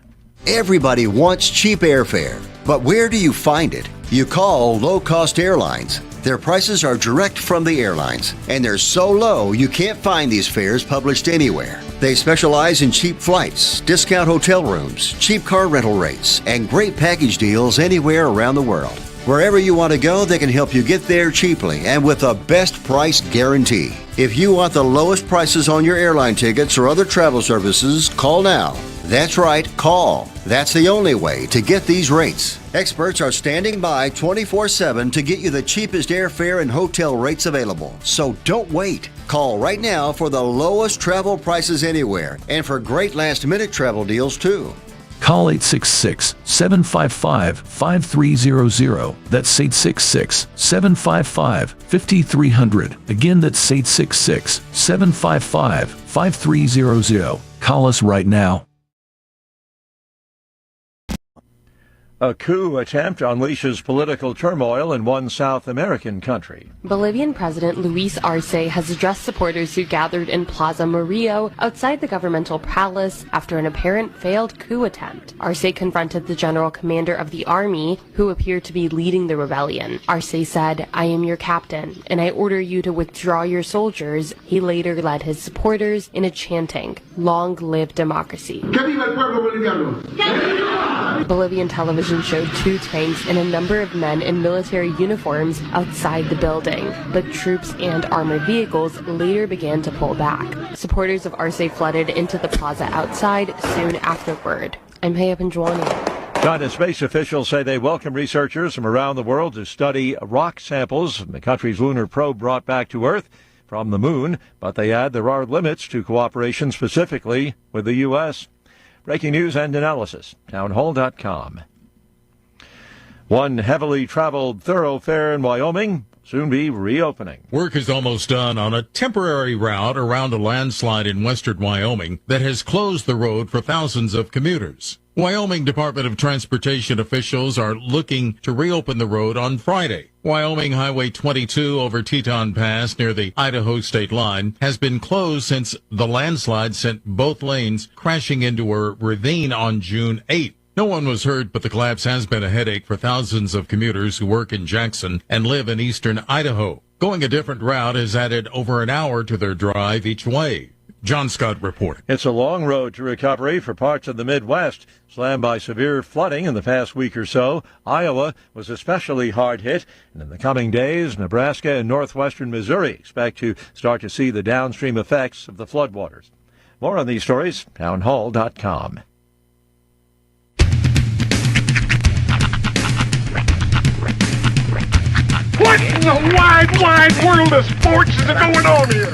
Everybody wants cheap airfare, but where do you find it? You call low-cost airlines. Their prices are direct from the airlines, and they're so low you can't find these fares published anywhere. They specialize in cheap flights, discount hotel rooms, cheap car rental rates, and great package deals anywhere around the world. Wherever you want to go, they can help you get there cheaply and with a best price guarantee. If you want the lowest prices on your airline tickets or other travel services, call now. That's right, call. That's the only way to get these rates. Experts are standing by 24/7 to get you the cheapest airfare and hotel rates available. So don't wait. Call right now for the lowest travel prices anywhere and for great last-minute travel deals too. Call 866-755-5300. That's 866-755-5300. Again, that's 866-755-5300. Call us right now. A coup attempt unleashes political turmoil in one South American country. Bolivian President Luis Arce has addressed supporters who gathered in Plaza Murillo outside the governmental palace after an apparent failed coup attempt. Arce confronted the general commander of the army, who appeared to be leading the rebellion. Arce said, "I am your captain, and I order you to withdraw your soldiers." He later led his supporters in a chanting, "Long live democracy." Bolivian television showed 2 tanks and a number of men in military uniforms outside the building, but troops and armored vehicles later began to pull back. Supporters of Arce flooded into the plaza outside soon afterward. I'm Haya Panjwani. China's space officials say they welcome researchers from around the world to study rock samples from the country's lunar probe brought back to Earth from the moon, but they add there are limits to cooperation specifically with the U.S. Breaking news and analysis, townhall.com. One heavily traveled thoroughfare in Wyoming soon be reopening. Work is almost done on a temporary route around a landslide in western Wyoming that has closed the road for thousands of commuters. Wyoming Department of Transportation officials are looking to reopen the road on Friday. Wyoming Highway 22 over Teton Pass near the Idaho state line has been closed since the landslide sent both lanes crashing into a ravine on June 8th. No one was hurt, but the collapse has been a headache for thousands of commuters who work in Jackson and live in eastern Idaho. Going a different route has added over an hour to their drive each way. John Scott reporting. It's a long road to recovery for parts of the Midwest, slammed by severe flooding in the past week or so. Iowa was especially hard hit, and in the coming days, Nebraska and northwestern Missouri expect to start to see the downstream effects of the floodwaters. More on these stories, townhall.com. What in the wide, wide world of sports is going on here?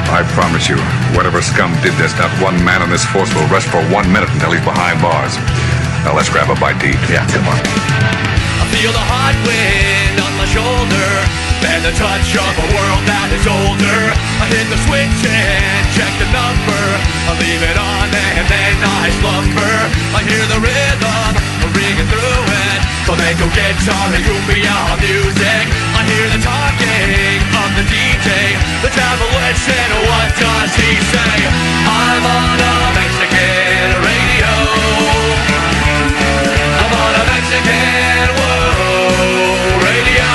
I promise you, whatever scum did this, not one man in this force will rest for 1 minute until he's behind bars. Now let's grab a bite to eat. Yeah, come on. I feel the hot wind on my shoulder and the touch of a world that is older. I hit the switch and check the number. I leave it on and then I slumber. I hear the rhythm ringing through it. Flamenco guitar and cumbia music. I hear the talking of the DJ. The travel listen, what does he say? I'm on a Mexican radio. I'm on a Mexican radio.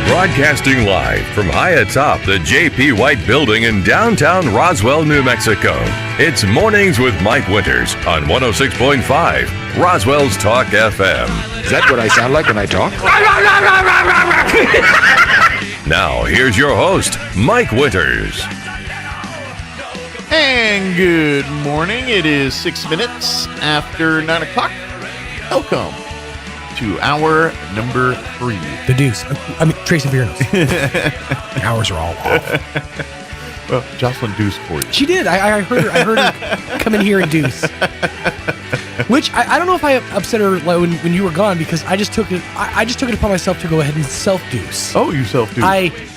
Broadcasting live from high atop the J.P. White Building in downtown Roswell, New Mexico. It's Mornings with Mike Winters on 106.5 Roswell's Talk FM. Is that what I sound like when I talk? Now, here's your host, Mike Winters. And good morning. It is 6 minutes after 9 o'clock. Welcome to hour number 3. The Deuce. I mean, Tracy Biernos. Hours are all off. Well, Jocelyn Deuce for you. She did. I heard her come in here and deuce. Which I don't know if I upset her when you were gone, because I just took it upon myself to go ahead and self-deuce. Oh, you self-deuce.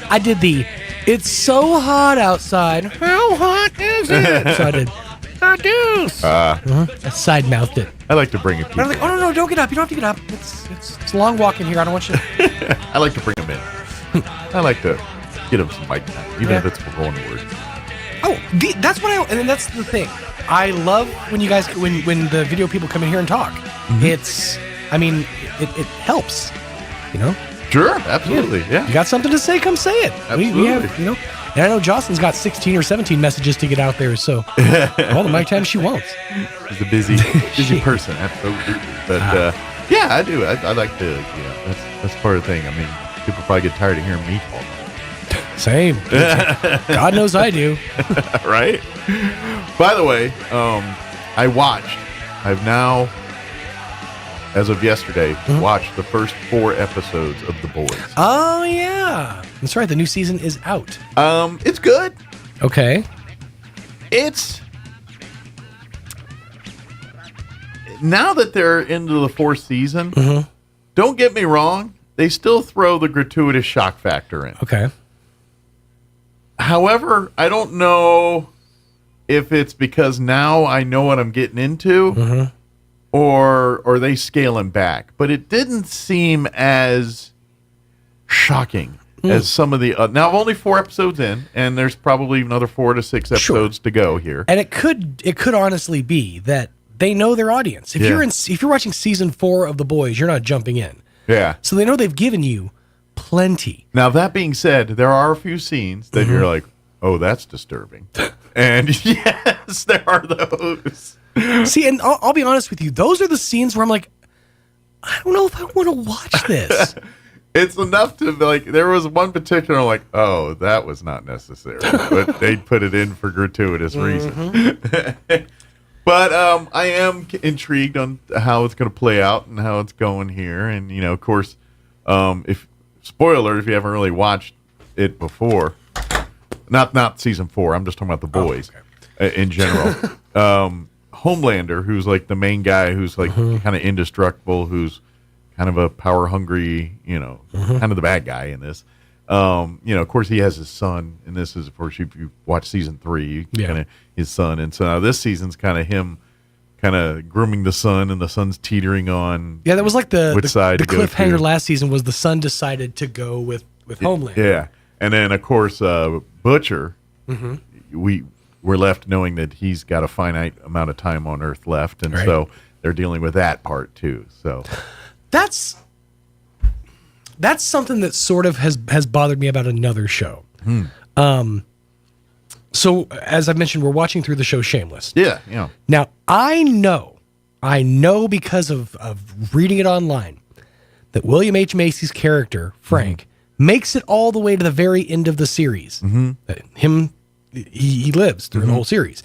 I did the, it's so hot outside. How hot is it? So I did, the deuce. I side-mouthed it. I like to bring it to I was like, oh, no, don't get up. You don't have to get up. It's a long walk in here. I don't want you to. I like to bring them in. I like to get them some mic time, even if it's for one word. Oh, that's what and that's the thing. I love when you guys, when the video people come in here and talk. Mm-hmm. It helps, you know? Sure, absolutely, yeah. You got something to say, come say it. Absolutely. We have, you know, and I know Jocelyn's got 16 or 17 messages to get out there, so all the mic time she wants. She's a busy person, absolutely. But yeah, I do. I like to, you know, that's part of the thing. I mean, people probably get tired of hearing me talk. Same. God knows I do. Right? By the way, I've now, as of yesterday, watched the first 4 episodes of The Boys. Oh, yeah. That's right. The new season is out. It's good. Okay. It's, now that they're into the 4th season, don't get me wrong, they still throw the gratuitous shock factor in. Okay. However, I don't know if it's because now I know what I'm getting into, or they scaling back. But it didn't seem as shocking as some of the... now, I'm only 4 episodes in, and there's probably another 4 to 6 episodes to go here. And it could honestly be that they know their audience. If you're watching season 4 of The Boys, you're not jumping in. Yeah. So they know they've given you plenty. Now, that being said, there are a few scenes that you're like, oh, that's disturbing. And yes, there are those. See, and I'll be honest with you, those are the scenes where I'm like, I don't know if I want to watch this. It's enough to, like, there was one particular, like, oh, that was not necessary. But they put it in for gratuitous reasons. But I am intrigued on how it's going to play out and how it's going here. And, you know, of course, spoiler, if you haven't really watched it before, not season 4, I'm just talking about The Boys in general. Homelander, who's like the main guy, who's like kind of indestructible, who's kind of a power hungry, you know, kind of the bad guy in this. You know, of course, he has his son, and this is, of course, if you watch season 3, kind of his son. And so now this season's kind of him kind of grooming the son, and the son's teetering on. Yeah, that was like the cliffhanger to. last season was the son decided to go with Homelander. Yeah. And then, of course, Butcher, we're left knowing that he's got a finite amount of time on Earth left. And so they're dealing with that part, too. So that's something that sort of has bothered me about another show. So as I mentioned, we're watching through the show Shameless. Yeah. Now I know because of reading it online that William H. Macy's character Frank makes it all the way to the very end of the series. He lives through the whole series.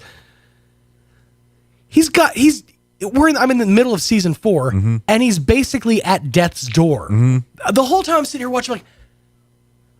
I'm in the middle of season 4, and he's basically at death's door. The whole time I'm sitting here watching, like,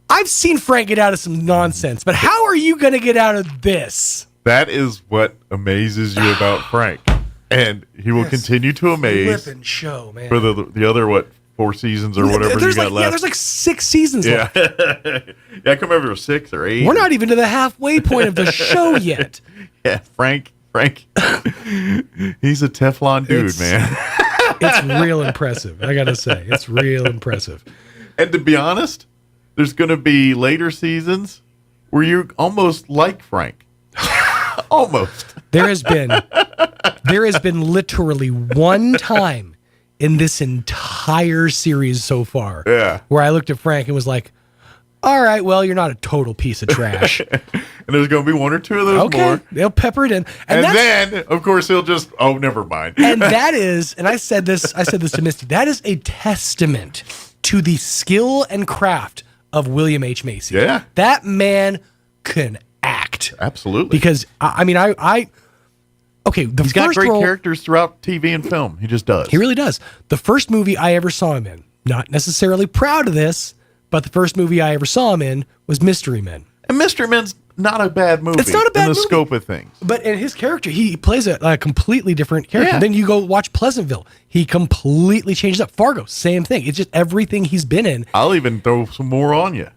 I've seen Frank get out of some nonsense, but how are you going to get out of this? That is what amazes you about Frank, and he will continue to amaze. Flippin' show, man. For the other 4 seasons or whatever you got left. Yeah, there's like 6 seasons left. Yeah, I can't remember 6 or 8. We're not even to the halfway point of the show yet. Yeah, Frank, he's a Teflon dude, man. It's real impressive. I gotta say, it's real impressive. And to be honest, there's going to be later seasons where you almost like Frank. Almost. There has been literally one time in this entire series so far where I looked at Frank and was like, all right, well, you're not a total piece of trash. And there's going to be 1 or 2 of those more. They'll pepper it in. And then, of course, he'll just, never mind. And that is, and I said this to Misty, that is a testament to the skill and craft of William H. Macy. Yeah. That man can act. Absolutely. Because, he's got great characters throughout TV and film. He just does. He really does. The first movie I ever saw him in, not necessarily proud of this, but the first movie I ever saw him in was Mystery Men. And Mystery Men's not a bad movie. It's not a bad movie. In the movie. scope of things. But in his character, he plays a completely different character. Yeah. Then you go watch Pleasantville. He completely changed up. Fargo, same thing. It's just everything he's been in. I'll even throw some more on you.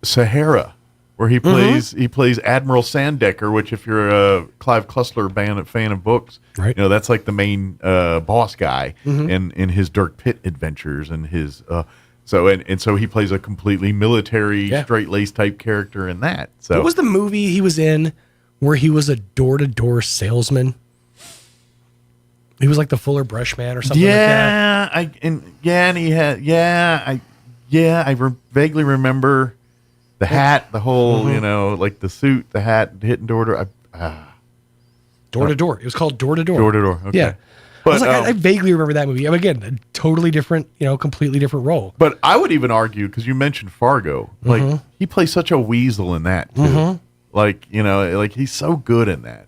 Sahara, where he plays Admiral Sandecker, which if you're a Clive Cussler fan of books, right? That's like the main boss guy in his Dirk Pitt adventures and his so he plays a completely military straight-laced type character in that. So what was the movie he was in where he was a door-to-door salesman? He was like the Fuller Brush Man or something like that. I vaguely remember the hat, the whole, like the suit, the hat, hitting door to door. Door to door. It was called Door to Door. Door to door. Okay. Yeah. But I vaguely remember that movie. Again, a totally different, completely different role. But I would even argue, because you mentioned Fargo, like he plays such a weasel in that too. Like, like he's so good in that.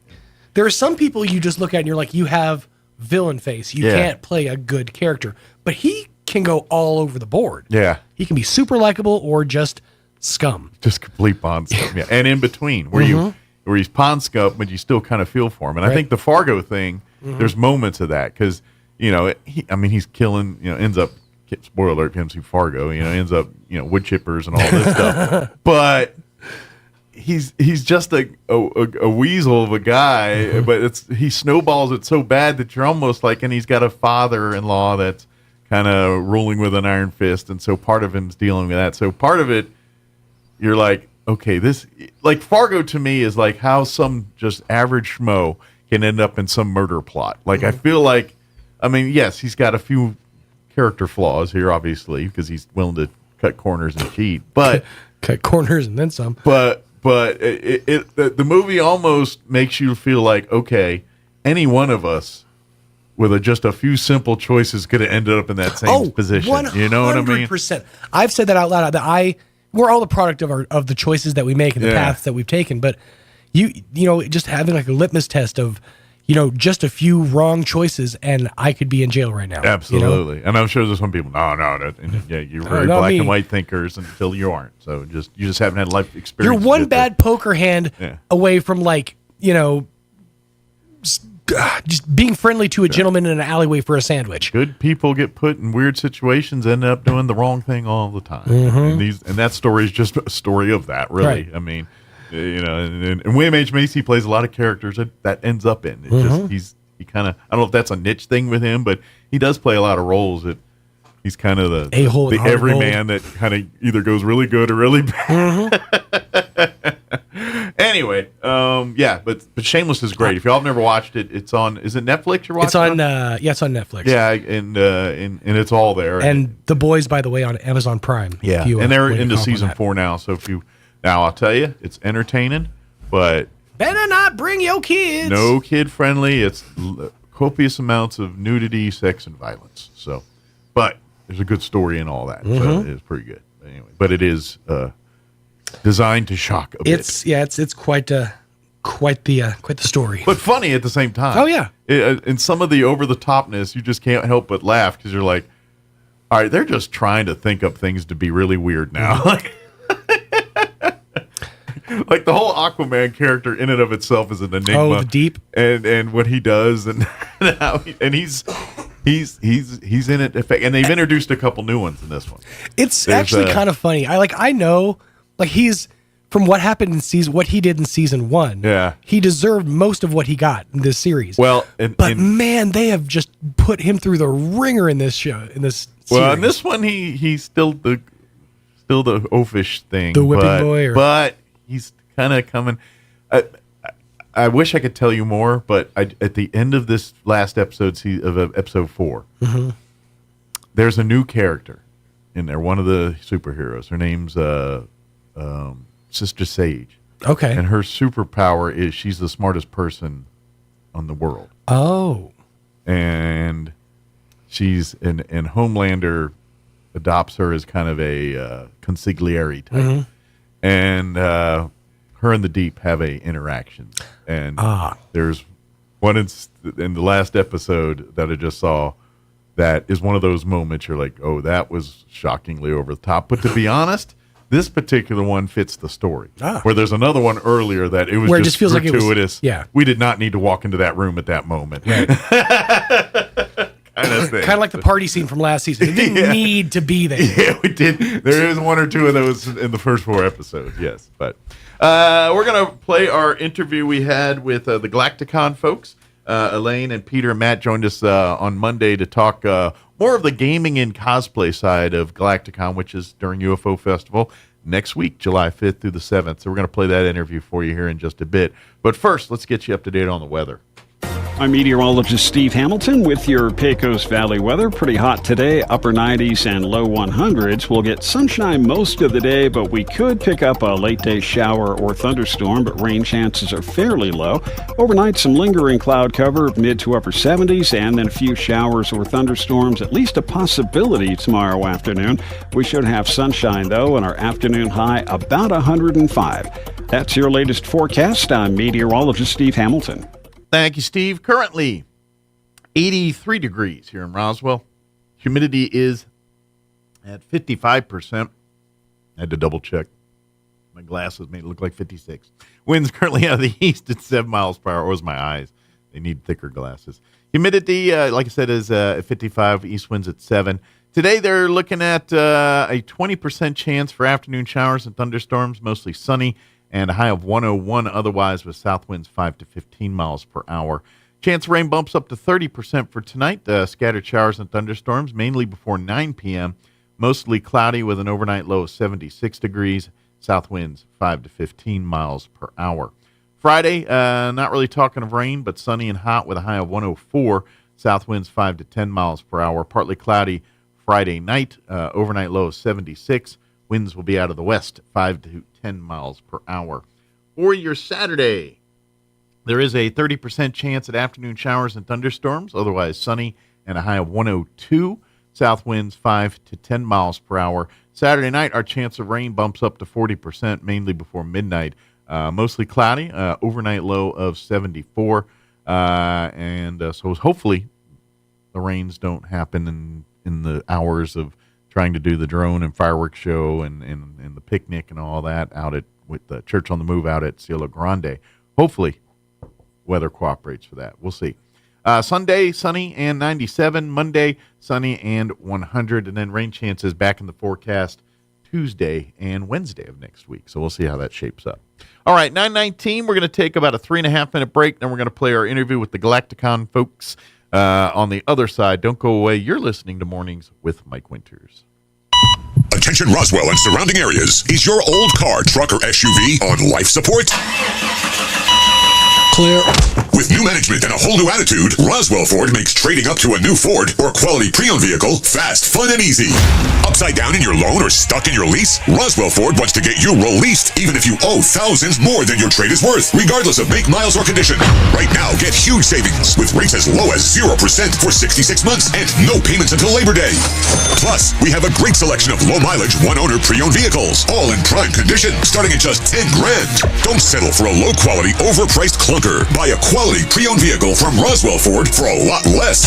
There are some people you just look at and you're like, you have villain face. You can't play a good character. But he can go all over the board. Yeah. He can be super likable or just scum. Just complete pond scum. Yeah. And in between, where he's pond scum, but you still kind of feel for him. And I think the Fargo thing, there's moments of that because, he's killing, ends up, spoiler alert, him to Fargo, ends up, wood chippers and all this stuff. But he's just a weasel of a guy, but he snowballs it so bad that you're almost like, and he's got a father-in-law that's kind of ruling with an iron fist. And so part of him's dealing with that. So part of it, you're like, okay, this, like Fargo to me is like how some just average schmo can end up in some murder plot. Like, I feel like, yes, he's got a few character flaws here, obviously, because he's willing to cut corners and cheat, but cut corners and then some. But the movie almost makes you feel like, okay, any one of us with just a few simple choices could have ended up in that same position. 100%. You know what I mean? I've said that out loud. That we're all the product of the choices that we make and the paths that we've taken. But you just having like a litmus test of, just a few wrong choices, and I could be in jail right now. Absolutely. And I'm sure there's some people, you're very black and white thinkers until you aren't. So you just haven't had life experience. You're one bad poker hand away from just being friendly to a gentleman in an alleyway for a sandwich. Good people get put in weird situations, end up doing the wrong thing all the time. And that story is just a story of that, really. Right. And William H. Macy plays a lot of characters that ends up in. He kind of, I don't know if that's a niche thing with him, but he does play a lot of roles that he's kind of the everyman that kind of either goes really good or really bad. Anyway, but Shameless is great. If y'all have never watched it, it's on. Is it Netflix? You're watching? It's on. It's on Netflix. Yeah, and it's all there. And The Boys, by the way, on Amazon Prime. Yeah, and they're into season 4 now. So I'll tell you, it's entertaining, but better not bring your kids. No kid friendly. It's copious amounts of nudity, sex, and violence. So, but there's a good story in all that. So it's pretty good. Anyway, but it is designed to shock a bit. It's quite the story. But funny at the same time. Oh yeah. In some of the over the topness, you just can't help but laugh because you're like, all right, they're just trying to think up things to be really weird now. Like the whole Aquaman character in and of itself is an enigma. Oh, the deep, and what he does and how he's in it. And they've introduced a couple new ones in this one. There's actually kind of funny. I know he's from what happened in what he did in season 1. Yeah, he deserved most of what he got in this series. Well, man, they have just put him through the ringer in this show. In this series. Well, in this one, he's still the oafish thing, the whipping boy, but he's kind of coming. I wish I could tell you more, but at the end of this last episode of episode 4, there's a new character in there. One of the superheroes. Her name's Sister Sage. Okay, and her superpower is she's the smartest person on the world. Oh, and she's and Homelander adopts her as kind of a consigliere type, and her and the Deep have a interaction, and there's one in the last episode that I just saw that is one of those moments you're like, oh, that was shockingly over the top. But to be honest, this particular one fits the story. Where there's another one earlier that it was where just feels gratuitous. Like we did not need to walk into that room at that moment. Right. Kind of thing. Kind of like the party scene from last season. It didn't need to be there. Yeah, we did. There is 1 or 2 of those in the first 4 episodes, yes. But we're going to play our interview we had with the Galacticon folks. Elaine and Peter and Matt joined us on Monday to talk more of the gaming and cosplay side of Galacticon, which is during UFO Festival next week, July 5th through the 7th. So we're going to play that interview for you here in just a bit. But first, let's get you up to date on the weather. I'm meteorologist Steve Hamilton with your Pecos Valley weather. Pretty hot today, upper 90s and low 100s. We'll get sunshine most of the day, but we could pick up a late-day shower or thunderstorm, but rain chances are fairly low. Overnight, some lingering cloud cover, mid to upper 70s, and then a few showers or thunderstorms, at least a possibility tomorrow afternoon. We should have sunshine, though, and our afternoon high about 105. That's your latest forecast. I'm meteorologist Steve Hamilton. Thank you, Steve. Currently 83 degrees here in Roswell. Humidity is at 55%. I had to double check. My glasses made it look like 56. Winds currently out of the east at 7 miles per hour. Or was my eyes? They need thicker glasses. Humidity, like I said, is at 55. East winds at 7. Today they're looking at a 20% chance for afternoon showers and thunderstorms, mostly sunny, and a high of 101 otherwise with south winds 5 to 15 miles per hour. Chance of rain bumps up to 30% for tonight. Scattered showers and thunderstorms, mainly before 9 p.m. Mostly cloudy with an overnight low of 76 degrees. South winds 5 to 15 miles per hour. Friday, not really talking of rain, but sunny and hot with a high of 104. South winds 5 to 10 miles per hour. Partly cloudy Friday night, overnight low of 76. Winds will be out of the west, 5 to 10 miles per hour. For your Saturday, there is a 30% chance at afternoon showers and thunderstorms, otherwise sunny, and a high of 102. South winds 5 to 10 miles per hour. Saturday night, our chance of rain bumps up to 40%, mainly before midnight. Mostly cloudy, overnight low of 74. So hopefully the rains don't happen in the hours of trying to do the drone and fireworks show and the picnic and all that out with the Church on the Move out at Cielo Grande. Hopefully, weather cooperates for that. We'll see. Sunday, sunny and 97. Monday, sunny and 100. And then rain chances back in the forecast Tuesday and Wednesday of next week. So we'll see how that shapes up. All right, 9:19. We're going to take about a 3.5-minute break. Then we're going to play our interview with the Galacticon folks. On the other side, don't go away. You're listening to Mornings with Mike Winters. A Attention Roswell and surrounding areas. Is your old car, truck, or SUV on life support? Clear. With new management and a whole new attitude, Roswell Ford makes trading up to a new Ford or quality pre-owned vehicle fast, fun, and easy. Upside down in your loan or stuck in your lease? Roswell Ford wants to get you released even if you owe thousands more than your trade is worth, regardless of make, miles, or condition. Right now, get huge savings with rates as low as 0% for 66 months and no payments until Labor Day. Plus, we have a great selection of low-mileage, one-owner pre-owned vehicles, all in prime condition, starting at just $10,000. Don't settle for a low-quality, overpriced clunker. Buy a quality pre-owned vehicle from Roswell Ford for a lot less.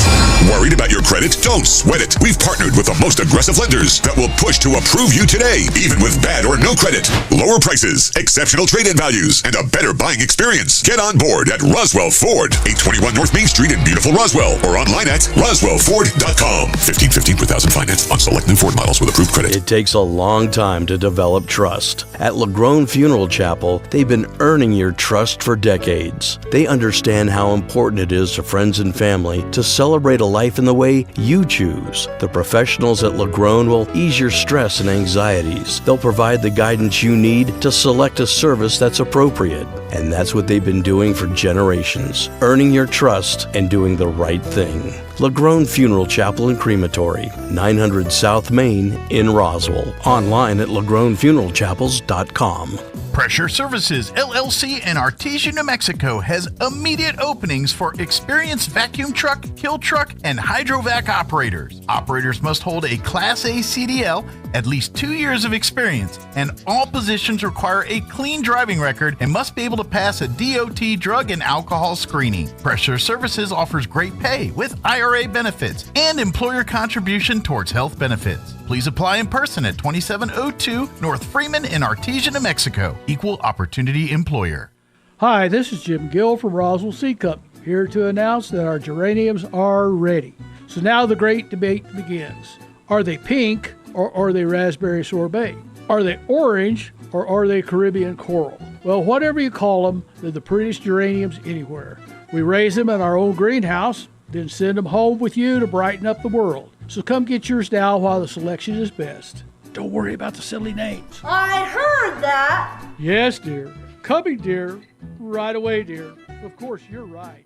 Worried about your credit? Don't sweat it. We've partnered with the most aggressive lenders that will push to approve you today, even with bad or no credit. Lower prices, exceptional trade-in values, and a better buying experience. Get on board at Roswell Ford, 821 North Main Street in beautiful Roswell, or online at roswellford.com. $1,515 per thousand finance on select new Ford models with approved credit. It takes a long time to develop trust. At LaGrone Funeral Chapel, they've been earning your trust for decades. They understand how important it is to friends and family to celebrate a life in the way you choose. The professionals at LaGrone will ease your stress and anxieties. They'll provide the guidance you need to select a service that's appropriate. And that's what they've been doing for generations, earning your trust and doing the right thing. LaGrone Funeral Chapel and Crematory, 900 South Main in Roswell. Online at LaGroneFuneralChapels.com. Pressure Services, LLC in Artesia, New Mexico has immediate openings for experienced vacuum truck, kill truck, and hydrovac operators. Operators must hold a Class A CDL, at least 2 years of experience, and all positions require a clean driving record and must be able to pass a DOT drug and alcohol screening. Pressure Services offers great pay with IRA benefits and employer contribution towards health benefits. Please apply in person at 2702 North Freeman in Artesia, New Mexico. Equal Opportunity Employer. Hi, this is Jim Gill from Roswell Seed Company, here to announce that our geraniums are ready. So now the great debate begins. Are they pink or are they raspberry sorbet? Are they orange or are they Caribbean coral? Well, whatever you call them, they're the prettiest geraniums anywhere. We raise them in our own greenhouse, then send them home with you to brighten up the world. So come get yours now while the selection is best. Don't worry about the silly names. I heard that. Yes, dear. Coming, dear. Right away, dear. Of course, you're right.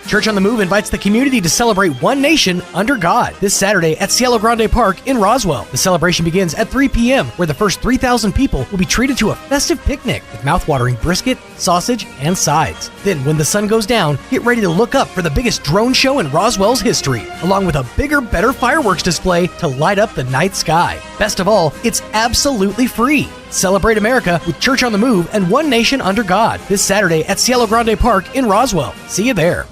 Church on the Move invites the community to celebrate One Nation Under God this Saturday at Cielo Grande Park in Roswell. The celebration begins at 3 p.m., where the first 3,000 people will be treated to a festive picnic with mouth-watering brisket, sausage, and sides. Then, when the sun goes down, get ready to look up for the biggest drone show in Roswell's history, along with a bigger, better fireworks display to light up the night sky. Best of all, it's absolutely free. Celebrate America with Church on the Move and One Nation Under God this Saturday at Cielo Grande Park in Roswell. See you there.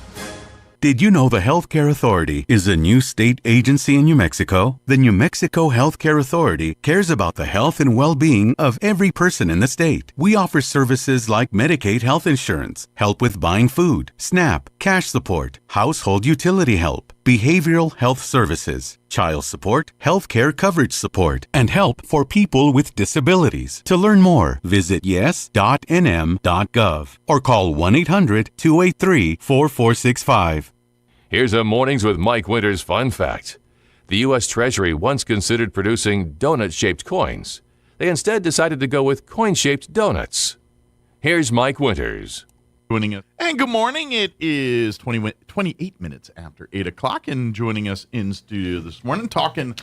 Did you know the Healthcare Authority is a new state agency in New Mexico? The New Mexico Healthcare Authority cares about the health and well-being of every person in the state. We offer services like Medicaid health insurance, help with buying food, SNAP, cash support, household utility help, behavioral health services, child support, healthcare coverage support, and help for people with disabilities. To learn more, visit yes.nm.gov or call 1-800-283-4465. Here's a Mornings with Mike Winters fun fact. The U.S. Treasury once considered producing donut-shaped coins. They instead decided to go with coin-shaped donuts. Here's Mike Winters. Joining us. And good morning. It is 28 minutes after 8 o'clock, and joining us in studio this morning, talking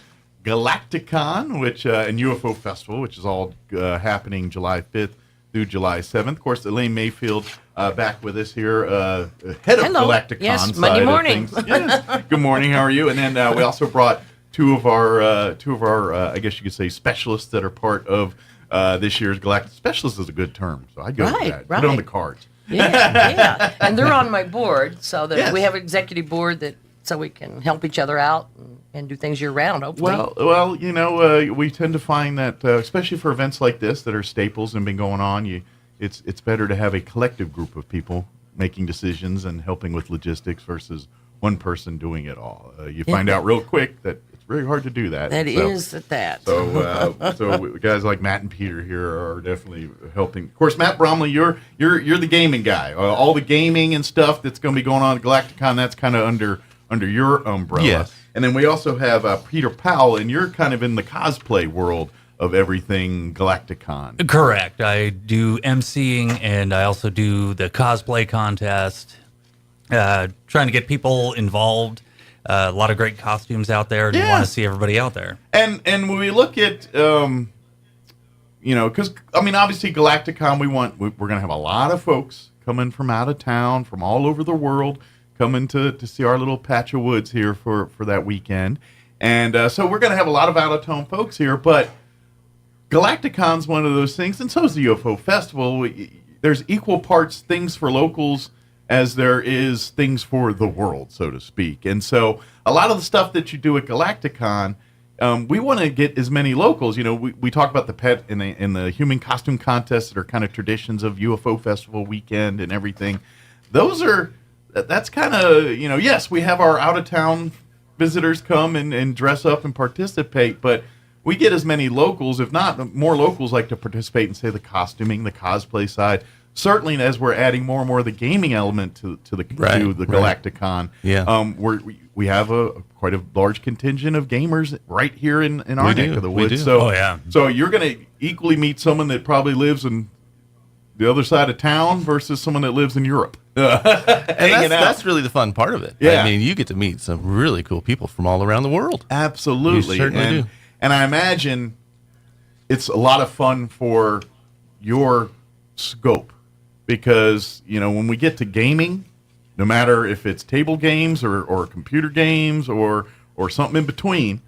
Galacticon, which and UFO Festival, which is all happening July 5th through July 7th. Of course, Elaine Mayfield back with us here, head of Galacticon. Yes, Monday morning. Yes. Good morning. How are you? And then we also brought two of our I guess you could say specialists that are part of this year's Galactic. Specialist is a good term, so I'd go with that. Put it on the cards. Yeah. And they're on my board, so that we have an executive board that so we can help each other out and do things year round, hopefully. Well, you know, we tend to find that, especially for events like this that are staples and been going on, it's better to have a collective group of people making decisions and helping with logistics versus one person doing it all. You find out real quick that it's very hard to do that. So guys like Matt and Peter here are definitely helping. Of course, Matt Bromley, you're the gaming guy. All the gaming and stuff that's going to be going on at Galacticon, that's kind of under under your umbrella. Yes. And then we also have Peter Powell, and you're kind of in the cosplay world of everything Galacticon. Correct. I do emceeing, and I also do the cosplay contest, trying to get people involved. A lot of great costumes out there, and you want to see everybody out there. And when we look at, because, obviously Galacticon, we're going to have a lot of folks coming from out of town, from all over the world, coming to see our little patch of woods here for that weekend. And so we're going to have a lot of out-of-town folks here, but Galacticon's one of those things, and so is the UFO Festival. There's equal parts things for locals as there is things for the world, so to speak. And so a lot of the stuff that you do at Galacticon, we want to get as many locals. We talk about the pet and the human costume contests that are kind of traditions of UFO Festival weekend and everything. That's kind of, yes, we have our out-of-town visitors come and dress up and participate, but we get as many locals, if not more locals, like to participate in, say, the costuming, the cosplay side. Certainly, as we're adding more and more of the gaming element to the Galacticon, we have quite a large contingent of gamers right here in our neck of the woods. So, so you're going to equally meet someone that probably lives in the other side of town versus someone that lives in Europe. And that's really the fun part of it. Yeah. I mean, you get to meet some really cool people from all around the world. Absolutely. You certainly do. And I imagine it's a lot of fun for your scope because, when we get to gaming, no matter if it's table games or computer games or something in between,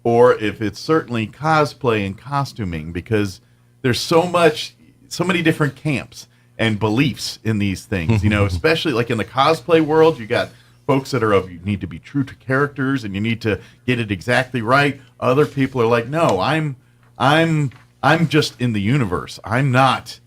or if it's certainly cosplay and costuming, because there's so many different camps and beliefs in these things, especially like in the cosplay world, you got folks that you need to be true to characters and you need to get it exactly right. Other people are like, no, I'm just in the universe. I'm not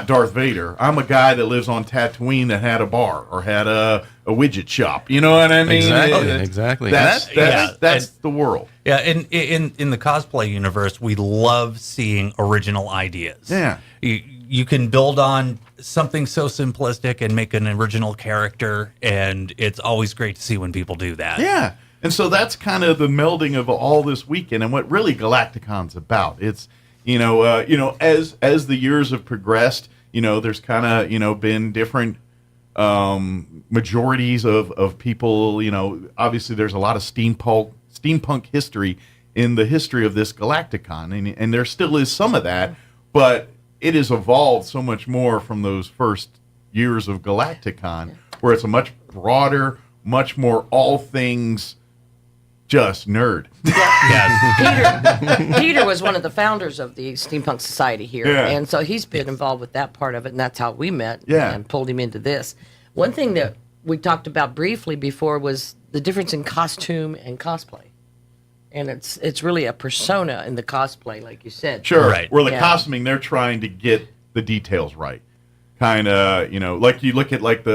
Darth Vader. I'm a guy that lives on Tatooine that had a bar or had a widget shop. You know what I mean? Exactly. That's the world. Yeah, and in the cosplay universe, we love seeing original ideas. Yeah. You can build on something so simplistic and make an original character, and it's always great to see when people do that. Yeah, and so that's kind of the melding of all this weekend and what really Galacticon's about. It's as the years have progressed, there's kind of been different majorities of people. Obviously there's a lot of steampunk history in the history of this Galacticon, and there still is some of that, but it has evolved so much more from those first years of Galacticon, where it's a much broader, much more all things just nerd. Yes. Peter was one of the founders of the Steampunk Society here, and so he's been involved with that part of it, and that's how we met and pulled him into this. One thing that we talked about briefly before was the difference in costume and cosplay. And it's really a persona in the cosplay, like you said. Sure. Right. Where the costuming, they're trying to get the details right. Kind of, like you look at like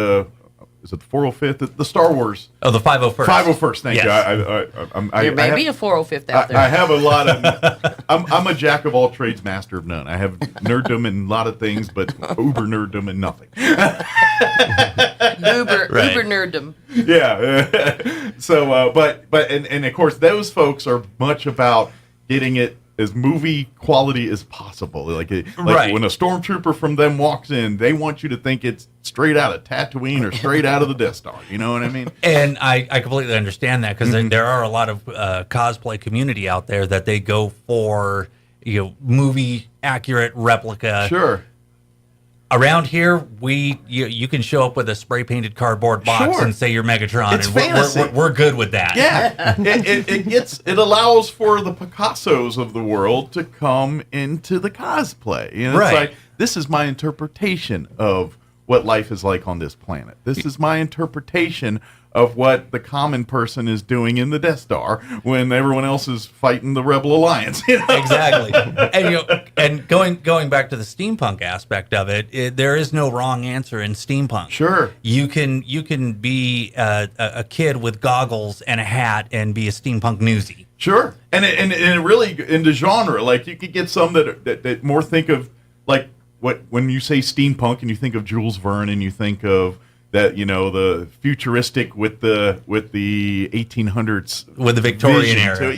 is it the 405th? The Star Wars. Oh, the 501st. 501st, thank you. There may be a 405th out there. I have a lot of, I'm a jack of all trades, master of none. I have nerddom in a lot of things, but uber nerddom in nothing. Uber nerddom. Yeah. So, but of course, those folks are much about getting it as movie quality as possible. Like when a stormtrooper from them walks in, they want you to think it's straight out of Tatooine or straight out of the Death Star. You know what I mean? And I completely understand that because there are a lot of cosplay community out there that they go for movie accurate replica. Sure. Around here, you can show up with a spray painted cardboard box and say you're Megatron, it's and fantasy. We're good with that. Yeah, it allows for the Picassos of the world to come into the cosplay. It's like, this is my interpretation of what life is like on this planet. This is my interpretation of what the common person is doing in the Death Star when everyone else is fighting the Rebel Alliance. Exactly. And going back to the steampunk aspect of it, there is no wrong answer in steampunk. Sure. You can be a kid with goggles and a hat and be a steampunk newsie. Sure. And it really in the genre, like you could get some that more think of like when you say steampunk and you think of Jules Verne and you think of that the futuristic with the 1800s with the Victorian vision era. to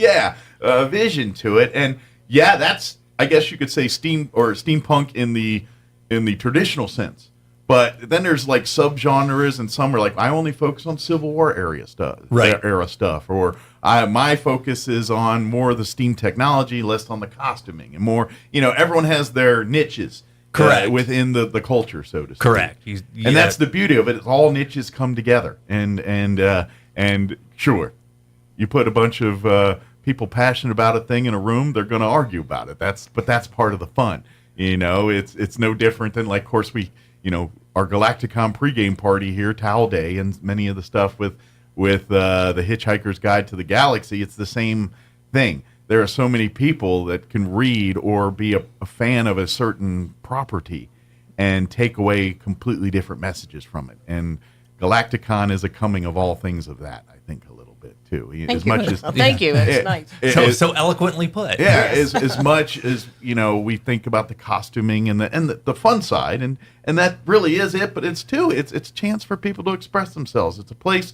it. Vision to it. And that's, I guess you could say, steampunk in the traditional sense. But then there's like subgenres, and some are like, I only focus on Civil War era stuff, or my focus is on more of the steam technology, less on the costuming, and more. Everyone has their niches, correct, within the culture, so to speak. Correct, and that's the beauty of it. It's all niches come together, and sure, you put a bunch of people passionate about a thing in a room, they're going to argue about it. But that's part of the fun. It's no different than, like, of course, we. Our Galacticon pregame party here, Towel Day, and many of the stuff with the Hitchhiker's Guide to the Galaxy, it's the same thing. There are so many people that can read or be a fan of a certain property and take away completely different messages from it. And Galacticon is a coming of all things of that, I think, a little bit, too. Thank you. It's nice. So eloquently put. Yeah, as much as we think about the costuming and the fun side, and that really is it. But it's a chance for people to express themselves. It's a place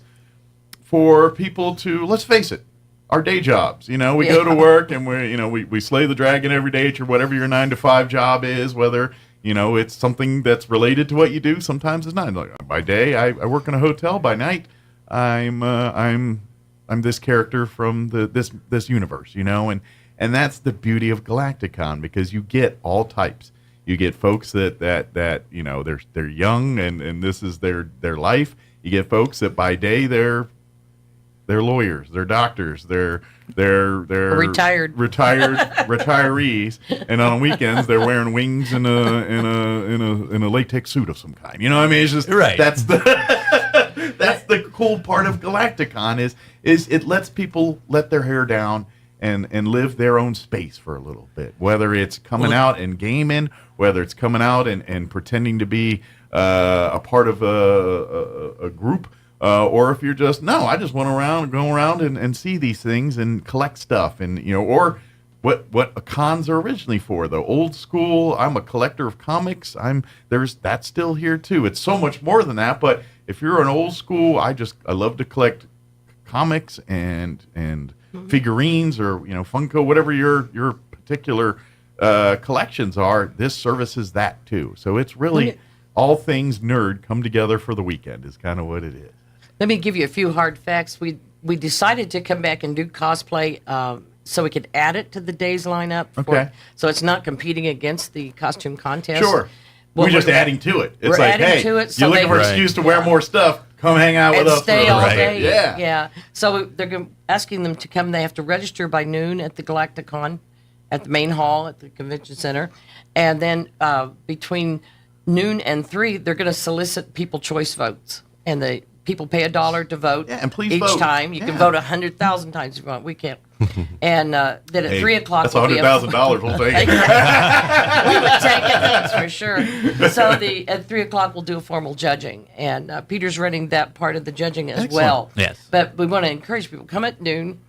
for people to, let's face it, our day jobs. We go to work and we slay the dragon every day at whatever your 9-to-5 job is, whether it's something that's related to what you do. Sometimes it's not. Like, by day, I work in a hotel. By night, I'm this character from this universe, and that's the beauty of Galacticon, because you get all types. You get folks that they're young and this is their life. You get folks that by day they're lawyers, they're doctors, they're retirees, and on weekends they're wearing wings in a latex suit of some kind. It's just right. That's the cool part of Galacticon is it lets people let their hair down and live their own space for a little bit, whether it's coming out and gaming, whether it's coming out and pretending to be a part of a group, or if you're just, I just want to go around and see these things and collect stuff, and or what cons are originally for. The old school, I'm a collector of comics. That's still here too. It's so much more than that, but if you're an old school, I love to collect comics and figurines, or Funko, whatever your particular collections are. This services that too. So it's really all things nerd come together for the weekend is kind of what it is. Let me give you a few hard facts. We decided to come back and do cosplay so we could add it to the day's lineup. Okay. So it's not competing against the costume contest. Sure. We're just adding to it. It's like, hey, you're looking for an excuse to wear more stuff, come hang out with us. Stay all day. Yeah. So they're asking them to come. They have to register by noon at the Galacticon, at the main hall at the convention center. And then between noon and 3, they're going to solicit people choice votes. And the people pay $1 to vote. Yeah, and please each vote. time. You can vote 100,000 times if you want. We can't. And then at 3 o'clock, that's $100,000. We'll take it. We would take it, that's for sure. So at 3 o'clock, we'll do a formal judging, and Peter's running that part of the judging as well. Yes. But we want to encourage people, come at noon,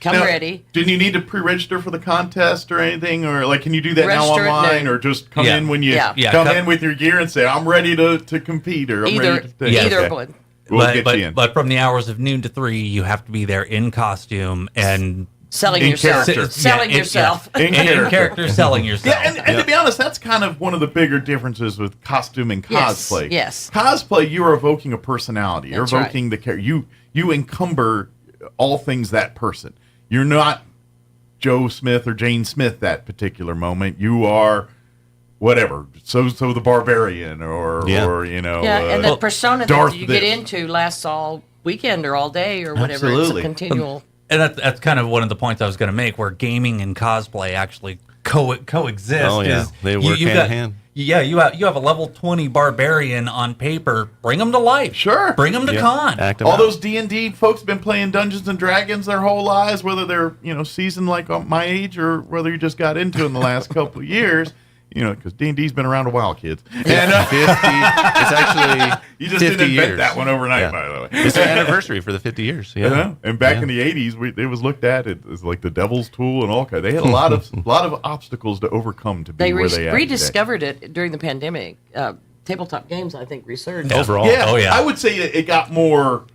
come now, ready. Didn't you need to pre-register for the contest or anything, or like can you do that Register now online, or just come in when you come in with your gear and say I'm ready to compete, or I'm ready to either one. We'll get you in. But from the hours of noon to 3, you have to be there in costume and selling yourself. Selling yourself. In character, selling yourself. Yeah, and to be honest, that's kind of one of the bigger differences with costume and cosplay. Yes. Cosplay, you are evoking a personality. You're That's evoking the character. You encumber all things that person. You're not Joe Smith or Jane Smith that particular moment. You are whatever, so the barbarian, or and the persona Darth that you get into lasts all weekend or all day or whatever. Absolutely. It's a continual. And that's kind of one of the points I was going to make, where gaming and cosplay actually coexist. Oh yeah, they work hand in hand. Yeah, you have a level 20 barbarian on paper. Bring them to life. Sure. Bring them to con. All those D&D folks have been playing Dungeons and Dragons their whole lives, whether they're seasoned like my age or whether you just got into it in the last couple of years. Because D&D's been around a while, kids. And 50. It's actually you just 50 didn't invent years. that one overnight, by the way. It's the anniversary for the 50 years. Yeah. And back in the 80s, it was looked at as like the devil's tool and all kinds. They had a lot of obstacles to overcome to be where they are. Rediscovered it during the pandemic. tabletop games, I think, resurged. Overall. Yeah. Oh, yeah. I would say it got more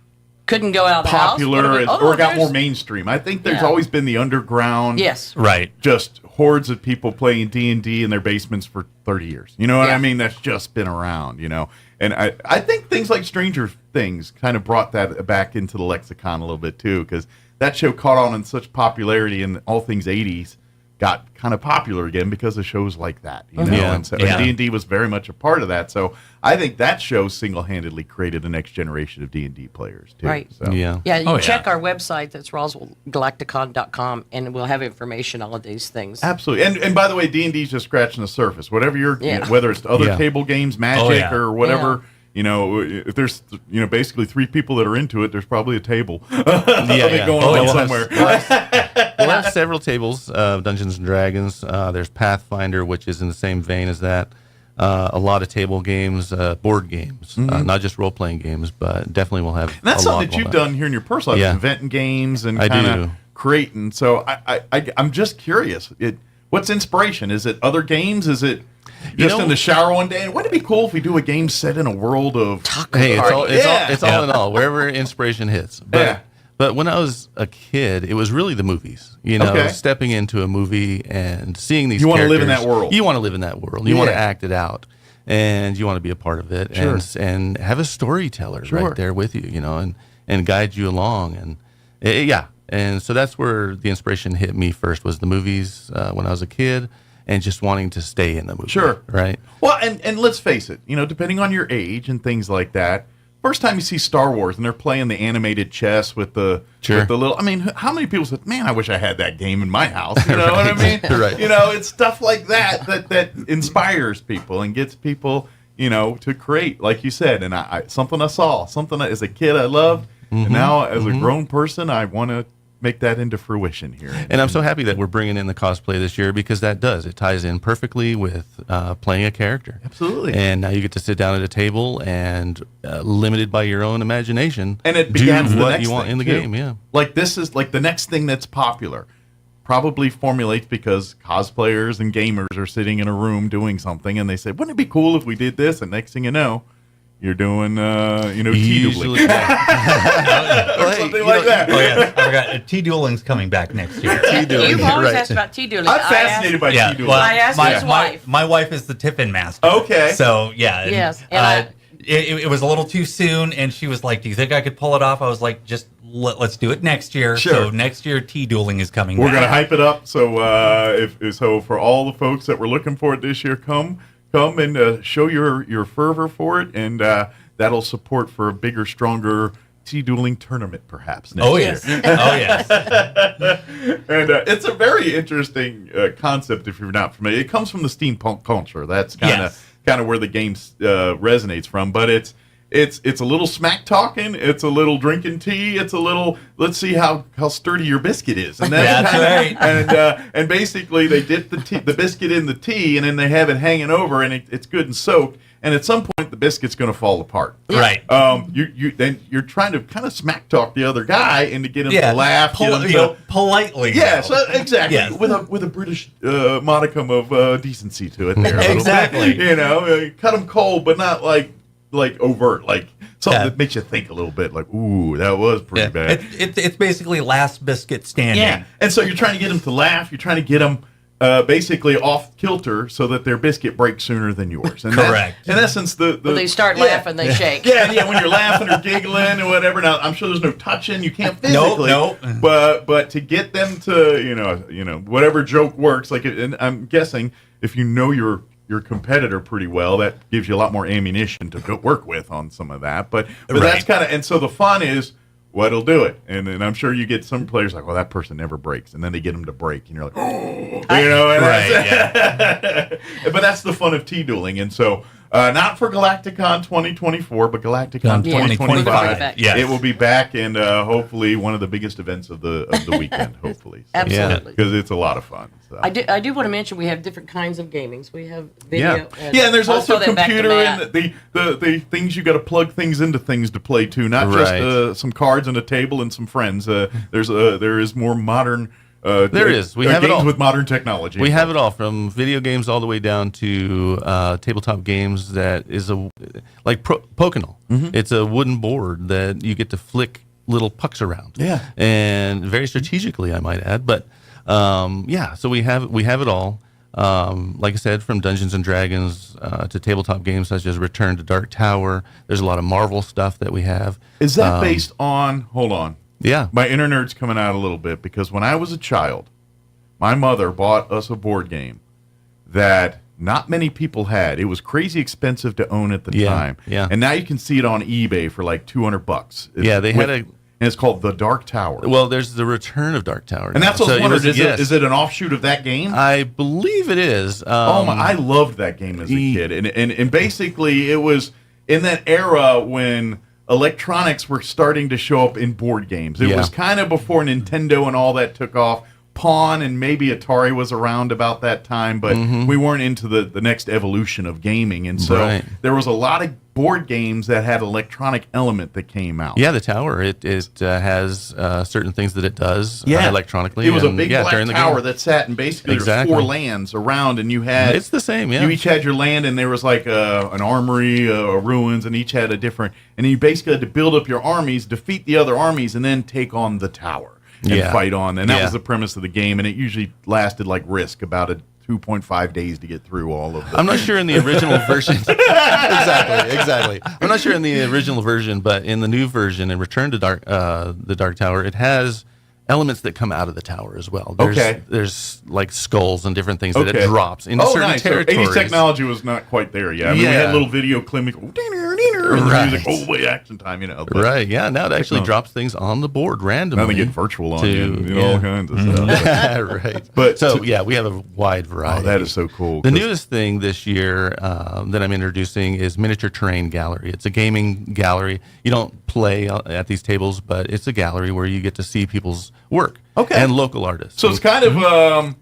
Couldn't go out of the popular house. or got more mainstream. I think there's always been the underground. Yes. Right. Just hordes of people playing D&D in their basements for 30 years. You know what I mean? That's just been around, you know. And I think things like Stranger Things kind of brought that back into the lexicon a little bit too, because that show caught on in such popularity, and all things 80s got kind of popular again because of shows like that, you know. And so D&D was very much a part of that. So I think that show single-handedly created the next generation of D&D players too. Right. So. Yeah, you check our website. That's roswellgalacticon.com, and we'll have information on all of these things. Absolutely. And by the way, D&D's just scratching the surface. Whatever you're, you know, whether it's other table games, Magic, or whatever, you know, if there's, you know, basically 3 people that are into it, there's probably a table going on somewhere. We'll have several tables of Dungeons and Dragons. There's Pathfinder, which is in the same vein as that. A lot of table games, board games, not just role-playing games, but definitely we'll have. And that's something that you've done here in your personal life, inventing games and kind of creating. So I'm just curious. What's inspiration? Is it other games? Is it just in the shower one day? And wouldn't it be cool if we do a game set in a world of taco? Hey, it's all in all, wherever inspiration hits. But when I was a kid, it was really the movies. You know, stepping into a movie and seeing these. You want to live in characters. that world. You want to live in that world. You want to act it out, and you want to be a part of it, and have a storyteller right there with you. You know, and guide you along, and and so that's where the inspiration hit me first, was the movies when I was a kid, and just wanting to stay in the movie. Right. Well, and let's face it, you know, depending on your age and things like that, first time you see Star Wars and they're playing the animated chess with the little, I mean, how many people said, man, I wish I had that game in my house. You know what I mean? You know, it's stuff like that inspires people and gets people, you know, to create, like you said. And something I saw, something as a kid I loved, and now as a grown person, I want to make that into fruition here. And I'm so happy that we're bringing in the cosplay this year, because it ties in perfectly with playing a character. Absolutely. And now you get to sit down at a table and, limited by your own imagination, and it do what next you want in the too. game. Yeah. Like this is like the next thing that's popular. Probably formulates because cosplayers and gamers are sitting in a room doing something, and they say, wouldn't it be cool if we did this? And next thing you know, you're doing, tea-dueling. Something like that. Oh, yeah. I forgot. Tea-dueling's coming back next year. Tea-dueling. You've always asked about tea-dueling. I'm fascinated by tea-dueling. Well, I asked his wife. My wife is the tiffin master. Okay. So, yeah. Yes. It was a little too soon, and she was like, do you think I could pull it off? I was like, just let's do it next year. Sure. So next year, tea-dueling is coming We're back. going to hype it up. So so for all the folks that were looking for it this year, come and show your fervor for it, and that'll support for a bigger, stronger tea-dueling tournament perhaps next year. Oh, yes. And it's a very interesting concept if you're not familiar. It comes from the steampunk culture. That's kind of where the game resonates from, but it's a little smack talking, it's a little drinking tea, it's a little let's see how sturdy your biscuit is, and that's right. And basically they dip the biscuit in the tea, and then they have it hanging over, and it's good and soaked. And at some point, the biscuit's going to fall apart. Right. You're trying to kind of smack talk the other guy and to get him to laugh, politely. Yes, exactly. Yes. With a British modicum of decency to it. There, exactly. You know, cut them cold, but not like overt, like something that makes you think a little bit. Like, ooh, that was pretty bad. It's basically last biscuit standing. Yeah. And so you're trying to get them to laugh. You're trying to get them basically off kilter so that their biscuit breaks sooner than yours. And correct. In essence, when they start laughing, they shake. Yeah, when you're laughing or giggling or whatever. Now, I'm sure there's no touching. You can't physically. No. But to get them to, whatever joke works. Like, and I'm guessing if you know your competitor pretty well, that gives you a lot more ammunition to go work with on some of that. But that's kind of, and so the fun is what'll do it. And then I'm sure you get some players like, well, that person never breaks. And then they get them to break. And you're like, oh, But that's the fun of tea-dueling. And so not for Galacticon 2024, but Galacticon 2025. Yes. It will be back, and hopefully one of the biggest events of the weekend, hopefully. So, Absolutely. Because it's a lot of fun. So. I do want to mention we have different kinds of gamings. We have video. And there's also computer and the things you got to plug things into things to play too, not just some cards and a table and some friends. There is more modern There is. We have games it all with modern technology. We have it all, from video games all the way down to tabletop games that is like Pocono. It's a wooden board that you get to flick little pucks around. Yeah. And very strategically, I might add. But so we have it all. Like I said, from Dungeons and Dragons to tabletop games such as Return to Dark Tower. There's a lot of Marvel stuff that we have. Is that based on? Hold on. Yeah. My inner nerd's coming out a little bit, because when I was a child, my mother bought us a board game that not many people had. It was crazy expensive to own at the time. Yeah. And now you can see it on eBay for like $200. And it's called The Dark Tower. Well, there's the Return of Dark Tower. And that's what I was wondering. Is it an offshoot of that game? I believe it is. I loved that game as a kid. And basically it was in that era when electronics were starting to show up in board games. It was kind of before Nintendo and all that took off. Pong and maybe Atari was around about that time, but we weren't into the next evolution of gaming. And so there was a lot of board games that had electronic element that came out. Yeah, the tower, it has certain things that it does electronically. It was a big black tower that sat in basically Exactly. there's 4 lands around, and you had... It's the same, yeah. You each had your land, and there was like an armory, ruins, and each had a different... And you basically had to build up your armies, defeat the other armies, and then take on the tower. And fight on. And that was the premise of the game, and it usually lasted like Risk, about 2.5 days to get through all of them. I'm not sure in the original version. Exactly. I'm not sure in the original version, but in the new version, in Return to the Dark Tower, it has elements that come out of the tower as well. There's like skulls and different things that it drops in certain territories. 80s technology was not quite there yet. I mean, we had little video clinics, music, wait, action time, Right, yeah. Now it actually drops things on the board randomly. Now they get virtual on you, all kinds of stuff. Right. But we have a wide variety. Oh, that is so cool. The newest thing this year that I'm introducing is Miniature Terrain Gallery. It's a gaming gallery. You don't play at these tables, but it's a gallery where you get to see people's work and local artists. So it's kind of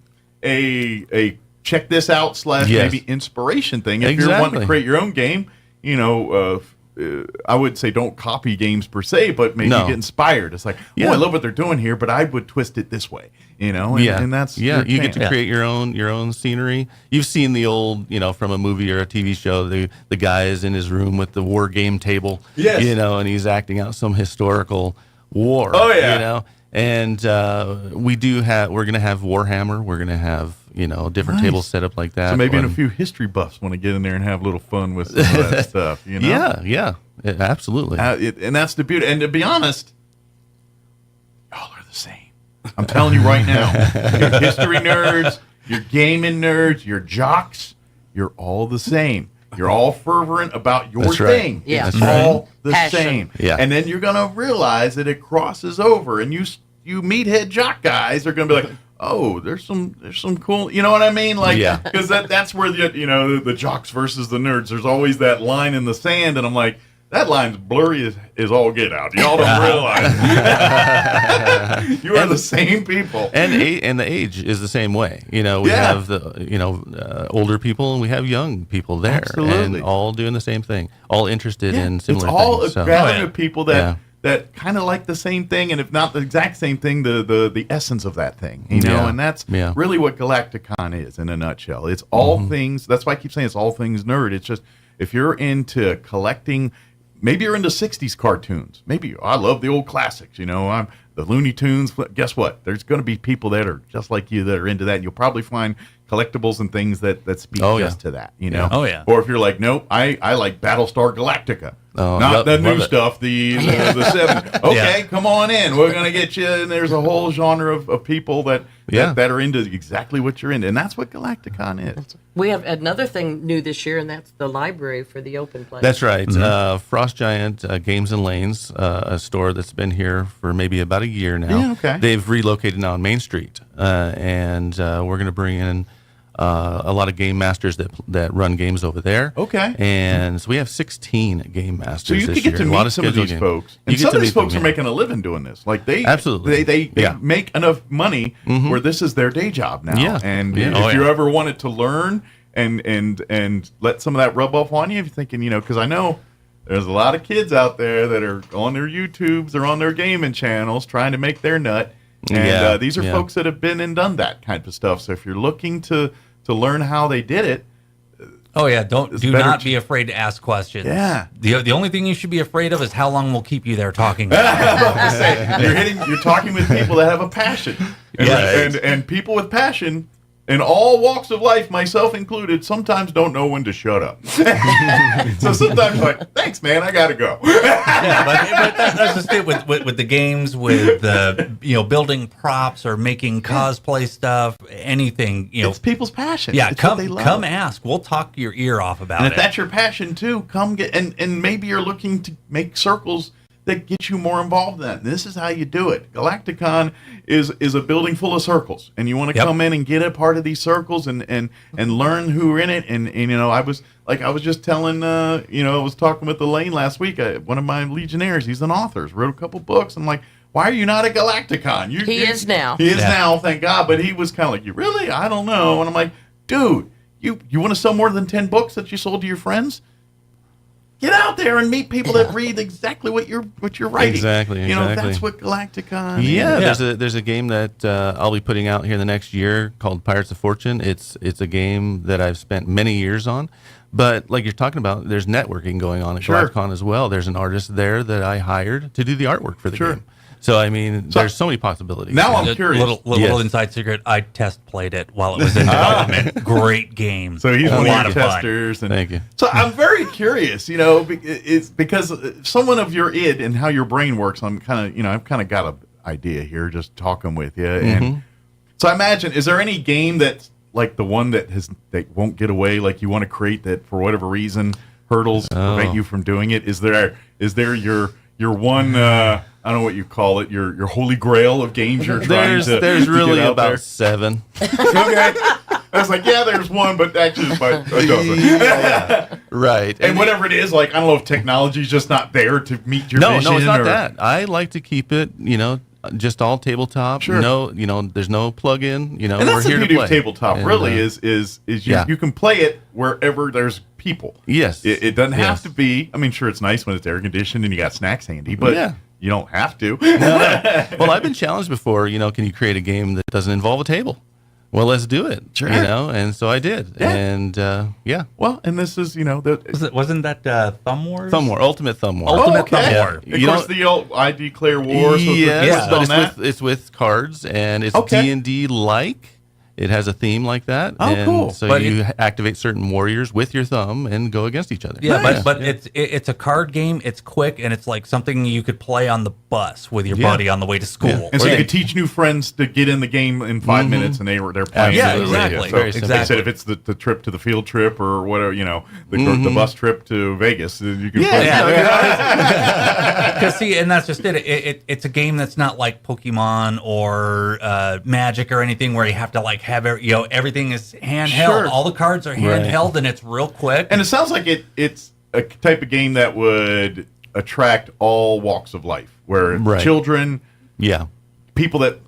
a check this out / maybe inspiration thing. If you're wanting to create your own game, I would say don't copy games per se, but maybe get inspired. It's like, I love what they're doing here, but I would twist it this way, and that's you get to create your own scenery. You've seen the old, from a movie or a TV show, the guy is in his room with the war game table, and he's acting out some historical war. Oh yeah, and we're going to have Warhammer. We're going to have different tables set up like that. So maybe a few history buffs want to get in there and have a little fun with some of that stuff. Yeah, absolutely. And that's the beauty. And to be honest, y'all are the same. I'm telling you right now, your history nerds, your gaming nerds, your jocks, you're all the same. You're all fervent about your thing. Yeah. It's all the same. Yeah. And then you're going to realize that it crosses over, and you meathead jock guys are going to be like, oh, there's some cool, you know what I mean? Like, because that's where the jocks versus the nerds. There's always that line in the sand, and I'm like, that line's blurry as all get out. Y'all don't realize. You are the same people, and the age is the same way. We have the older people and we have young people there, Absolutely. and all doing the same thing, all interested in similar it's all things. a gathering of people that kind of like the same thing, and if not the exact same thing, the essence of that thing, and that's really what Galacticon is in a nutshell. It's all things. That's why I keep saying it's all things nerd. It's just, if you're into collecting, maybe you're into 60s cartoons. Maybe I love the old classics, I'm the Looney Tunes. Guess what? There's going to be people that are just like you that are into that, and you'll probably find collectibles and things that speak to that, Oh, yeah. Or if you're like, nope, I like Battlestar Galactica. Not the new stuff, the 70s. Okay, come on in. We're going to get you. And there's a whole genre of people that are into exactly what you're into. And that's what Galacticon is. We have another thing new this year, and that's the library for the open place. That's right. Frost Giant Games and Lanes, a store that's been here for maybe about a year now. Yeah, okay. They've relocated now on Main Street, and we're going to bring in a lot of game masters that run games over there. Okay. And so we have 16 game masters. So you this could get year. to meet some of these folks. And some of these folks are making a living doing this. Like they make enough money where this is their day job now. Yeah. And if you ever wanted to learn and let some of that rub off on you, if you're thinking, because I know there's a lot of kids out there that are on their YouTubes or on their gaming channels trying to make their nut. And these are yeah. folks that have been and done that kind of stuff. So if you're looking to learn how they did it, oh yeah, do not be afraid to ask questions. Yeah. The only thing you should be afraid of is how long we'll keep you there talking. You're talking with people that have a passion, and people with passion in all walks of life, myself included, sometimes don't know when to shut up. So sometimes like, thanks, man, I gotta go. Yeah, but that's just it with the games, with building props or making cosplay stuff, anything. It's people's passion. Yeah, it's what they love. come ask. We'll talk your ear off about and it. if that's your passion too, come get and maybe you're looking to make circles that get you more involved in that. This is how you do it. Galacticon is a building full of circles, and you want to come in and get a part of these circles and learn who are in it. And I was just telling I was talking with Elaine last week. One of my Legionnaires, he's an author, wrote a couple books. I'm like, why are you not at Galacticon? He is now. He is now, thank God. But he was kind of like, you really? I don't know. And I'm like, dude, you want to sell more than 10 books that you sold to your friends? Get out there and meet people that read exactly what you're writing. Exactly. That's what Galacticon. Yeah, there's a game that I'll be putting out here in the next year called Pirates of Fortune. It's a game that I've spent many years on, but like you're talking about, there's networking going on at Galacticon as well. There's an artist there that I hired to do the artwork for the game. So I mean, there's so many possibilities. Now I'm curious. Little inside secret. I test played it while it was in development. Great game. So he's one lot of your testers. Thank you. So I'm very curious. It's because someone of your id and how your brain works. I've kind of got an idea here, just talking with you. And so I imagine, is there any game that's like the one that won't get away? Like you want to create that for whatever reason hurdles prevent you from doing it? Is there your one? I don't know what you call it. Your holy grail of games you're trying to. There's really get out about there? 7. Okay. I was like, there's one, but actually it's about a dozen. Right. And whatever it is, like, I don't know if technology's just not there to meet your vision. No, it's not that. I like to keep it, just all tabletop. Sure. No, there's no plug-in. And that's we're here the to beauty play. of tabletop, And, really, is you can play it wherever there's people. Yes. It doesn't have to be. I mean, sure, it's nice when it's air conditioned and you got snacks handy, but you don't have to. Well, I've been challenged before. Can you create a game that doesn't involve a table? Well, let's do it. Sure. And so I did. Yeah. And Well, and this is wasn't that Thumb Wars? Thumb War, Ultimate Thumb War. Ultimate Thumb War. Of course, the old I Declare War. So but it's with cards, and it's D&D like. It has a theme like that. Oh, and cool. So you activate certain warriors with your thumb and go against each other. Yeah, but it's a card game. It's quick, and it's like something you could play on the bus with your buddy on the way to school. Yeah. And so you could teach new friends to get in the game in 5 minutes, and they're playing. Yeah, it exactly. So like I said, if it's the trip to the field trip or whatever, the bus trip to Vegas, you can play. Because see, and that's just it. It's a game that's not like Pokemon or Magic or anything where you have to like have everything is handheld. Sure. All the cards are handheld, and it's real quick. And it sounds like it's a type of game that would attract all walks of life, where children, people that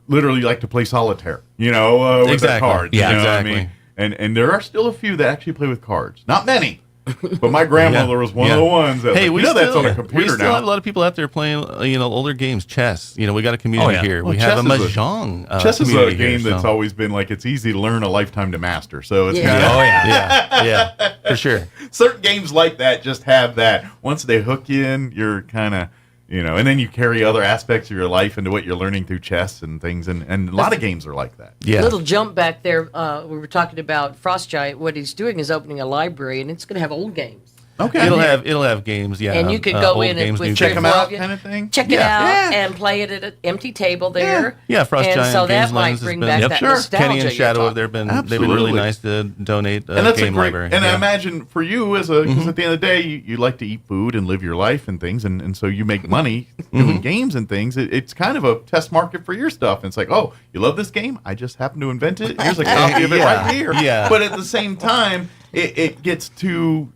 literally like to play solitaire, with their cards. Yeah, you know exactly. what I mean? And there are still a few that actually play with cards. Not many. But my grandmother was one of the ones that that's on a computer we still now. have a lot of people out there playing, older games, chess. We got a community here. Well, we have a mahjong. Chess is a game here, that's always been like it's easy to learn, a lifetime to master. So it's yeah, for sure. Certain games like that just have that. Once they hook you in, you're kind of and then you carry other aspects of your life into what you're learning through chess and things, and a lot of games are like that. Yeah. Little jump back there. We were talking about Frost Giant. What he's doing is opening a library, and it's going to have old games. Okay. It'll have games, And you could go in and with check them out, kind of thing. Check it out and play it at an empty table there. Yeah, Frost and Giant so that Games might Lens bring has back been, that nostalgia. Kenny and Shadow they've been really nice to donate a game library. And I imagine for you because at the end of the day you like to eat food and live your life and things, and so you make money doing games and things. It's kind of a test market for your stuff. And it's like, oh, you love this game? I just happen to invent it. Here's a copy of it right here. Yeah. But at the same time, it gets to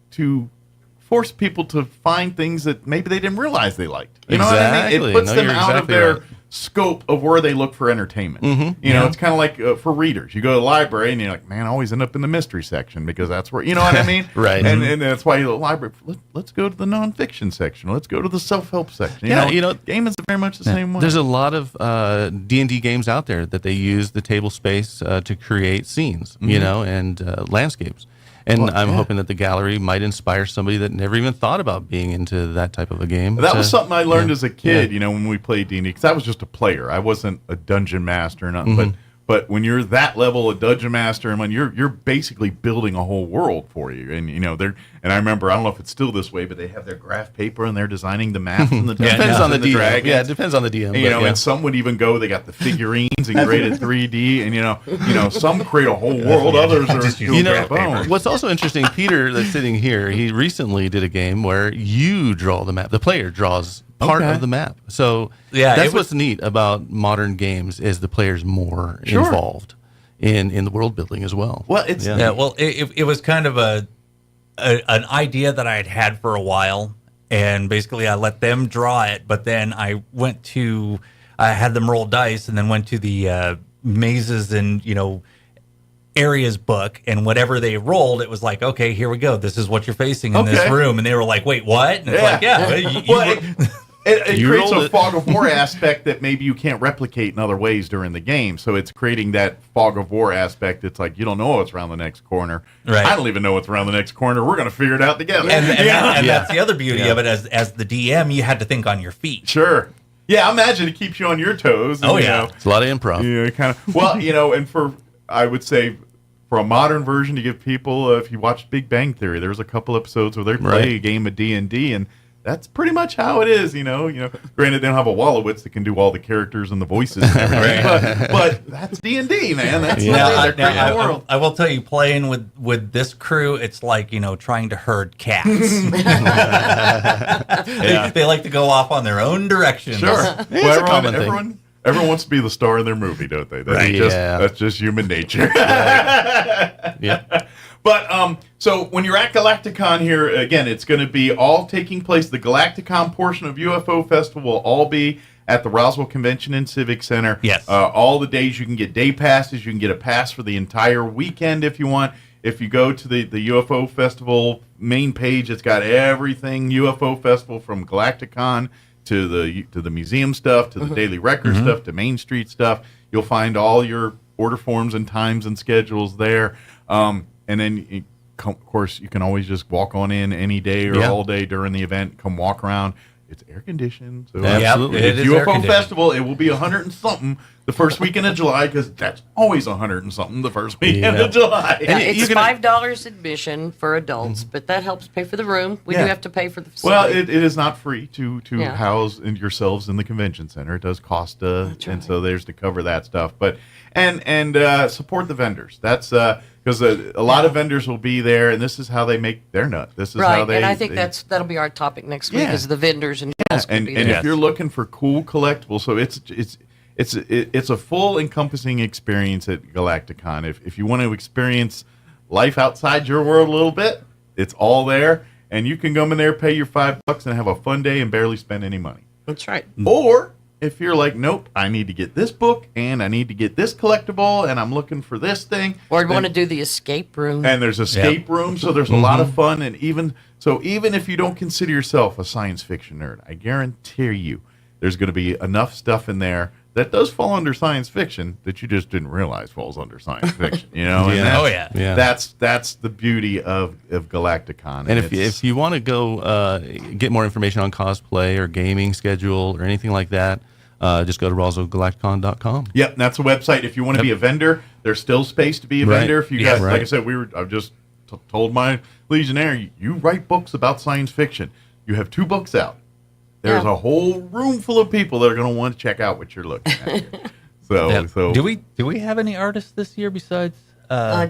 force people to find things that maybe they didn't realize they liked. You know what I mean? It puts them out of their scope of where they look for entertainment. Mm-hmm. You know, it's kind of like for readers. You go to the library and you're like, man, I always end up in the mystery section because that's where, you know what I mean? Right. And that's why you go to the library. Let's go to the nonfiction section. Let's go to the self-help section. You know, game is very much the same way. There's a lot of D&D games out there that they use the table space to create scenes, you know, and landscapes. And I'm hoping that the gallery might inspire somebody that never even thought about being into that type of a game. That was something I learned as a kid, you know, when we played D&D, because I was just a player. I wasn't a dungeon master or nothing. But when you're that level of dungeon master, and when you're basically building a whole world for you, and you know and I remember, I don't know if it's still this way, but they have their graph paper and they're designing the maps and the depends on the DM. dragons. Yeah, it depends on the DM. And, you know, and some would even go. They got the figurines and created 3D, and you know, some create a whole world. Others are you know, what's also interesting. Peter, that's sitting here, he recently did a game where you draw the map. The player draws part of the map. So that's what's neat about modern games is the player's more involved in the world building as well. Well, it's it was kind of an idea that I had for a while, and basically I let them draw it, but then I had them roll dice, and then went to the mazes and areas book, and whatever they rolled, it was like, okay, here we go. This is what you're facing in this room, and they were like, wait, what? And it's like, It creates a fog of war aspect that maybe you can't replicate in other ways during the game. So it's creating that fog of war aspect. It's like, you don't know what's around the next corner. Right. I don't even know what's around the next corner. We're going to figure it out together. And that's the other beauty of it. As the DM, you had to think on your feet. Sure. Yeah, I imagine it keeps you on your toes. And, it's a lot of improv. Yeah, kind of. Well, and I would say, for a modern version to give people, if you watch Big Bang Theory, there's a couple episodes where they play a game of D&D, and that's pretty much how it is, Granted, they don't have a Wallowitz that can do all the characters and the voices and everything, but that's D&D, man. That's they're creating a world. I will tell you, playing with this crew, it's like trying to herd cats. They like to go off on their own directions. Sure, everyone wants to be the star in their movie, don't they? That's just human nature. But so when you're at Galacticon here, again, it's going to be all taking place. The Galacticon portion of UFO Festival will all be at the Roswell Convention and Civic Center. Yes. All the days you can get day passes. You can get a pass for the entire weekend if you want. If you go to the UFO Festival main page, it's got everything UFO Festival, from Galacticon to the museum stuff, to the Daily Record stuff, to Main Street stuff. You'll find all your order forms and times and schedules there. And then, of course, you can always just walk on in any day or all day during the event. Come walk around. It's air conditioned. So absolutely. It's UFO Festival. It will be 100 and something the first weekend of July, because that's always 100 and something the first weekend of July. It's $5 admission for adults, but that helps pay for the room. We do have to pay for the facility. Well, it is not free to house yourselves in the convention center. It does cost, and so there's to cover that stuff. But and support the vendors. That's because a lot of vendors will be there, and this is how they make their nut. This is how they. And I think that'll be our topic next week, is the vendors and and if you're looking for cool collectibles, so it's a full encompassing experience at Galacticon. If you want to experience life outside your world a little bit, it's all there, and you can come in there, pay your $5, and have a fun day and barely spend any money. That's right. Or if you're like, nope, I need to get this book and I need to get this collectible and I'm looking for this thing. Or you want to do the escape room. And there's escape room, so there's a lot of fun. And even if you don't consider yourself a science fiction nerd, I guarantee you there's going to be enough stuff in there that does fall under science fiction that you just didn't realize falls under science fiction. And that's the beauty of Galacticon. And if you want to go get more information on cosplay or gaming schedule or anything like that, just go to RoswellGalacticon.com. Yep, that's the website. If you want to be a vendor, there's still space to be a vendor. If you guys, like I said, I've just told my Legionnaire, you write books about science fiction. You have 2 books out. There's a whole room full of people that are going to want to check out what you're looking at here. So do we have any artists this year besides?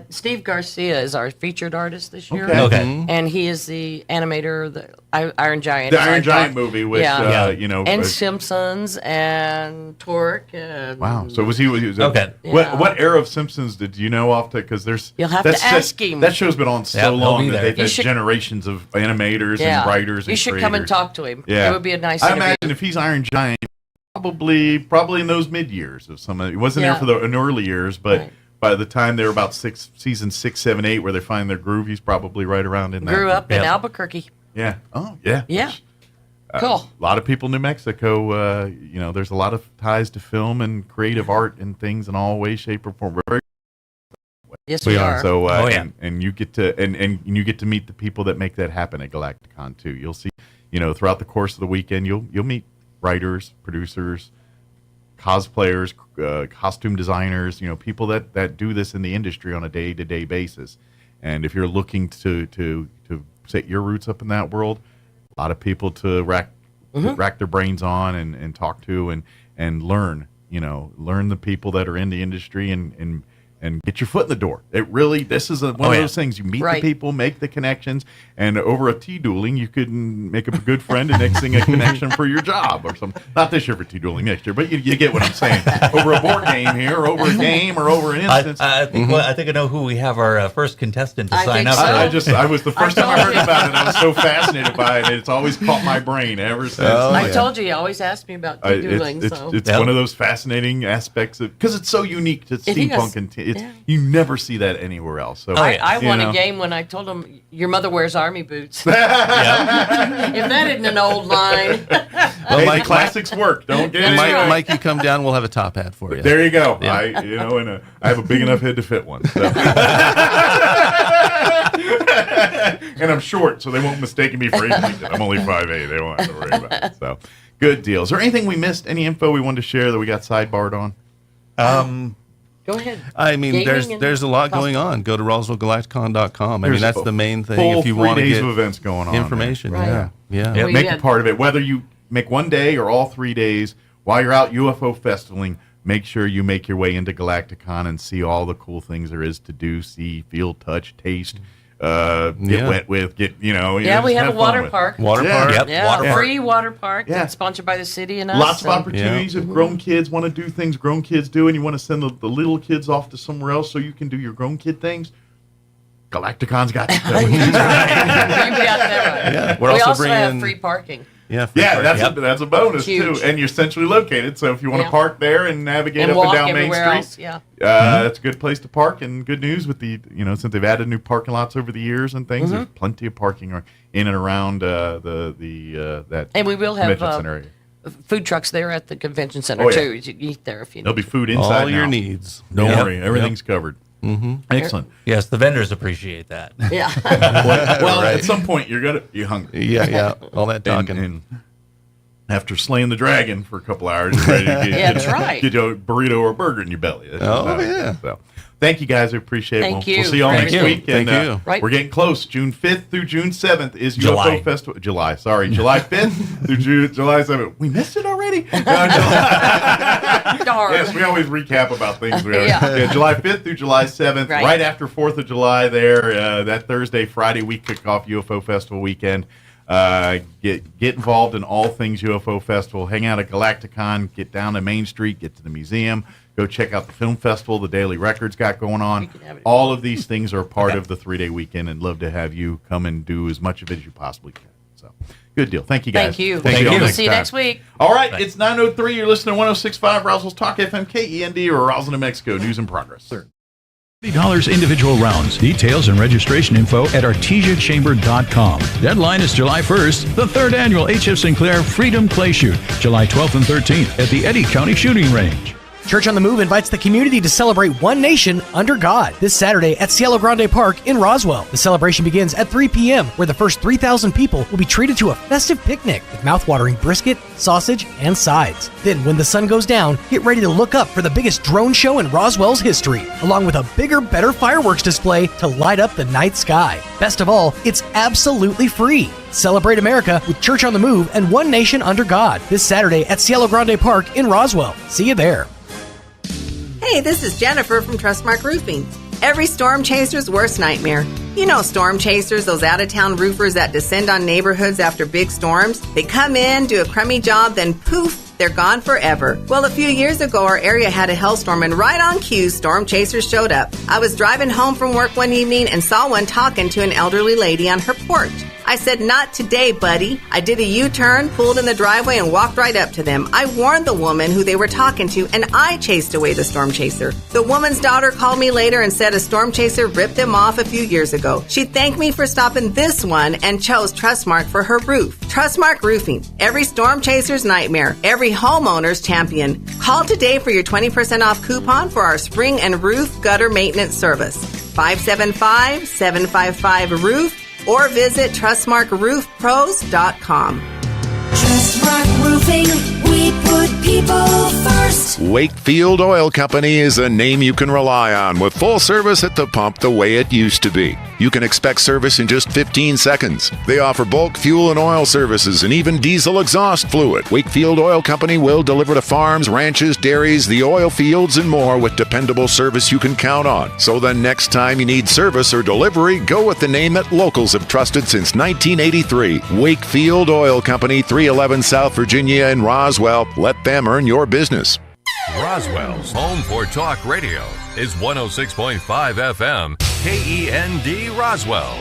Steve Garcia is our featured artist this year. Okay. And he is the animator of the Iron Giant. The Iron Giant movie, which, and Simpsons and Torque. And wow. So was he okay. What era of Simpsons did you know off to? Because you'll have to ask him. That show's been on so long that they've had generations of animators and writers. You should come and talk to him. Yeah. It would be a nice I interview. imagine if he's Iron Giant, Probably in those mid years of some. It wasn't there for the in early years, but by the time they were about season 6, 7, 8, where they find their groove, he's probably right around in that. Grew up in Albuquerque. Yeah. Oh, yeah. Yeah. Cool. A lot of people in New Mexico, there's a lot of ties to film and creative art and things in all ways, shape, or form. We're very Yes, we are. So, and you get to and you get to meet the people that make that happen at Galacticon too. You'll see, throughout the course of the weekend, you'll meet writers, producers, cosplayers, costume designers, people that do this in the industry on a day-to-day basis. And if you're looking to set your roots up in that world, a lot of people to rack their brains on and talk to and learn, learn the people that are in the industry and get your foot in the door. This is one of those things. You meet the people, make the connections, and over a tea dueling, you could make a good friend and next thing a connection for your job or something. Not this year for tea dueling, next year, but you get what I'm saying. Over a board game here, or over a game, or over an instance. I think I know who we have our first contestant to sign up. I was the first time I heard about it. I was so fascinated by it. It's always caught my brain ever since. I told you always asked me about tea dueling. It's one of those fascinating aspects because it's so unique to steampunk and you never see that anywhere else. So I won a game when I told them your mother wears army boots. If that isn't an old line. Well, my classics work. Don't get it. Mike, you come down. We'll have a top hat for you. There you go. Yeah. I have a big enough head to fit one. So. And I'm short, so they won't mistake me for 8 feet. I'm only 5'8". They won't have to worry about it. So good deal. Is there anything we missed? Any info we wanted to share that we got sidebarred on? Go ahead. I mean, there's a lot going on. Go to RoswellGalacticon.com. I mean, that's the main thing if you want to get of events going on. Information. Right. Yeah. Make it part of it. Whether you make one day or all 3 days, while you're out UFO festivaling, make sure you make your way into Galacticon and see all the cool things there is to do, see, feel, touch, taste. Get wet with, we have a water park. Park. Free water park that's sponsored by the city and us. Lots of opportunities if grown kids want to do things grown kids do and you want to send the little kids off to somewhere else so you can do your grown kid things. Galacticon's got you covered. You got that right. We also have free parking. That's a bonus too, and you're centrally located. So if you want to park there and navigate up and down Main Street, that's a good place to park. And good news with the since they've added new parking lots over the years and things, there's plenty of parking in and around that. And we will have food trucks there at the convention center too. You can eat there if you need. There'll be food inside. All your needs. Don't worry, everything's covered. Excellent. Yes, the vendors appreciate that. Yeah. Well, at some point you're hungry. Yeah. All that talking. And after slaying the dragon for a couple hours, you're ready to get a burrito or a burger in your belly. So, thank you guys. I appreciate it. Thank you. We'll see you all next week. Thank you. We're getting close. June 5th through June 7th is UFO Festival. July 5th through July 7th. We missed it already? Yes, we always recap about things. July 5th through July 7th, right after 4th of July there. That Thursday, Friday, we kick off UFO Festival weekend. Get involved in all things UFO Festival. Hang out at Galacticon. Get down to Main Street. Get to the museum. Go check out the film festival. The Daily Records got going on. All of these things are part of the 3-day weekend, and love to have you come and do as much of it as you possibly can. So, good deal. Thank you, guys. Thank you. We'll see you next week. All right, it's 9:03. You're listening to 106.5 Roswell's Talk FM KEND or Roswell, New Mexico. News in progress. $50 individual rounds. Details and registration info at artesiachamber.com. Deadline is July 1st. The 3rd annual H.F. Sinclair Freedom Clay Shoot, July 12th and 13th at the Eddy County Shooting Range. Church on the Move invites the community to celebrate One Nation Under God this Saturday at Cielo Grande Park in Roswell. The celebration begins at 3 p.m., where the first 3,000 people will be treated to a festive picnic with mouth-watering brisket, sausage, and sides. Then, when the sun goes down, get ready to look up for the biggest drone show in Roswell's history, along with a bigger, better fireworks display to light up the night sky. Best of all, it's absolutely free. Celebrate America with Church on the Move and One Nation Under God this Saturday at Cielo Grande Park in Roswell. See you there. Hey, this is Jennifer from Trustmark Roofing. Every storm chaser's worst nightmare. You know storm chasers, those out-of-town roofers that descend on neighborhoods after big storms. They come in, do a crummy job, then poof, they're gone forever. Well, a few years ago, our area had a hailstorm, and right on cue, storm chasers showed up. I was driving home from work one evening and saw one talking to an elderly lady on her porch. I said, not today, buddy. I did a U-turn, pulled in the driveway, and walked right up to them. I warned the woman who they were talking to, and I chased away the storm chaser. The woman's daughter called me later and said a storm chaser ripped them off a few years ago. She thanked me for stopping this one and chose Trustmark for her roof. Trustmark Roofing. Every storm chaser's nightmare. Every homeowner's champion. Call today for your 20% off coupon for our spring and roof gutter maintenance service. 575-755-ROOF or visit TrustmarkRoofPros.com. Trustmark Roofing, we put people first. Wakefield Oil Company is a name you can rely on with full service at the pump the way it used to be. You can expect service in just 15 seconds. They offer bulk fuel and oil services and even diesel exhaust fluid. Wakefield Oil Company will deliver to farms, ranches, dairies, the oil fields, and more with dependable service you can count on. So the next time you need service or delivery, go with the name that locals have trusted since 1983. Wakefield Oil Company, 311 South Virginia in Roswell. Let them earn your business. Roswell's home for talk radio is 106.5 FM, KEND Roswell.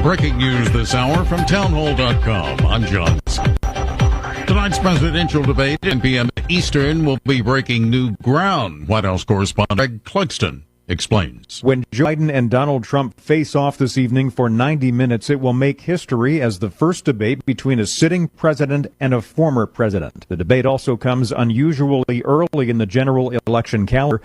Breaking news this hour from townhall.com. I'm John. Tonight's presidential debate at 10 p.m. Eastern will be breaking new ground. White House correspondent Greg Clugston explains. When Joe Biden and Donald Trump face off this evening for 90 minutes, it will make history as the first debate between a sitting president and a former president. The debate also comes unusually early in the general election calendar,